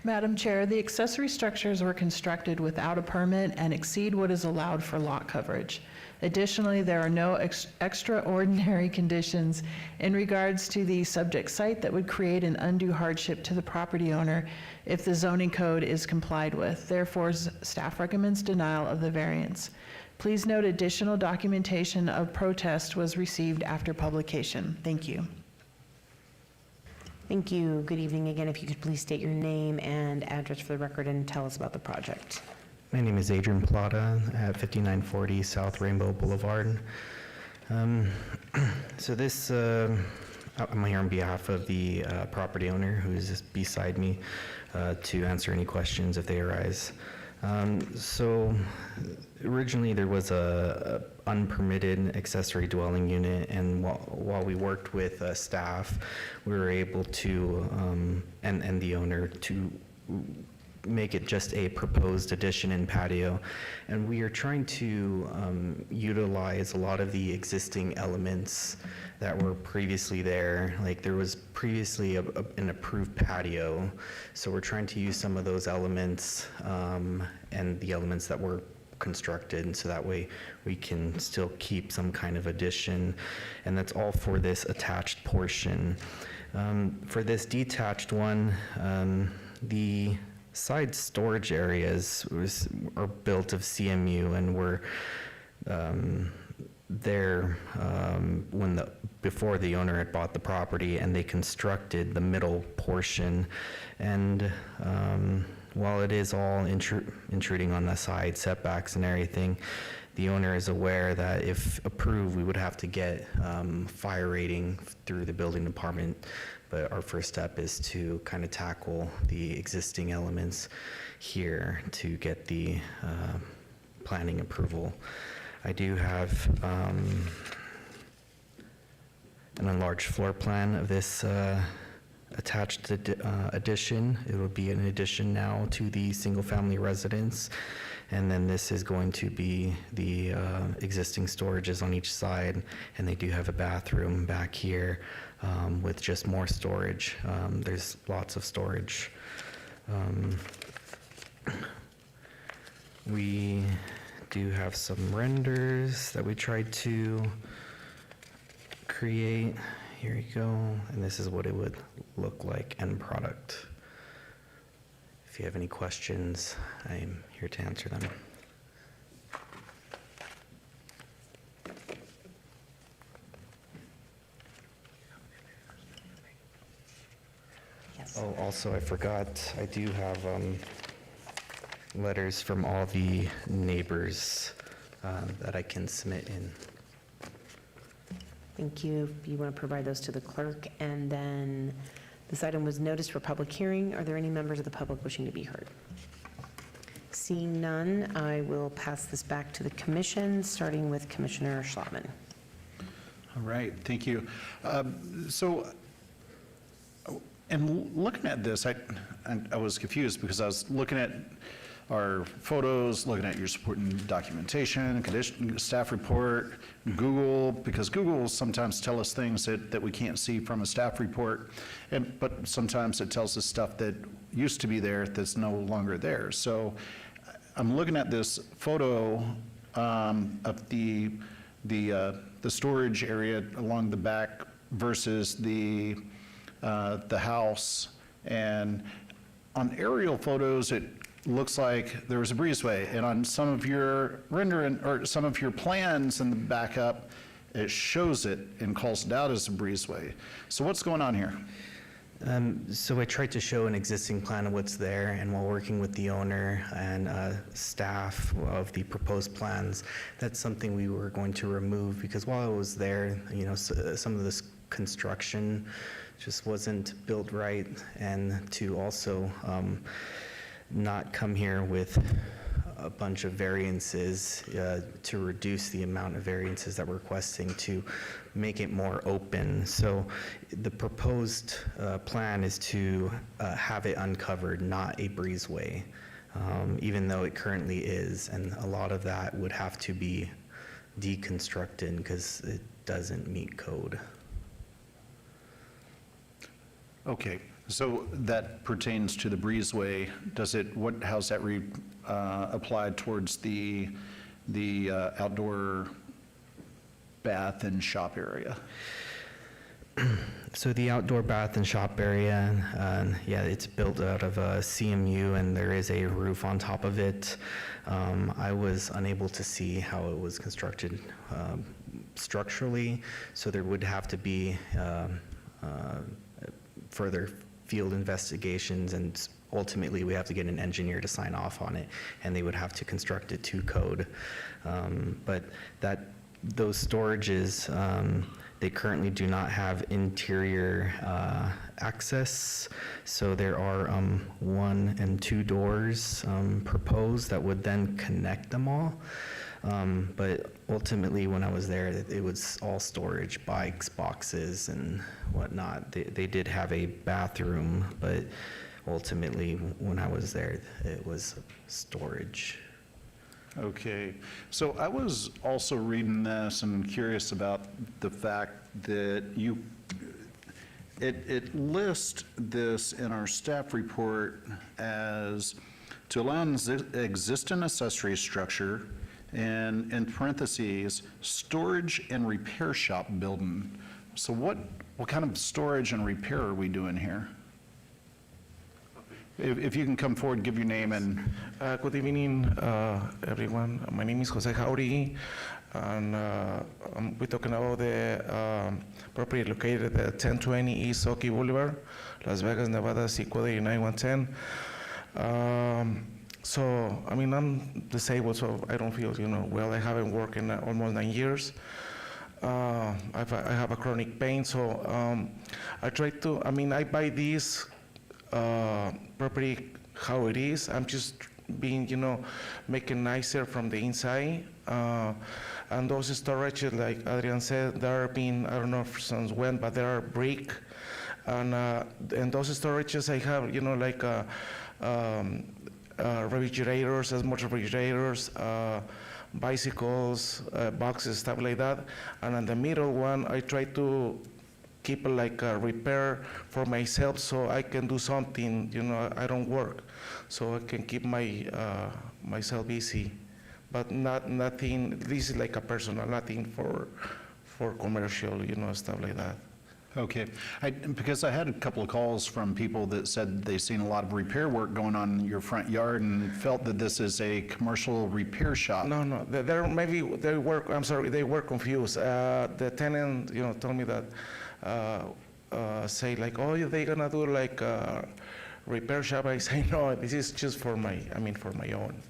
Madam Chair, the accessory structures were constructed without a permit and exceed what is allowed for lot coverage. Additionally, there are no extraordinary conditions in regards to the subject site that would create an undue hardship to the property owner if the zoning code is complied with. Therefore, staff recommends denial of the variance. Please note additional documentation of protest was received after publication. Thank you. Thank you. Good evening again. If you could please state your name and address for the record and tell us about the project. My name is Adrian Plata at 5940 South Rainbow Boulevard. So this, I'm here on behalf of the property owner who is beside me to answer any questions if they arise. So originally there was a unpermitted accessory dwelling unit, and while we worked with staff, we were able to, and the owner, to make it just a proposed addition and patio. And we are trying to utilize a lot of the existing elements that were previously there. Like there was previously an approved patio, so we're trying to use some of those elements and the elements that were constructed, and so that way we can still keep some kind of addition, and that's all for this attached portion. For this detached one, the side storage areas are built of CMU and were there before the owner had bought the property, and they constructed the middle portion. And while it is all intruding on the side setbacks and everything, the owner is aware that if approved, we would have to get fire rating through the building department. But our first step is to kind of tackle the existing elements here to get the planning approval. I do have an enlarged floor plan of this attached addition. It will be an addition now to the single-family residence. And then this is going to be the existing storages on each side. And they do have a bathroom back here with just more storage. There's lots of storage. We do have some renders that we tried to create. Here you go. And this is what it would look like, end product. If you have any questions, I'm here to answer them. Yes. Oh, also, I forgot, I do have letters from all the neighbors that I can submit in. Thank you. You want to provide those to the clerk. And then this item was noticed for public hearing. Are there any members of the public wishing to be heard? Seeing none, I will pass this back to the commission, starting with Commissioner Schlotman. All right, thank you. And looking at this, I was confused because I was looking at our photos, looking at your supporting documentation, staff report, Google, because Google will sometimes tell us things that we can't see from a staff report, but sometimes it tells us stuff that used to be there that's no longer there. So I'm looking at this photo of the storage area along the back versus the house, and on aerial photos it looks like there was a breezeway, and on some of your rendering or some of your plans in the backup it shows it and calls it out as a breezeway. So what's going on here? So I tried to show an existing plan of what's there, and while working with the owner and staff of the proposed plans, that's something we were going to remove, because while I was there, you know, some of this construction just wasn't built right, and to also not come here with a bunch of variances to reduce the amount of variances that we're requesting to make it more open. So the proposed plan is to have it uncovered, not a breezeway, even though it currently is, and a lot of that would have to be deconstructed because it doesn't meet code. Okay, so that pertains to the breezeway. How's that applied towards the outdoor bath and shop area? So the outdoor bath and shop area, yeah, it's built out of a CMU, and there is a roof on top of it. I was unable to see how it was constructed structurally, so there would have to be further field investigations, and ultimately we have to get an engineer to sign off on it, and they would have to construct it to code. But those storages, they currently do not have interior access, so there are 1 and 2 doors proposed that would then connect them all. But ultimately, when I was there, it was all storage, bikes, boxes, and whatnot. They did have a bathroom, but ultimately, when I was there, it was storage. Okay, so I was also reading this and curious about the fact that it lists this in our staff report as to allow an existing accessory structure, and in parentheses, storage and repair shop building. So what kind of storage and repair are we doing here? If you can come forward, give your name and... Good evening, everyone. My name is Jose Jauregui, and we're talking about the property located at 1020 East Oki Boulevard, Las Vegas, Nevada, zip code 89110. So, I mean, I'm disabled, so I don't feel, well. I haven't worked in almost 9 years. I have a chronic pain, so I buy this property how it is. I'm just being, making nicer from the inside. And those storage, like Adrian said, they are being, I don't know since when, but they are brick. And those storages I have, like refrigerators, small refrigerators, bicycles, boxes, stuff like that. And on the middle one, I try to keep like a repair for myself so I can do something, I don't work. So I can keep myself busy. But nothing, this is like a personal, nothing for commercial, stuff like that. Okay, because I had a couple of calls from people that said they've seen a lot of repair work going on in your front yard and felt that this is a commercial repair shop. No, they were confused. The tenant, told me that, say like, oh, they're gonna do like a repair shop. I say, no, this is just for my own.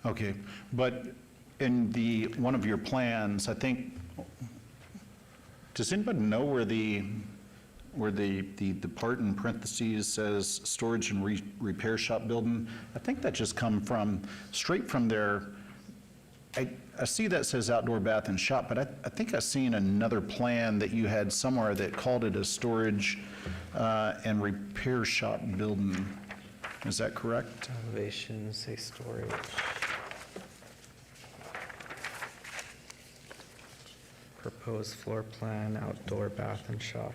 Okay, but in one of your plans, I think, does anybody know where the part in parentheses says storage and repair shop building? I think that just come straight from their, I see that says outdoor bath and shop, but I think I've seen another plan that you had somewhere that called it a storage and repair shop building. Is that correct? Elevation, say storage. Proposed floor plan, outdoor bath and shop.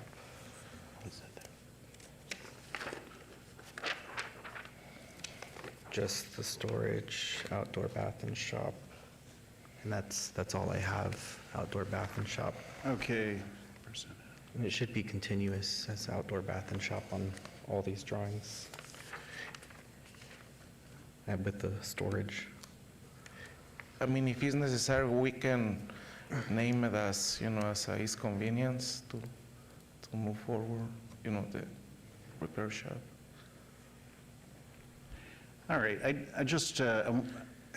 Just the storage, outdoor bath and shop. And that's all I have, outdoor bath and shop. Okay. And it should be continuous as outdoor bath and shop on all these drawings. And with the storage. If it's necessary, we can name it as, as a is convenience to move forward, the repair shop. All right, I just, I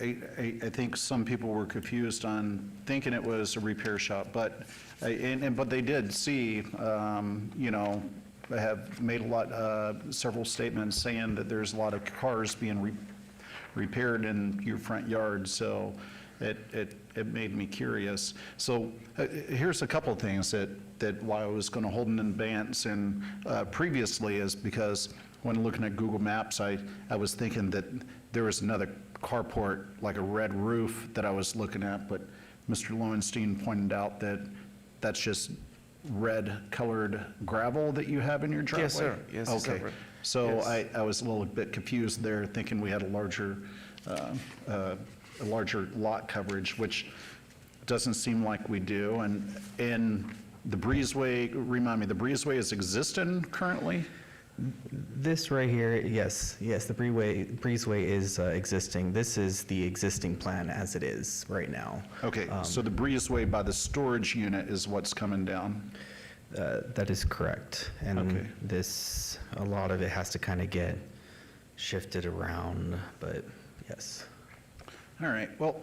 think some people were confused on thinking it was a repair shop, but they did see, have made several statements saying that there's a lot of cars being repaired in your front yard, so it made me curious. So here's a couple of things that why I was going to hold an advance and previously is because when looking at Google Maps, I was thinking that there was another carport, like a red roof that I was looking at, but Mr. Lowenstein pointed out that that's just red colored gravel that you have in your driveway? Yes, sir. Yes, okay. separate. So Yes. I was a little bit confused there, thinking we had a larger lot coverage, which doesn't seem like we do. And the breezeway, remind me, the breezeway is existing currently? This right here, yes, the breezeway is existing. This is the existing plan as it is right now. Okay, so the breezeway by the storage unit is what's coming down? That is correct. And Okay. a lot of it has to kind of get shifted around, but yes. All right, well,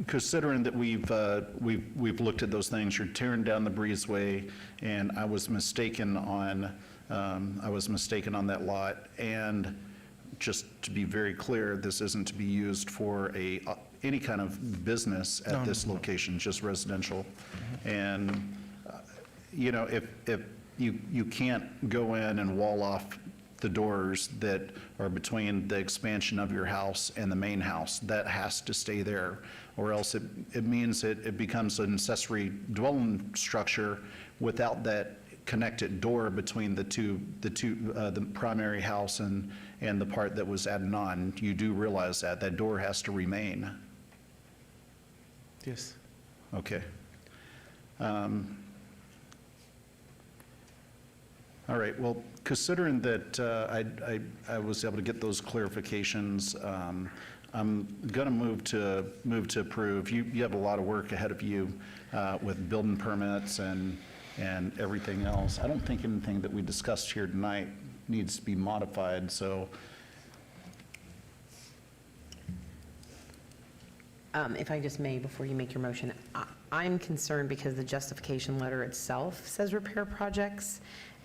considering that we've looked at those things, you're tearing down the breezeway, and I was mistaken on that lot. And just to be very clear, this isn't to be used for any kind of business at this location, just residential. And if you can't go in and wall off the doors that are between the expansion of your house and the main house, that has to stay there, or else it means it becomes an accessory dwelling structure without that connected door between the primary house and the part that was added on. You do realize that door has to remain. Yes. Okay. All right, well, considering that I was able to get those clarifications, I'm going to move to approve. You have a lot of work ahead of you with building permits and everything else. I don't think anything that we discussed here tonight needs to be modified, so. If I just may, before you make your motion, I'm concerned because the justification letter itself says repair projects,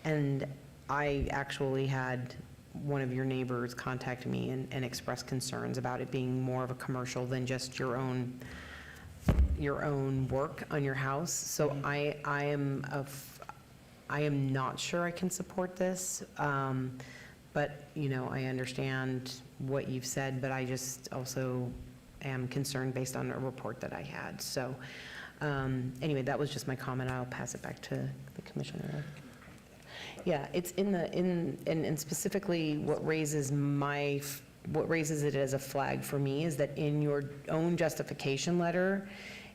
and I actually had one of your neighbors contact me and express concerns about it being more of a commercial than just your own work on your house. So I am I am not sure I can support this, but, I understand what you've said, but I just also am concerned based on a report that I had. So, anyway, that was just my comment. I'll pass it back to the commissioner. Yeah, it's and specifically what raises it as a flag for me is that in your own justification letter,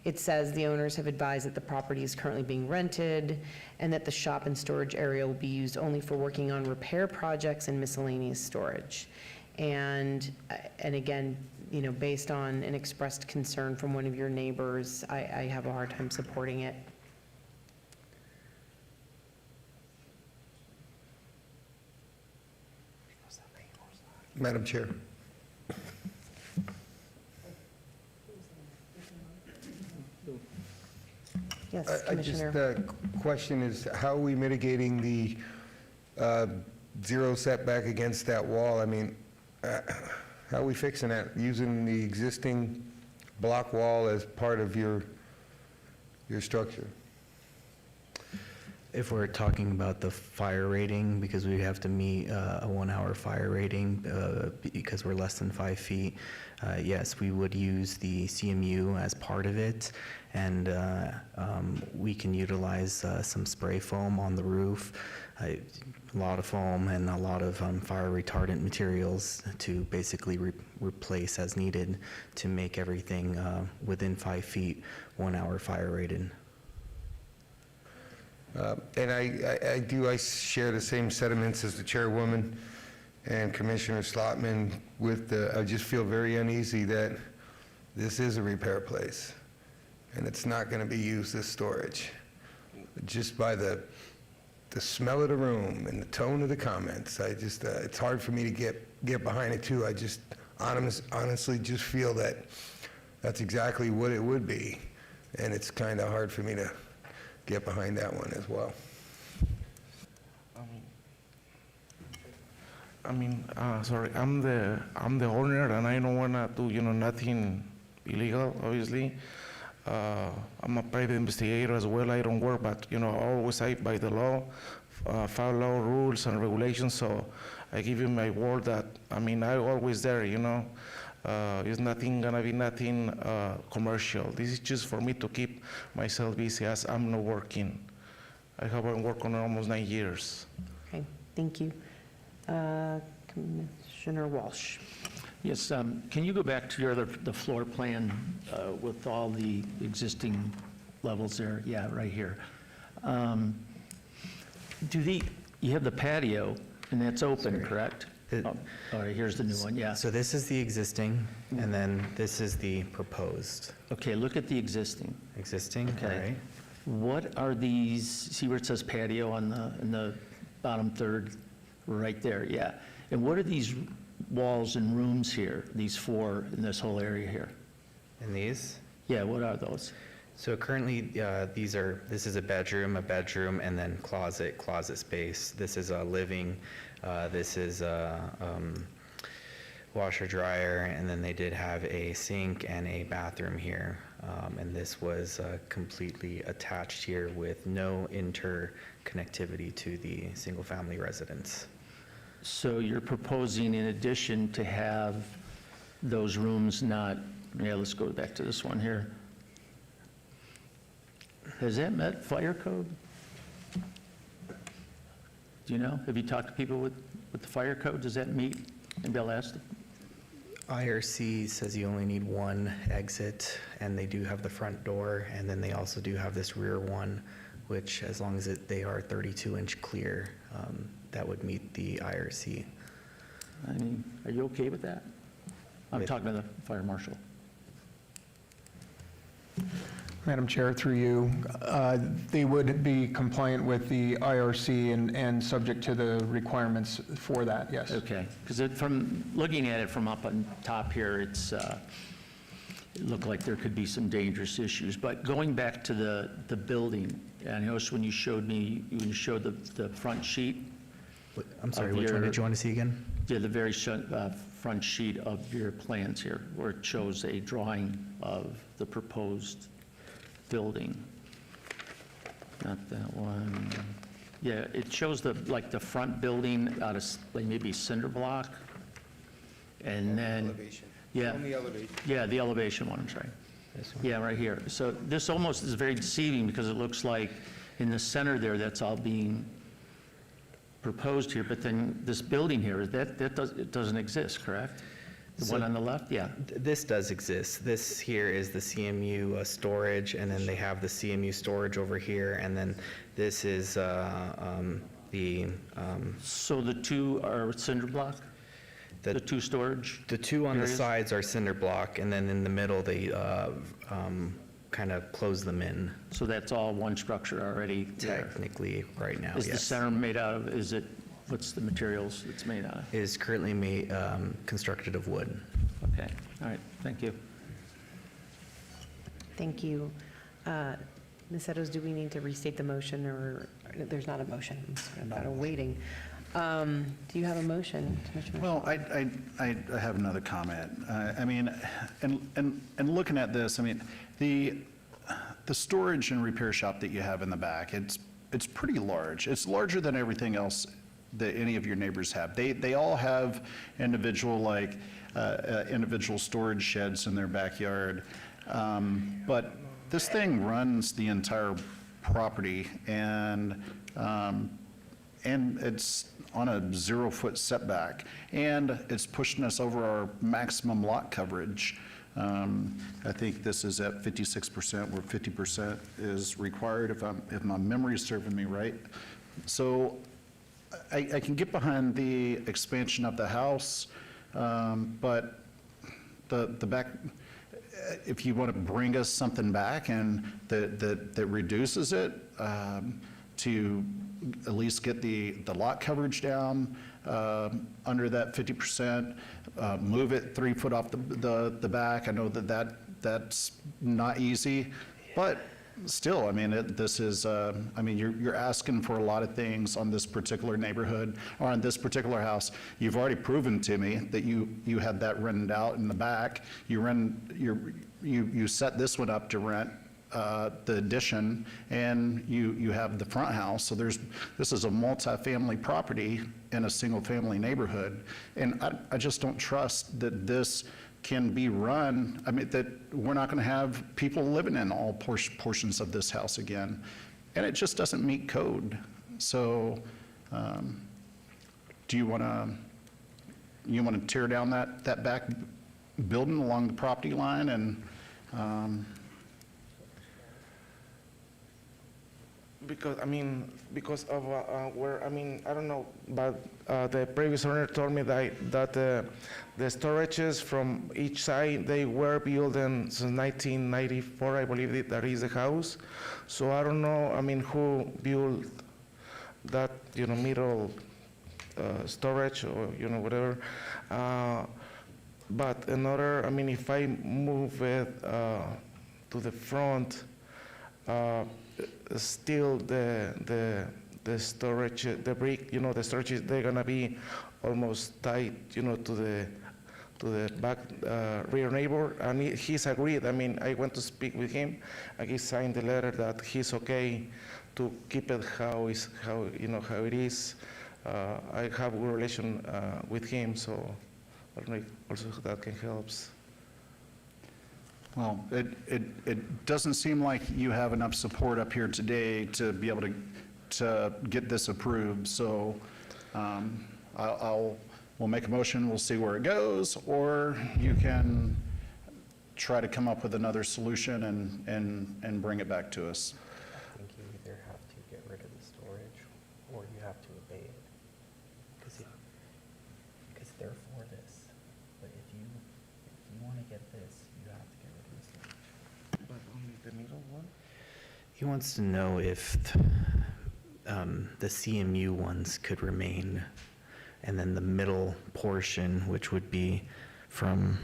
it says the owners have advised that the property is currently being rented and that the shop and storage area will be used only for working on repair projects and miscellaneous storage. And again, based on an expressed concern from one of your neighbors, I have a hard time supporting it. Madam Chair. Yes, I just, Commissioner. question is, how are we mitigating the zero setback against that wall? I mean, how are we fixing that? Using the existing block wall as part of your structure? If we're talking about the fire rating, because we have to meet a 1-hour fire rating because we're less than 5 feet, yes, we would use the CMU as part of it, and we can utilize some spray foam on the roof, a lot of foam and a lot of fire retardant materials to basically replace as needed to make everything within 5 feet, 1-hour fire rated. And I share the same sentiments as the chairwoman and Commissioner Slotman I just feel very uneasy that this is a repair place and it's not going to be used as storage. Just by the smell of the room and the tone of the comments, it's hard for me to get behind it too. I just honestly just feel that that's exactly what it would be, and it's kind of hard for me to get behind that one as well. Sorry, I'm the owner, and I don't wanna do, nothing illegal, obviously. I'm a private investigator as well. I don't work, but, always I by the law, follow rules and regulations, so I give you my word that, I'm always there, It's gonna be nothing commercial. This is just for me to keep myself busy as I'm not working. I have been working almost 9 years. Okay, thank you. Commissioner Walsh. Yes, can you go back to the floor plan with all the existing levels there? Yeah, right here. You have the patio, and that's open, correct? All right, here's the new one, yeah. So this is the existing, and then this is the proposed. Okay, look at the existing. Existing, all Okay. right. What are these, see where it says patio in the bottom third? Right there, yeah. And what are these walls and rooms here, these 4 in this whole area here? And these? Yeah, what are those? So currently, this is a bedroom, and then closet space. This is a living, this is a washer dryer, and then they did have a sink and a bathroom here. And this was completely attached here with no interconnectivity to the single-family residence. So you're proposing, in addition, to have those rooms let's go back to this one here. Has that met fire code? Do you know? Have you talked to people with the fire code? Does that meet? And they'll ask them. IRC says you only need 1 exit, and they do have the front door, and then they also do have this rear one, which as long as they are 32-inch clear, that would meet the IRC. Are you okay with that? I'm talking to the fire marshal. Madam Chair, through you, they would be compliant with the IRC and subject to the requirements for that, yes. Okay, because from looking at it from up on top here, it looked like there could be some dangerous issues. But going back to the building, and I noticed when you showed the front sheet. I'm sorry, which one did you want to see again? Yeah, the very front sheet of your plans here, where it shows a drawing of the proposed building. Not that one. Yeah, it shows like the front building out of like maybe cinder block, and then... Elevation. Yeah. Only elevation. Yeah, the elevation one, I'm sorry. Yeah, right here. So this almost is very deceiving because it looks like in the center there, that's all being proposed here, but then this building here, it doesn't exist, correct? The one on the left? Yeah. This does exist. This here is the CMU storage, and then they have the CMU storage over here, and then this is So the two are cinder block? The two storage? The two on the areas? sides are cinder block, and then in the middle, they kind of close them in. So that's all one structure already there? Technically, right now, Is the yes. center made out of, what's the materials it's made out of? It is currently made, constructed of wood. Okay, all right, thank you. Thank you. Ms. Edos, do we need to restate the motion, or there's not a motion? I'm kind of waiting. Do you have a motion, Commissioner? Well, I have another comment. I mean, and looking at this, I mean, the storage and repair shop that you have in the back, it's pretty large. It's larger than everything else that any of your neighbors have. They all have individual individual storage sheds in their backyard. But this thing runs the entire property, and it's on a 0-foot setback, and it's pushing us over our maximum lot coverage. I think this is at 56%, where 50% is required, if my memory is serving me right. So I can get behind the expansion of the house, but the back, if you want to bring us something back and that reduces it, to at least get the lot coverage down under that 50%, move it 3 foot off the back. I know that's not easy, but still, I mean, this is, I mean, you're asking for a lot of things on this particular neighborhood or on this particular house. You've already proven to me that you had that rented out in the back. You set this one up to rent the addition, and you have the front house. So this is a multifamily property in a single-family neighborhood, and I just don't trust that this can be run. I mean, that we're not going to have people living in all portions of this house again, and it just doesn't meet code. So, do you want to tear down that back building along the property line and? Because of where, I mean, I don't know, but the previous owner told me that the storages from each side, they were built since 1994, I believe that is the house. So I don't know, I mean, who built that, middle storage or, whatever. But another, I mean, if I move it to the front, still the storage, the brick, the storage, they're gonna be almost tight, to the back rear neighbor, and he's agreed. I mean, I went to speak with him, and he signed the letter that he's okay to keep it how it is. I have a good relation with him, so I don't know if also that can help. Well, it doesn't seem like you have enough support up here today to be able to get this approved, so we'll make a motion, we'll see where it goes, or you can try to come up with another solution and bring it back to us. I think you either have to get rid of the storage, or you have to abate it, because they're for this. But if you want to get this, you have to get rid of the storage. But only the middle one? He wants to know if the CMU ones could remain, and then the middle portion, which would be from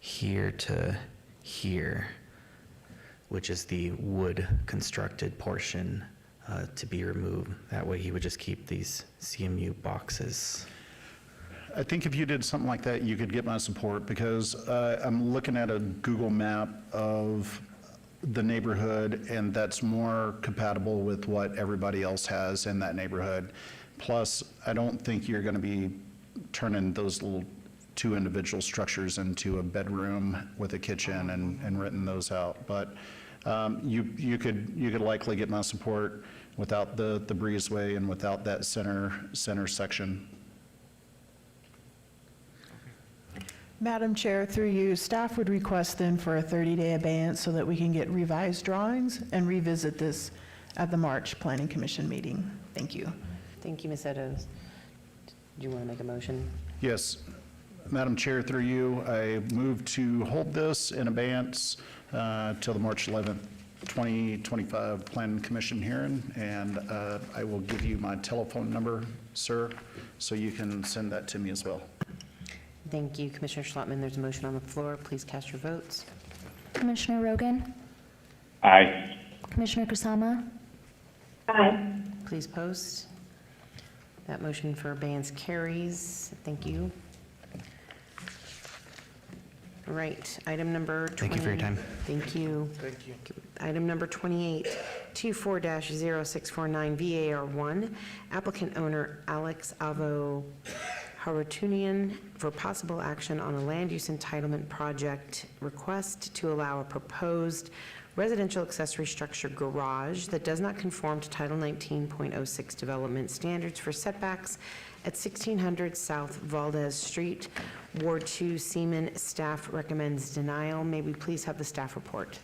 here to here, which is the wood constructed portion, to be removed. That way he would just keep these CMU boxes. I think if you did something like that, you could get my support, because I'm looking at a Google map of the neighborhood, and that's more compatible with what everybody else has in that neighborhood. Plus, I don't think you're going to be turning those little 2 individual structures into a bedroom with a kitchen and renting those out. But you could likely get my support without the breezeway and without that center section. Madam Chair, through you, staff would request then for a 30-day abeyance so that we can get revised drawings and revisit this at the March Planning Commission meeting. Thank you. Thank you, Ms. Edos. Do you want to make a motion? Yes. Madam Chair, through you, I move to hold this in abeyance till the March 11th, 2025 Planning Commission hearing, and I will give you my telephone number, sir, so you can send that to me as well. Thank you, Commissioner Schlottman. There's a motion on the floor. Please cast your votes. Commissioner Rogan? Aye. Commissioner Kusama? Aye. Please post. That motion for abeyance carries. Thank you. All right, item number 20. Thank you for your time. Thank you. Thank you. Item number 28, 24-0649 VAR1, applicant owner Alex Avo Harutunian for possible action on a land use entitlement project request to allow a proposed residential accessory structure garage that does not conform to Title 19.06 development standards for setbacks at 1600 South Valdez Street, Ward 2, Seaman. Staff recommends denial. May we please have the staff report?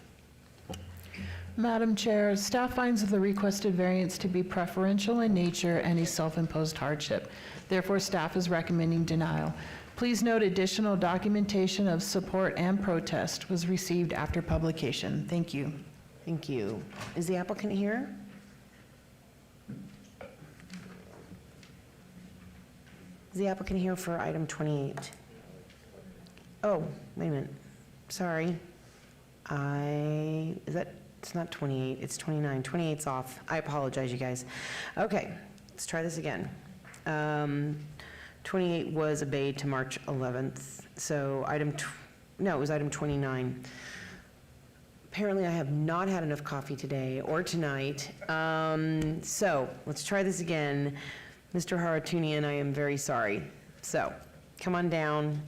Madam Chair, staff finds the requested variance to be preferential in nature and a self-imposed hardship. Therefore, staff is recommending denial. Please note additional documentation of support and protest was received after publication. Thank you. Thank you. Is the applicant here? Is the applicant here for item 28? Oh, wait a minute. Sorry. It's not 28, it's 29. 28's off. I apologize, you guys. Okay, let's try this again. 28 was obeyed to March 11th, so it was item 29. Apparently, I have not had enough coffee today or tonight. So let's try this again. Mr. Harutunian, I am very sorry. So come on down.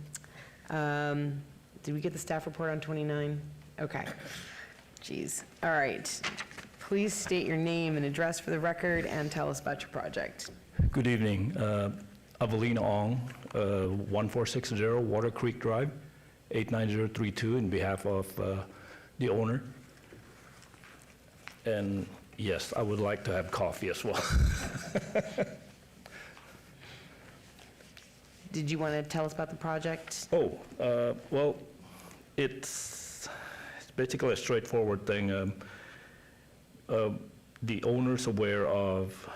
Did we get the staff report on 29? Okay. Jeez. All right. Please state your name and address for the record and tell us about your project. Good evening. Avelina Ong, 1460 Water Creek Drive, 89032, in behalf of the owner. And yes, I would like to have coffee as well. Did you want to tell us about the project? Well, it's basically a straightforward thing. The owner's aware of,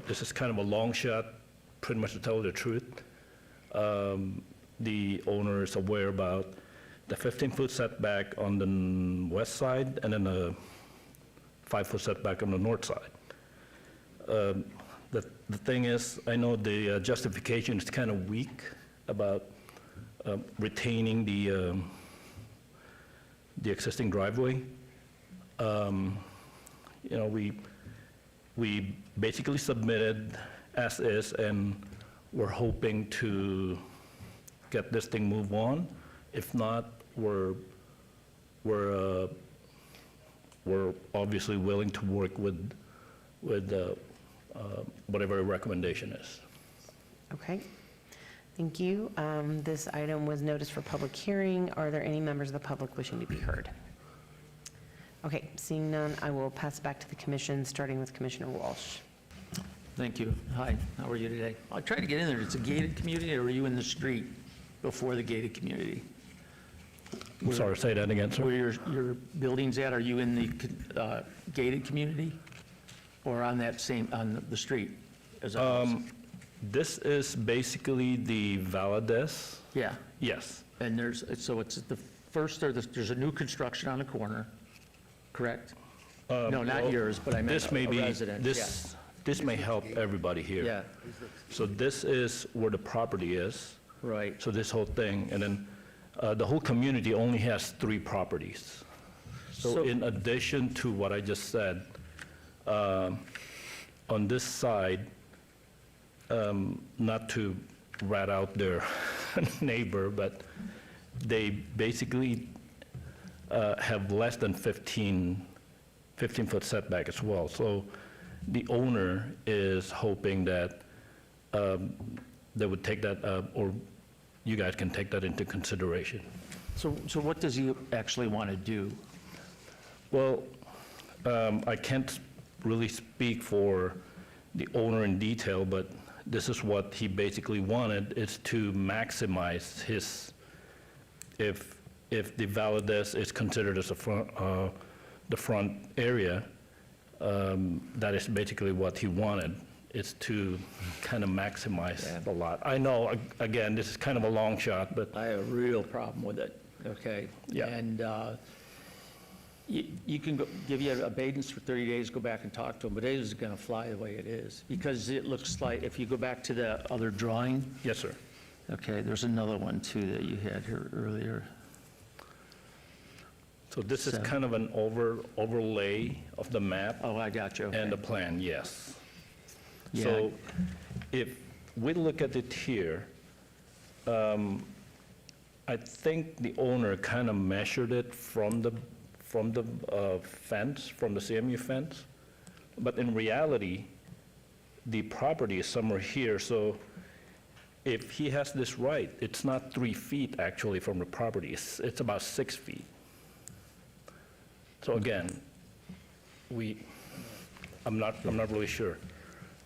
this is kind of a long shot, pretty much to tell the truth. The owner is aware about the 15-foot setback on the west side and then a 5-foot setback on the north side. The thing is, I know the justification is kind of weak about retaining the existing driveway. We basically submitted as is, and we're hoping to get this thing moved on. If not, we're obviously willing to work with whatever a recommendation is. Okay. Thank you. This item was noticed for public hearing. Are there any members of the public wishing to be heard? Okay, seeing none, I will pass it back to the commission, starting with Commissioner Walsh. Thank you. Hi, how are you today? I tried to get in there. It's a gated community, or are you in the street before the gated community? I'm sorry, say that again, sir. Where your building's at, are you in the gated community? Or on the street as a house? This is basically the Valadez. Yeah. Yes. And there's a new construction on the corner, correct? No, not yours, but I meant a residence. This may help everybody here. Yeah. So this is where the property is. Right. So this whole thing, and then the whole community only has 3 properties. So in addition to what I just said, on this side, not to rat out their neighbor, but they basically have less than 15-foot setback as well. So the owner is hoping that they would take that, or you guys can take that into consideration. So what does he actually want to do? Well, I can't really speak for the owner in detail, but this is what he basically wanted, is to maximize his, if the Valadez is considered as a front, the front area, that is basically what he wanted, is to kind of maximize the lot. I know, again, this is kind of a long shot, but. I have a real problem with it, okay? Yeah. And you can give you abeyance for 30 days, go back and talk to him, but it is going to fly the way it is. Because it looks like, if you go back to the other drawing. Yes, sir. Okay, there's another one too that you had here earlier. So this is kind of an overlay of the map. Oh, I got you, okay. And the plan, yes. Yeah. So if we look at it here, I think the owner kind of measured it from the fence, from the CMU fence. But in reality, the property is somewhere here. So if he has this right, it's not 3 feet actually from the property. It's about 6 feet. So again, I'm not really sure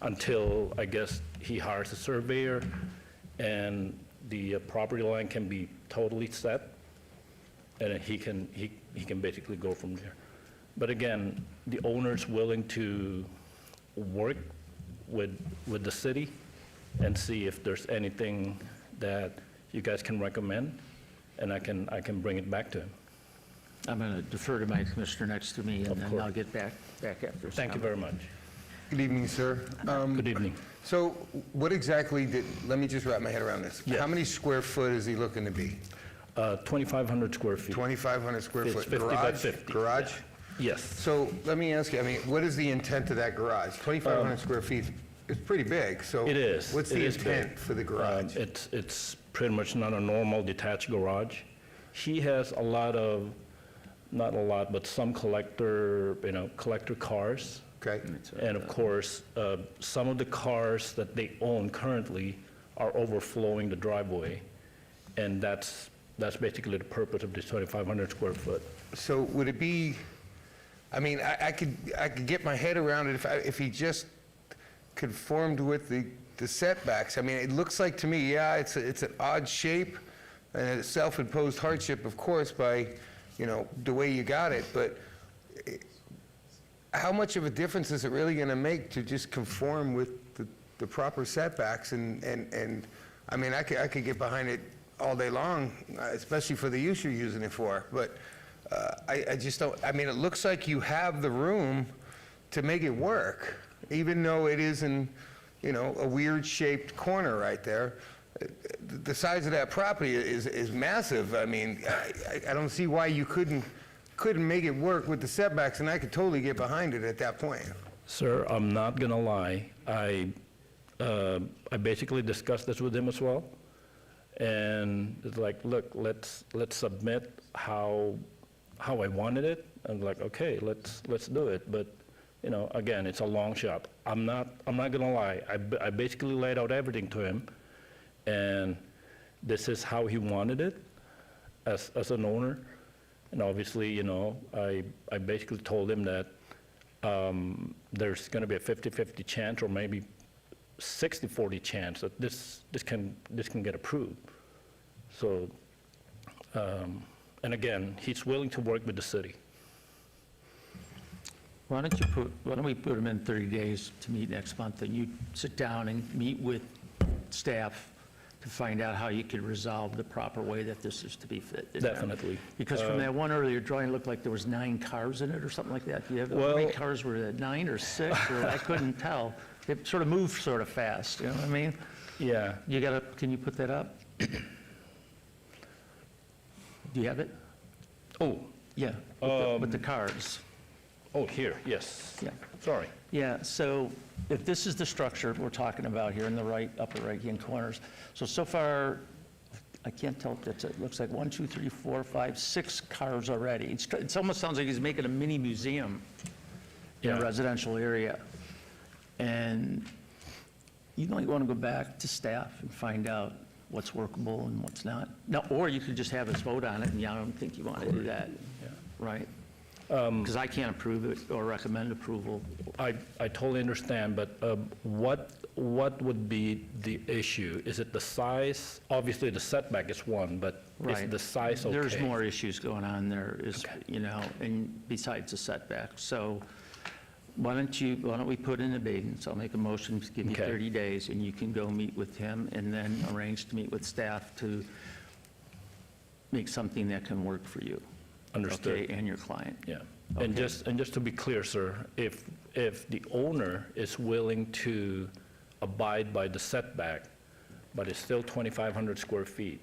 until, I guess, he hires a surveyor and the property line can be totally set, and he can basically go from there. But again, the owner's willing to work with the city and see if there's anything that you guys can recommend, and I can bring it back to him. I'm going to defer to my commissioner next to me, and then I'll get back after. Thank you very much. Good evening, sir. Good evening. So what exactly let me just wrap my head around this. Yes. How many square foot is he looking to be? 2,500 square feet. 2,500 square It's foot. 50 by Garage? 50. Garage? Yes. So let me ask you, I mean, what is the intent of that garage? 2,500 square feet is pretty big, so. It is. What's It the is intent big. for the garage? It's pretty much not a normal detached garage. He has a lot of, not a lot, but some collector cars. Okay. And of course, some of the cars that they own currently are overflowing the driveway. And that's basically the purpose of this 2,500 square foot. So would it be, I mean, I could get my head around it if he just conformed with the setbacks. I mean, it looks like to me, yeah, it's an odd shape and a self-imposed hardship, of course, by, the way you got it, but how much of a difference is it really going to make to just conform with the proper setbacks? And I mean, I could get behind it all day long, especially for the use you're using it for. But I just don't, I mean, it looks like you have the room to make it work, even though it is in, a weird shaped corner right there. The size of that property is massive. I mean, I don't see why you couldn't make it work with the setbacks, and I could totally get behind it at that point. Sir, I'm not gonna lie. I basically discussed this with him as well. And it's like, look, let's submit how I wanted it. I'm like, okay, let's do it. But, again, it's a long shot. I'm not gonna lie. I basically laid out everything to him, and this is how he wanted it as an owner. And obviously, I basically told him that there's going to be a 50-50 chance, or maybe 60-40 chance that this can get approved. So, and again, he's willing to work with the city. Why don't we put him in 30 days to meet next month, and you sit down and meet with staff to find out how you could resolve the proper way that this is to be fit. Definitely. Because from that one earlier drawing, it looked like there was 9 cars in it or something like that. Do you have, how Well- many cars were there, 9 or 6? Or I couldn't tell. It sort of moved sort of fast, you know what I mean? Yeah. Can you put that up? Do you have it? Oh, Yeah, with the cars. Oh, here, yes. Yeah. Sorry. Yeah, so if this is the structure we're talking about here in the upper right-hand corners, so far, I can't tell if it looks like 1, 2, 3, 4, 5, 6 cars already. It almost sounds like he's making a mini museum in a residential area. And you might want to go back to staff and find out what's workable and what's not. No, or you could just have us vote on it, and I don't think you want to do that, right? Because I can't approve it or recommend approval. I totally understand, but what would be the issue? Is it the size? Obviously, the setback is one, but is the size okay? There's more issues going on there, and besides the setback. So why don't we put in abeyance? I'll make a motion to give you 30 days, and you can go meet with him and then arrange to meet with staff to make something that can work for you. Understood. Okay, and your client. Yeah. And just to be clear, sir, if the owner is willing to abide by the setback, but it's still 2,500 square feet,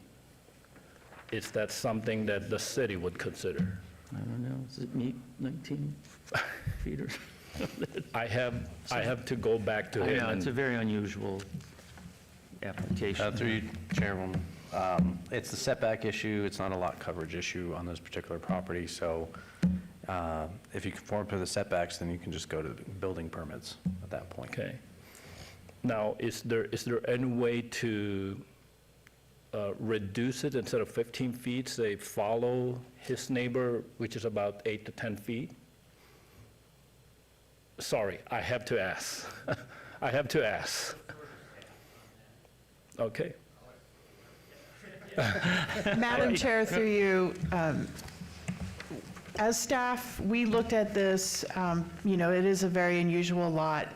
is that something that the city would consider? I don't know, does it meet 19 feet or? I have to go back to I him. know, it's a very unusual application. Through you, Chairwoman, it's the setback issue, it's not a lot coverage issue on this particular property, so if you conform to the setbacks, then you can just go to the building permits at that point. Okay. Now, is there any way to reduce it instead of 15 feet, say follow his neighbor, which is about 8 to 10 feet? Sorry, I have to ask. I have to ask. Okay. Madam Chair, through you, as staff, we looked at this, it is a very unusual lot.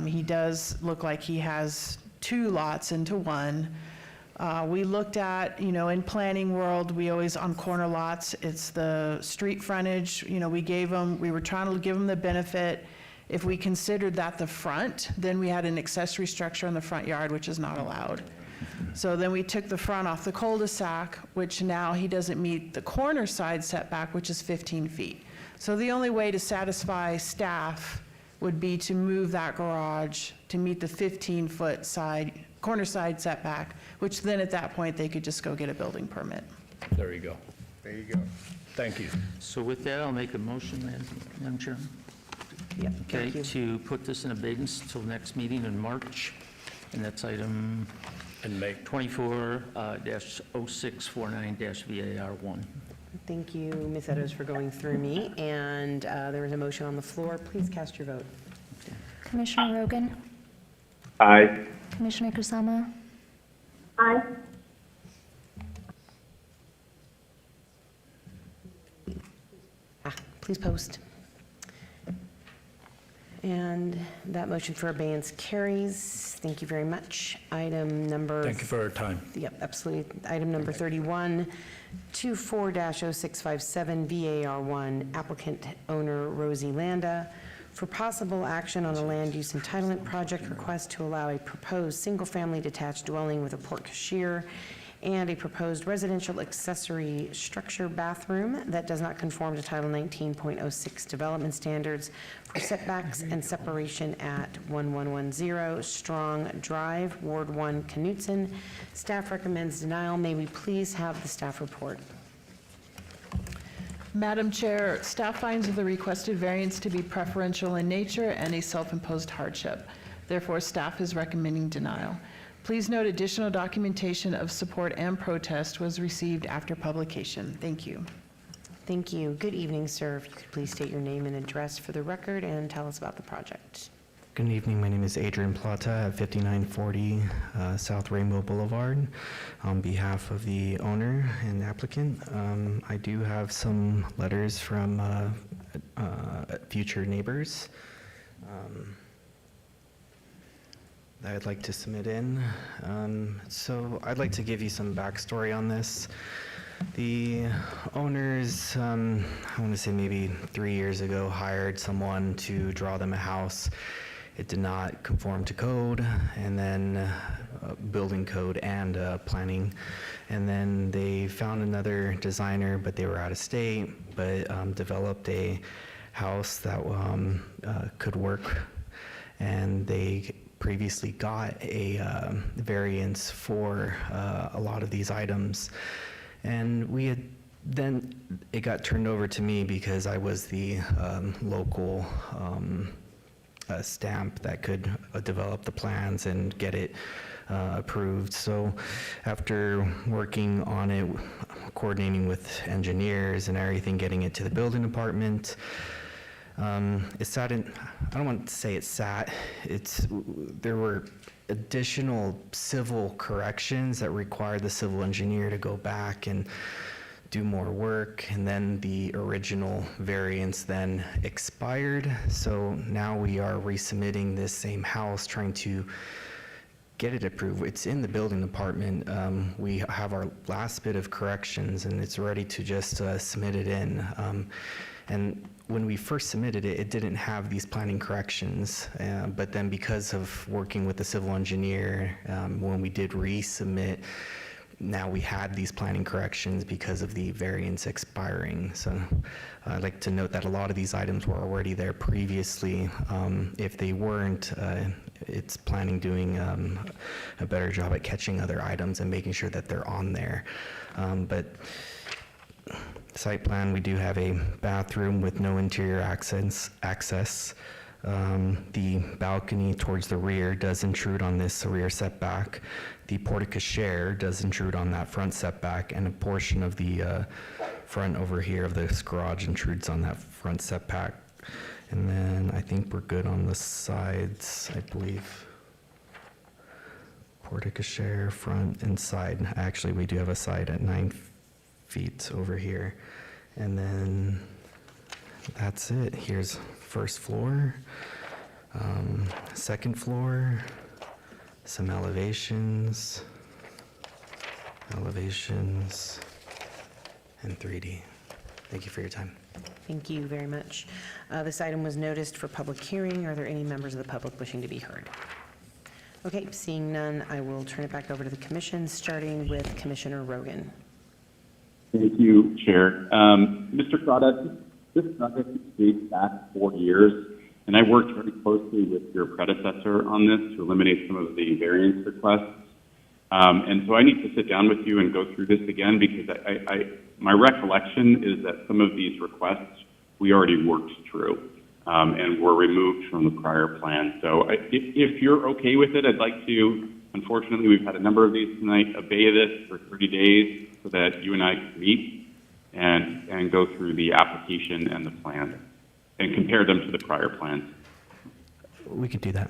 He does look like he has 2 lots into one. We looked at, in planning world, we always, on corner lots, it's the street frontage, we were trying to give them the benefit. If we considered that the front, then we had an accessory structure in the front yard, which is not allowed. So then we took the front off the cul-de-sac, which now he doesn't meet the corner side setback, which is 15 feet. So the only way to satisfy staff would be to move that garage to meet the 15-foot corner side setback, which then at that point, they could just go get a building permit. There you go. There you go. Thank you. So with that, I'll make a motion, Madam Chairman. Yep, Okay, thank you. to put this in abeyance till next meeting in March, and that's item And May. 24-0649-VAR1. Thank you, Ms. Eddowes, for going through me. And there is a motion on the floor. Please cast your vote. Commissioner Rogan? Aye. Commissioner Kusama? Aye. Please post. And that motion for abeyance carries. Thank you very much. Item number... Thank you for your time. Yep, absolutely. Item number 31, 24-0657 VAR1, applicant owner Rosie Landa, for possible action on a land use entitlement project request to allow a proposed single-family detached dwelling with a porte-cochere and a proposed residential accessory structure bathroom that does not conform to Title 19.06 development standards for setbacks and separation at 1110 Strong Drive, Ward 1, Knutson. Staff recommends denial. May we please have the staff report? Madam Chair, staff finds the requested variance to be preferential in nature and a self-imposed hardship. Therefore, staff is recommending denial. Please note additional documentation of support and protest was received after publication. Thank you. Thank you. Good evening, sir. If you could please state your name and address for the record and tell us about the project. Good evening. My name is Adrian Plata at 5940 South Rainbow Boulevard. On behalf of the owner and applicant, I do have some letters from future neighbors that I'd like to submit in. So I'd like to give you some backstory on this. The owners, I want to say maybe 3 years ago, hired someone to draw them a house it did not conform to code, and then building code and planning. And then they found another designer, but they were out of state, but developed a house that could work. And they previously got a variance for a lot of these items. And then it got turned over to me because I was the local stamp that could develop the plans and get it approved. So after working on it, coordinating with engineers and everything, getting it to the building department, it sat in, I don't want to say it sat, there were additional civil corrections that required the civil engineer to go back and do more work, and then the original variance then expired. So now we are resubmitting this same house, trying to get it approved. It's in the building department. We have our last bit of corrections, and it's ready to just submit it in. And when we first submitted it, it didn't have these planning corrections, but then because of working with the civil engineer, when we did resubmit, now we had these planning corrections because of the variance expiring. So I'd like to note that a lot of these items were already there previously. If they weren't, it's planning doing a better job at catching other items and making sure that they're on there. But site plan, we do have a bathroom with no interior access. The balcony towards the rear does intrude on this rear setback. The porte-cochere does intrude on that front setback, and a portion of the front over here of this garage intrudes on that front setback. And then I think we're good on the sides, I believe. Porte-cochere, front and side. Actually, we do have a side at 9 feet over here. And then that's it. Here's first floor, second floor, some elevations, and 3D. Thank you for your time. Thank you very much. This item was noticed for public hearing. Are there any members of the public wishing to be heard? Okay, seeing none, I will turn it back over to the commission, starting with Commissioner Rogan. Thank you, Chair. Mr. Crawdad, this project dates back 4 years, and I worked very closely with your predecessor on this to eliminate some of the variance requests. And so I need to sit down with you and go through this again, because my recollection is that some of these requests we already worked through and were removed from the prior plan. So if you're okay with it, I'd like to, unfortunately, we've had a number of these tonight, obey this for 30 days so that you and I can meet and go through the application and the plan and compare them to the prior plans. We could do that.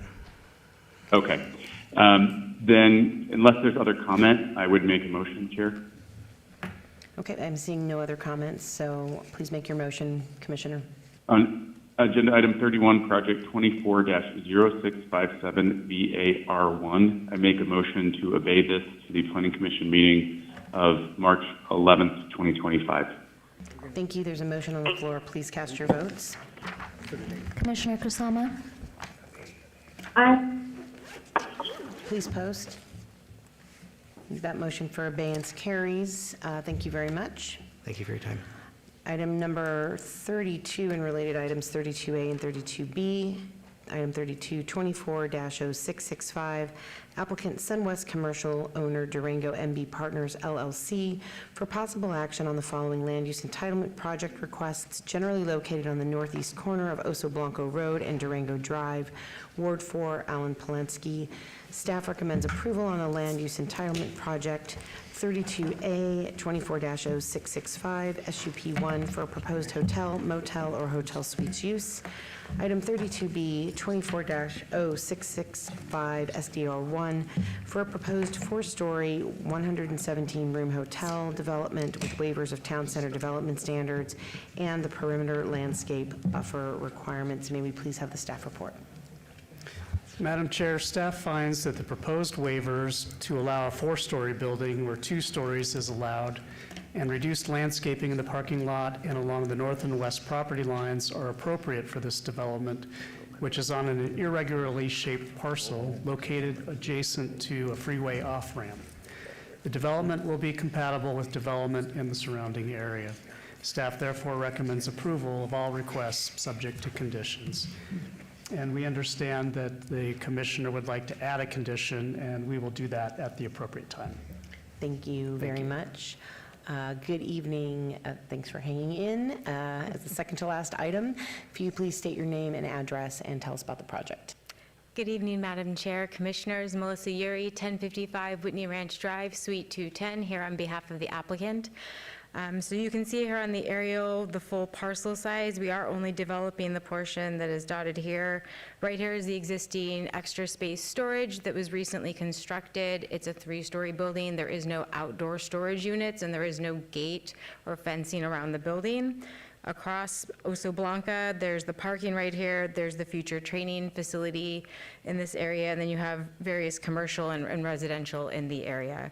Okay. Then, unless there's other comment, I would make a motion, Chair. Okay, I'm seeing no other comments, so please make your motion, Commissioner. On agenda item 31, project 24-0657 VAR1, I make a motion to obey this to the Planning Commission meeting of March 11th, 2025. Thank you. There's a motion on the floor. Please cast your votes. Commissioner Kusama? Aye. Please post. That motion for abeyance carries. Thank you very much. Thank you for your time. Item number 32 and related items 32A and 32B. Item 32, 24-0665, applicant Sunwest Commercial, owner Durango MB Partners LLC, for possible action on the following land use entitlement project requests generally located on the northeast corner of Oso Blanco Road and Durango Drive, Ward 4, Alan Polensky. Staff recommends approval on a land use entitlement project 32A 24-0665 SUP1 for a proposed hotel, motel, or hotel suites use. Item 32B 24-0665 SDR1 for a proposed 4-story 117-room hotel development with waivers of town center development standards and the perimeter landscape buffer requirements. May we please have the staff report? Madam Chair, staff finds that the proposed waivers to allow a 4-story building where 2 stories is allowed and reduced landscaping in the parking lot and along the north and west property lines are appropriate for this development which is on an irregularly shaped parcel located adjacent to a freeway off-ramp. The development will be compatible with development in the surrounding area. Staff therefore recommends approval of all requests subject to conditions. And we understand that the commissioner would like to add a condition, and we will do that at the appropriate time. Thank you very much. Good evening. Thanks for hanging in. As the second to last item, if you please state your name and address and tell us about the project. Good evening, Madam Chair, Commissioners. Melissa Uri, 1055 Whitney Ranch Drive, Suite 210, here on behalf of the applicant. So you can see here on the aerial the full parcel size. We are only developing the portion that is dotted here. Right here is the existing extra space storage that was recently constructed. It's a 3-story building. There is no outdoor storage units, and there is no gate or fencing around the building. Across Oso Blanca, there's the parking right here. There's the future training facility in this area, and then you have various commercial and residential in the area.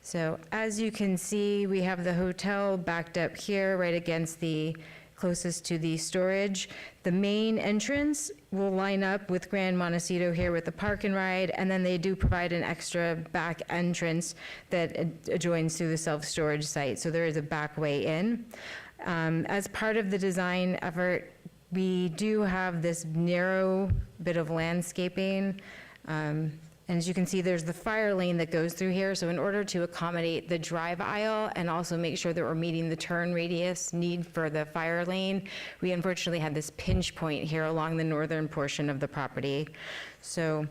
So as you can see, we have the hotel backed up here right against the closest to the storage. The main entrance will line up with Grand Montecito here with the park and ride, and then they do provide an extra back entrance that adjoins through the self-storage site. So there is a back way in. As part of the design effort, we do have this narrow bit of landscaping. And as you can see, there's the fire lane that goes through here. So in order to accommodate the drive aisle and also make sure that we're meeting the turn radius need for the fire lane, we unfortunately had this pinch point here along the northern portion of the property. So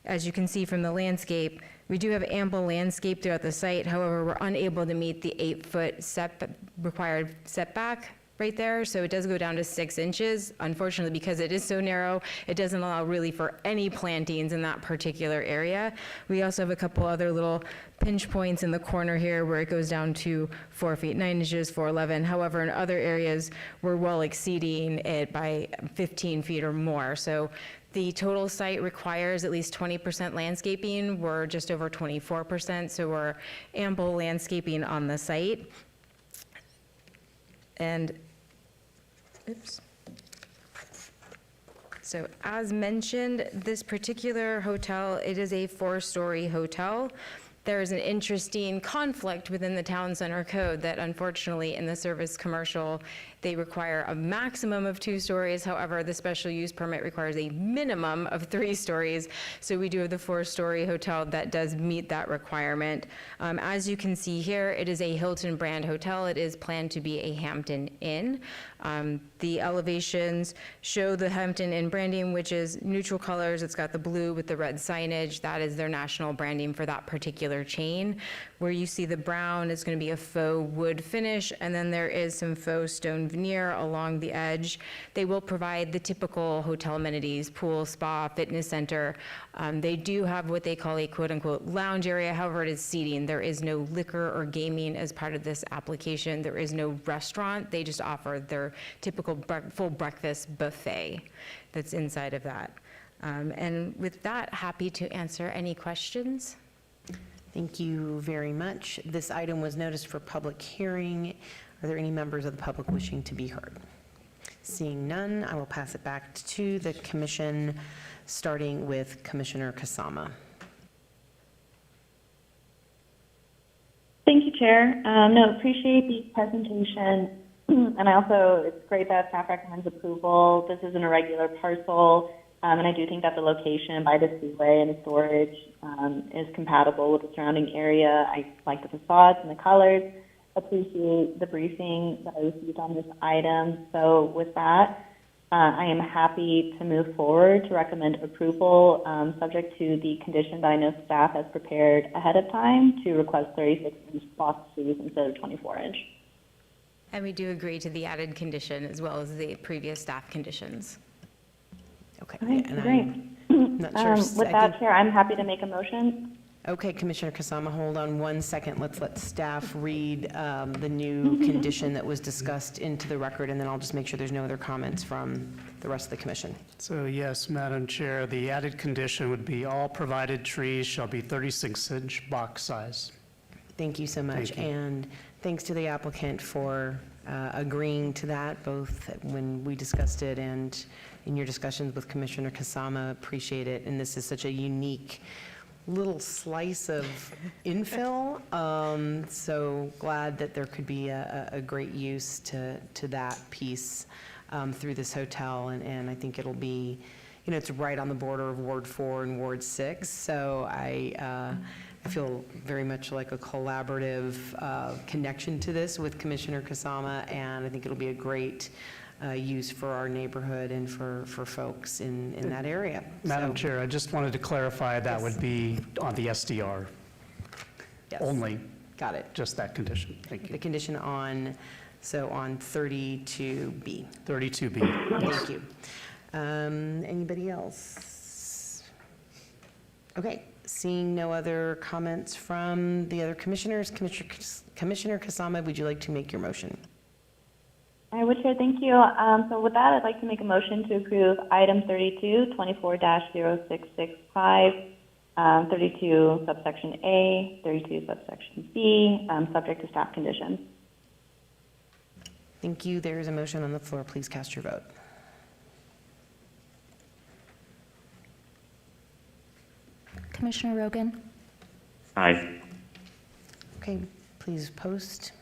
as you can see from the landscape, we do have ample landscape throughout the site. However, we're unable to meet the 8-foot required setback right there, so it does go down to 6 inches. Unfortunately, because it is so narrow, it doesn't allow really for any plantings in that particular area. We also have a couple other little pinch points in the corner here where it goes down to 4 feet 9 inches, 4'11". However, in other areas, we're well exceeding it by 15 feet or more. So the total site requires at least 20% landscaping. We're just over 24%, so we're ample landscaping on the site. And, oops. So as mentioned, this particular hotel, it is a 4-story hotel. There is an interesting conflict within the town center code that unfortunately in the service commercial, they require a maximum of 2 stories. However, the special use permit requires a minimum of 3 stories. So we do have the 4-story hotel that does meet that requirement. As you can see here, it is a Hilton brand hotel. It is planned to be a Hampton Inn. The elevations show the Hampton Inn branding, which is neutral colors. It's got the blue with the red signage. That is their national branding for that particular chain. Where you see the brown is going to be a faux wood finish, and then there is some faux stone veneer along the edge. They will provide the typical hotel amenities, pool, spa, fitness center. They do have what they call a quote-unquote lounge area. However, it is seating. There is no liquor or gaming as part of this application. There is no restaurant. They just offer their typical full breakfast buffet that's inside of that. And with that, happy to answer any questions. Thank you very much. This item was noticed for public hearing. Are there any members of the public wishing to be heard? Seeing none, I will pass it back to the commission, starting with Commissioner Kasama. Thank you, Chair. No, appreciate the presentation. And it's great that staff recommends approval. This is an irregular parcel. And I do think that the location by the freeway and the storage is compatible with the surrounding area. I like the facades and the colors. Appreciate the briefing that I received on this item. So with that, I am happy to move forward to recommend approval, subject to the condition that I know staff has prepared ahead of time to request 36-inch box trees instead of 24-inch. And we do agree to the added condition as well as the previous staff conditions. Okay. Okay, and great. I'm not sure. With that, Chair, I'm happy to make a motion. Okay, Commissioner Kasama, hold on 1 second. Let's let staff read the new condition that was discussed into the record, and then I'll just make sure there's no other comments from the rest of the commission. So yes, Madam Chair, the added condition would be all provided trees shall be 36-inch box size. Thank you so much. Thank you. And thanks to the applicant for agreeing to that, both when we discussed it and in your discussions with Commissioner Kasama. Appreciate it. And this is such a unique little slice of infill. So glad that there could be a great use to that piece through this hotel. And I think it'll be, you know, it's right on the border of Ward 4 and Ward 6. So I feel very much like a collaborative connection to this with Commissioner Kasama, and I think it'll be a great use for our neighborhood and for folks in that area. Madam So- Chair, I just wanted to clarify that would be on the SDR Yes. only, Got it. just that condition. Thank The you. condition on 32B. 32B. Thank you. Anybody else? Okay, seeing no other comments from the other commissioners, Commissioner Kasama, would you like to make your motion? I would, Chair, thank you. So with that, I'd like to make a motion to approve item 32, 24-0665, 32 subsection A, 32 subsection B, subject to staff conditions. Thank you. There is a motion on the floor. Please cast your vote. Commissioner Rogan? Aye. Okay, please post.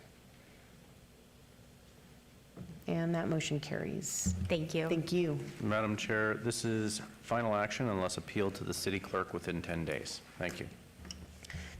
And that motion carries. Thank you. Thank you. Madam Chair, this is final action unless appealed to the city clerk within 10 days. Thank you.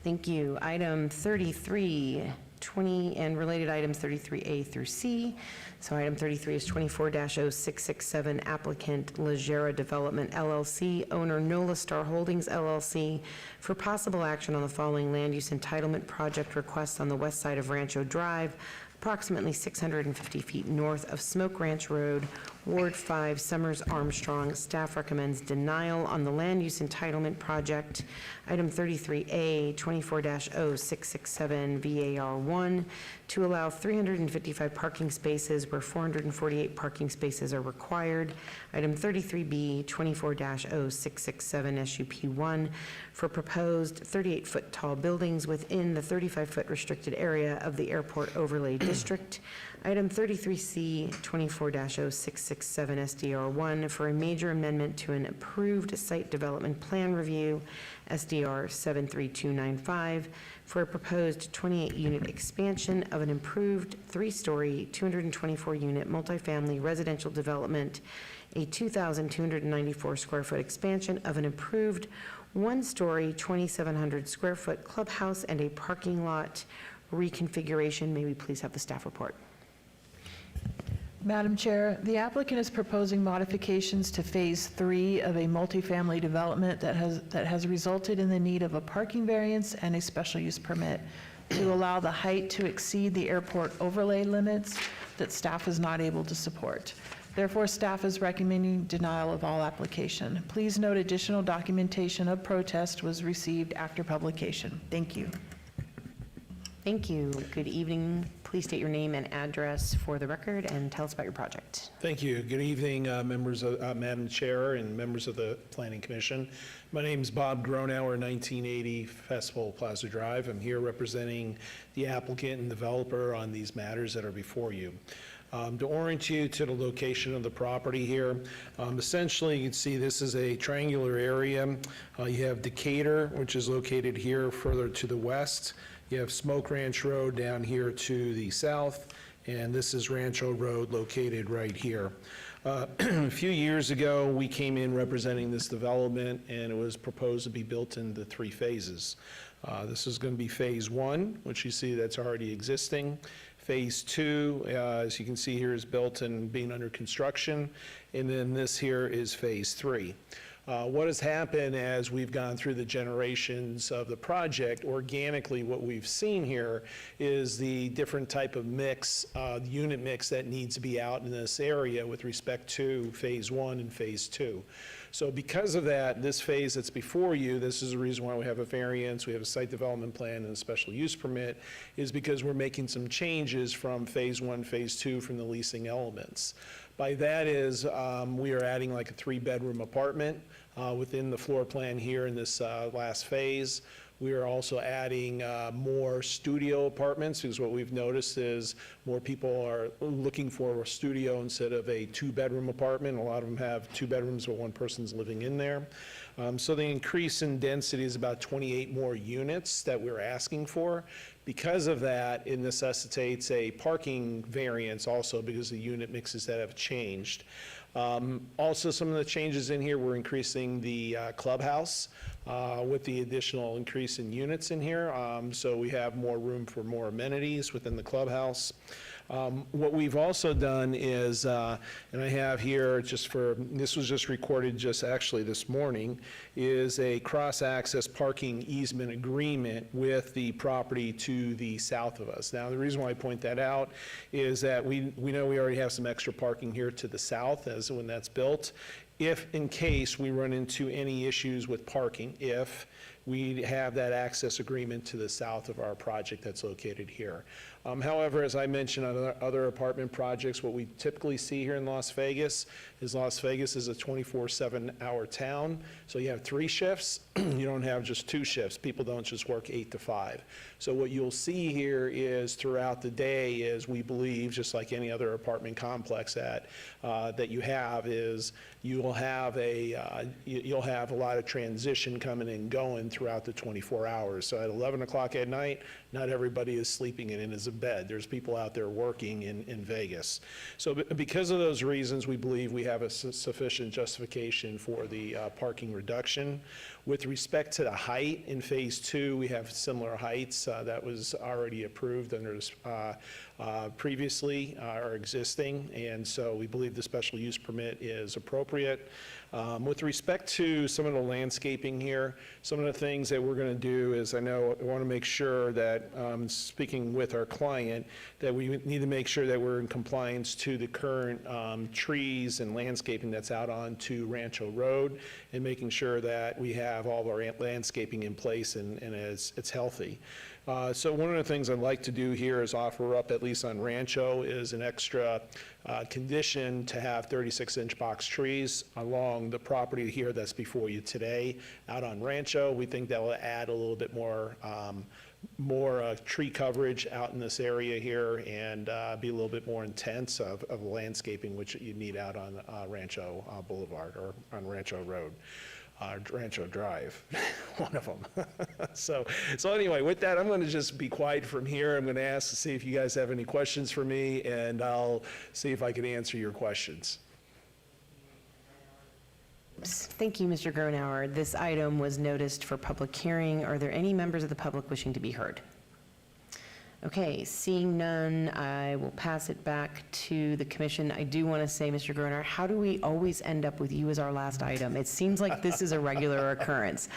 Thank you. Item 33, 20, and related items 33A through C. So item 33 is 24-0667, applicant Legera Development LLC, owner Nola Star Holdings LLC, for possible action on the following land use entitlement project requests on the west side of Rancho Drive, approximately 650 feet north of Smoke Ranch Road, Ward 5, Summers Armstrong. Staff recommends denial on the land use entitlement project. Item 33A, 24-0667 VAR1, to allow 355 parking spaces where 448 parking spaces are required. Item 33B, 24-0667 SUP1, for proposed 38-foot tall buildings within the 35-foot restricted area of the Airport Overlay District. Item 33C, 24-0667 SDR1, for a major amendment to an approved site development plan review, SDR 73295, for a proposed 28-unit expansion of an improved 3-story, 224-unit multifamily residential development, a 2,294 square foot expansion of an improved 1-story, 2,700 square foot clubhouse and a parking lot reconfiguration. May we please have the staff report? Madam Chair, the applicant is proposing modifications to Phase 3 of a multifamily development that has resulted in the need of a parking variance and a special use permit to allow the height to exceed the airport overlay limits that staff is not able to support. Therefore, staff is recommending denial of all application. Please note additional documentation of protest was received after publication. Thank you. Thank you. Good evening. Please state your name and address for the record and tell us about your project. Thank you. Good evening, members of, Madam Chair and members of the Planning Commission. My name is Bob Gronauer, 1980 Festival Plaza Drive. I'm here representing the applicant and developer on these matters that are before you. To orient you to the location of the property here, essentially you can see this is a triangular area. You have Decatur, which is located here further to the west. You have Smoke Ranch Road down here to the south, and this is Rancho Road located right here. A few years ago, we came in representing this development, and it was proposed to be built into 3 phases. This is going to be Phase 1, which you see that's already existing. Phase 2, as you can see here, is built and being under construction, and then this here is Phase 3. What has happened as we've gone through the generations of the project, organically what we've seen here is the different type of mix, unit mix that needs to be out in this area with respect to Phase 1 and Phase 2. So because of that, this phase that's before you, this is the reason why we have a variance, we have a site development plan and a special use permit, is because we're making some changes from Phase 1, Phase 2 from the leasing elements. By that is, we are adding like a 3-bedroom apartment within the floor plan here in this last phase. We are also adding more studio apartments, because what we've noticed is more people are looking for a studio instead of a two-bedroom apartment. A lot of them have two bedrooms where one person's living in there. So the increase in density is about 28 more units that we're asking for. Because of that, it necessitates a parking variance also, because the unit mixes that have changed. Also, some of the changes in here, we're increasing the clubhouse with the additional increase in units in here. So we have more room for more amenities within the clubhouse. What we've also done is, and I have here this was just recorded just actually this morning, is a cross-access parking easement agreement with the property to the south of us. Now, the reason why I point that out is that we know we already have some extra parking here to the south as when that's built. If in case we run into any issues with parking, if we have that access agreement to the south of our project that's located here. However, as I mentioned on other apartment projects, what we typically see here in Las Vegas is a 24/7 hour town. So you have 3 shifts, you don't have just 2 shifts. People don't just work 8 to 5. So what you'll see here is throughout the day is, we believe, just like any other apartment complex that you have, is you'll have a lot of transition coming and going throughout the 24 hours. So at 11 o'clock at night, not everybody is sleeping in his bed. There's people out there working in Vegas. So because of those reasons, we believe we have a sufficient justification for the parking reduction. With respect to the height, in Phase 2, we have similar heights that was already approved under previously or existing, and so we believe the special use permit is appropriate. With respect to some of the landscaping here, some of the things that we're going to do is, I want to make sure that, speaking with our client, that we need to make sure that we're in compliance to the current trees and landscaping that's out onto Rancho Road, and making sure that we have all of our landscaping in place and it's healthy. So one of the things I'd like to do here is offer up, at least on Rancho, is an extra condition to have 36-inch box trees along the property here that's before you today. Out on Rancho, we think that will add a little bit more tree coverage out in this area here, and be a little bit more intense of landscaping, which you need out on Rancho Boulevard, or on Rancho Road. Rancho Drive, one of them. So anyway, with that, I'm going to just be quiet from here. I'm going to ask to see if you guys have any questions for me, and I'll see if I can answer your questions. Thank you, Mr. Gronauer. This item was noticed for public hearing. Are there any members of the public wishing to be heard? Okay, seeing none, I will pass it back to the commission. I do want to say, Mr. Gronauer, how do we always end up with you as our last item? It seems like this is a regular occurrence.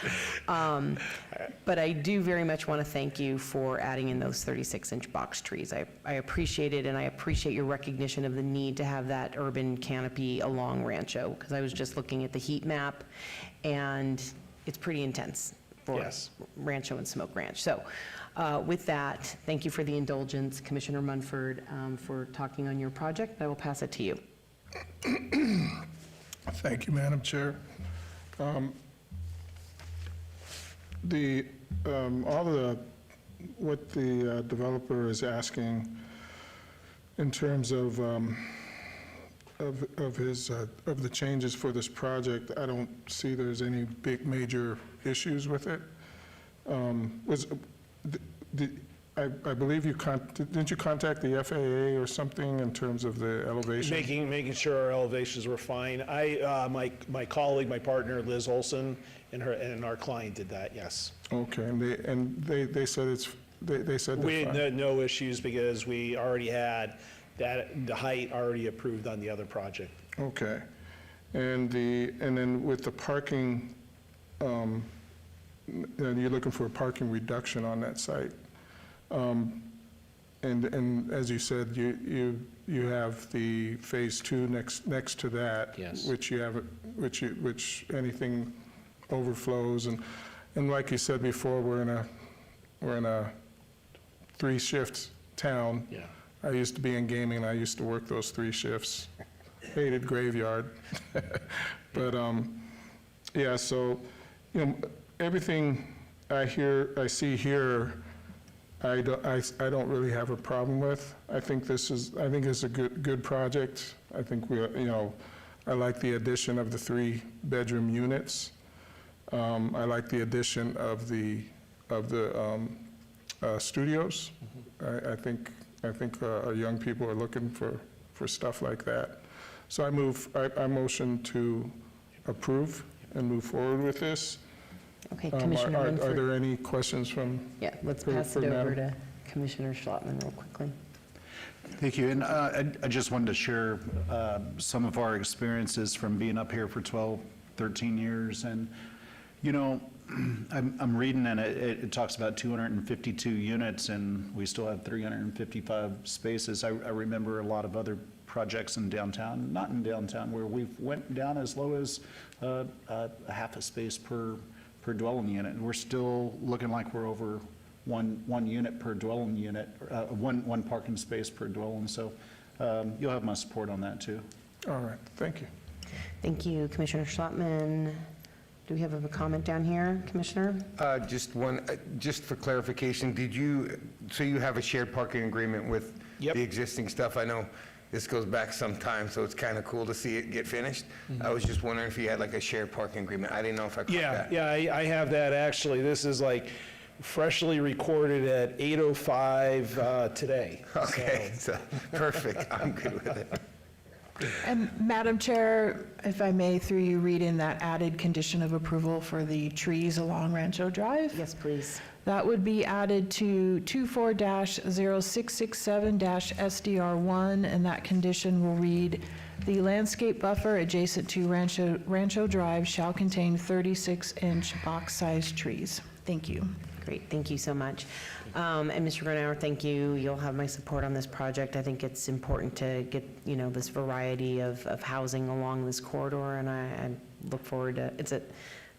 But I do very much want to thank you for adding in those 36-inch box trees. I appreciate it, and I appreciate your recognition of the need to have that urban canopy along Rancho, because I was just looking at the heat map, and it's pretty intense for Rancho and Smoke Ranch. So with that, thank you for the indulgence, Commissioner Munford, for talking on your project. I will pass it to you. Thank you, Madam Chair. What the developer is asking in terms of the changes for this project, I don't see there's any big major issues with it. I believe didn't you contact the FAA or something in terms of the elevation? Making sure our elevations were fine. My colleague, my partner, Liz Olson, and our client did that, yes. Okay, and they said they said we had no issues, because we already had the height already approved on the other project. Okay, and then with the parking, you're looking for a parking reduction on that site. And as you said, you have the Phase 2 next to that, yes, which anything overflows, and like you said before, we're in a 3-shift town. Yeah. I used to be in gaming, and I used to work those 3 shifts. Hated graveyard, but yeah. So everything I see here, I don't really have a problem with. I think it's a good project. I think I like the addition of the 3-bedroom units. I like the addition of the studios. I think our young people are looking for stuff like that. So I motion to approve and move forward with this. Okay, Commissioner Are Munford. there any questions from? Yeah, let's for- pass for it over Madam? to Commissioner Schlottman real quickly. Thank you, and I just wanted to share some of our experiences from being up here for 12, 13 years, and, I'm reading, and it talks about 252 units, and we still have 355 spaces. I remember a lot of other projects in downtown, not in downtown, where we've went down as low as half a space per dwelling unit, and we're still looking like we're over one unit per dwelling unit, one parking space per dwelling, so you'll have my support on that, too. All right, thank you. Thank you, Commissioner Schlottman. Do we have a comment down here, Commissioner? Just one, just for clarification, so you have a shared parking agreement with the existing stuff? I know this goes back some time, so it's kind of cool to see it get finished. I was just wondering if you had like a shared parking agreement. I didn't know if I caught that. Yeah, I have that actually. This is like freshly recorded at 8:05 today. Okay, so perfect. I'm good with it. And Madam Chair, if I may, through you, read in that added condition of approval for the trees along Rancho Drive? Yes, please. That would be added to 24-0667-SDR1, and that condition will read, "The landscape buffer adjacent to Rancho Drive shall contain 36-inch box-sized trees." Thank you. Great, thank you so much. And Mr. Gronauer, thank you. You'll have my support on this project. I think it's important to get, this variety of housing along this corridor, and I look forward to,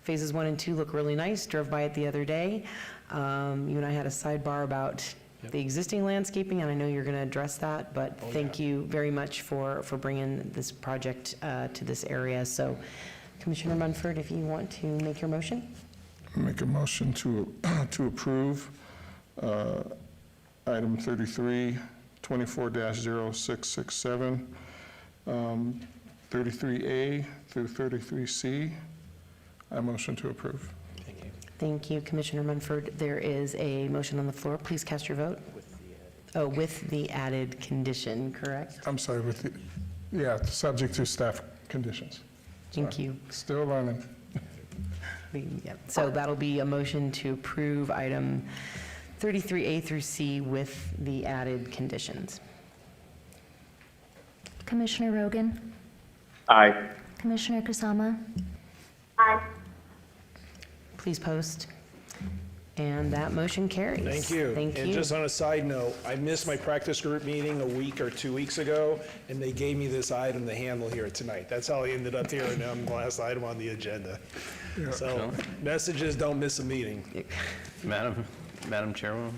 phases 1 and 2 look really nice. Drove by it the other day. You and I had a sidebar about the existing landscaping, and I know you're going to address that, but thank you very much for bringing this project to this area. So Commissioner Munford, if you want to make your motion. Make a motion to approve item 33, 24-0667, 33A through 33C. I motion to approve. Thank you, Commissioner Munford. There is a motion on the floor. Please cast your vote. With the added condition, correct? I'm sorry, subject to staff conditions. Thank Sorry. you. Still learning. So that'll be a motion to approve item 33A through C with the added conditions. Commissioner Rogan? Aye. Commissioner Kusama? Aye. Please post. And that motion carries. Thank you. Thank And you. just on a side note, I missed my practice group meeting a week or 2 weeks ago, and they gave me this item to handle here tonight. That's how I ended up here, and I'm the last item on the agenda. So, messages, don't miss a meeting. Madam Chairwoman,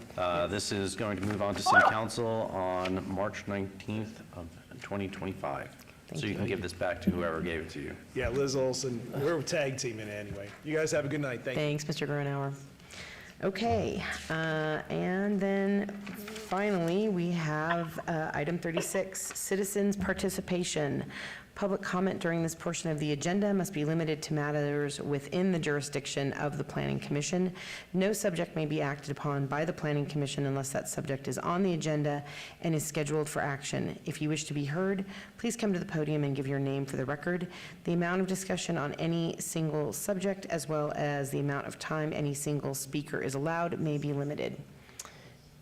this is going to move on to City Council on March 19th of 2025. So you can give this back to whoever gave it to you. Yeah, Liz Olson, we're tag teaming anyway. You guys have a good night. Thank you. Thanks, Mr. Gronauer. Okay, and then finally, we have item 36, citizens' participation. Public comment during this portion of the agenda must be limited to matters within the jurisdiction of the Planning Commission. No subject may be acted upon by the Planning Commission unless that subject is on the agenda and is scheduled for action. If you wish to be heard, please come to the podium and give your name for the record. The amount of discussion on any single subject, as well as the amount of time any single speaker is allowed, may be limited.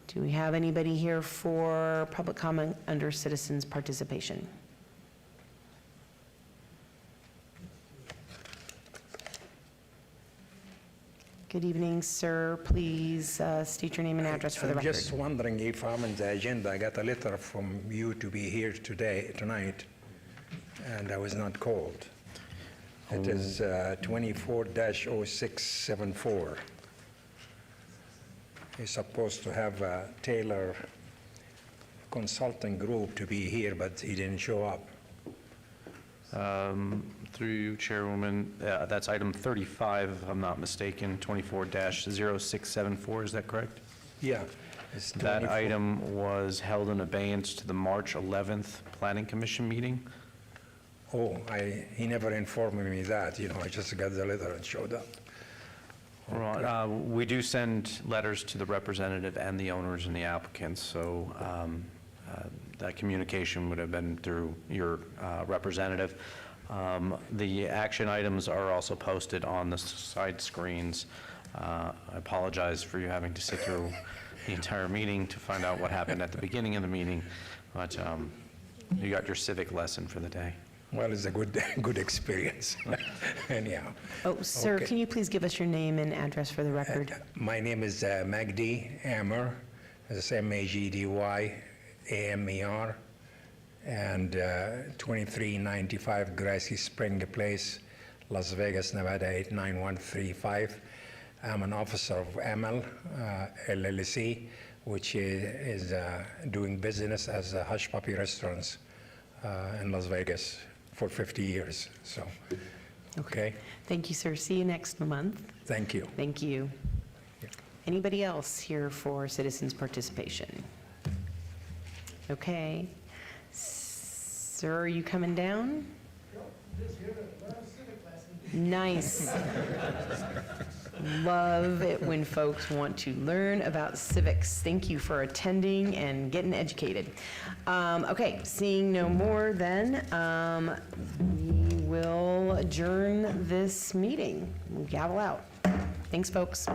Do we have anybody here for public comment under citizens' participation? Good evening, sir. Please state your name and address for the record. I'm just wondering if I'm on the agenda. I got a letter from you to be here tonight, and I was not called. It is 24-0674. You're supposed to have a Taylor Consulting Group to be here, but he didn't show up. Through you, Chairwoman, that's item 35, if I'm not mistaken, 24-0674, is that correct? Yeah. It's That 24. item was held in abeyance to the March 11th Planning Commission meeting. Oh, he never informed me that, I just got the letter and showed up. Right. We do send letters to the representative and the owners and the applicants, so that communication would have been through your representative. The action items are also posted on the side screens. I apologize for you having to sit through the entire meeting to find out what happened at the beginning of the meeting, but you got your civic lesson for the day. Well, it's a good experience, anyhow. Oh, sir, Okay. can you please give us your name and address for the record? My name is Magdi Amer, it's Magdy Amer, and 2395 Grassy Spring Place, Las Vegas, Nevada 89135. I'm an officer of AML LLC, which is doing business as a Hush Puppy Restaurants in Las Vegas for 50 years. So, okay. Thank you, sir. See you next month. Thank you. Thank you. Anybody else here for citizens' participation? Okay. Sir, are you coming down? Nice. Love it when folks want to learn about civics. Thank you for attending and getting educated. Okay, seeing no more then, we will adjourn this meeting. We'll gavel out. Thanks, folks.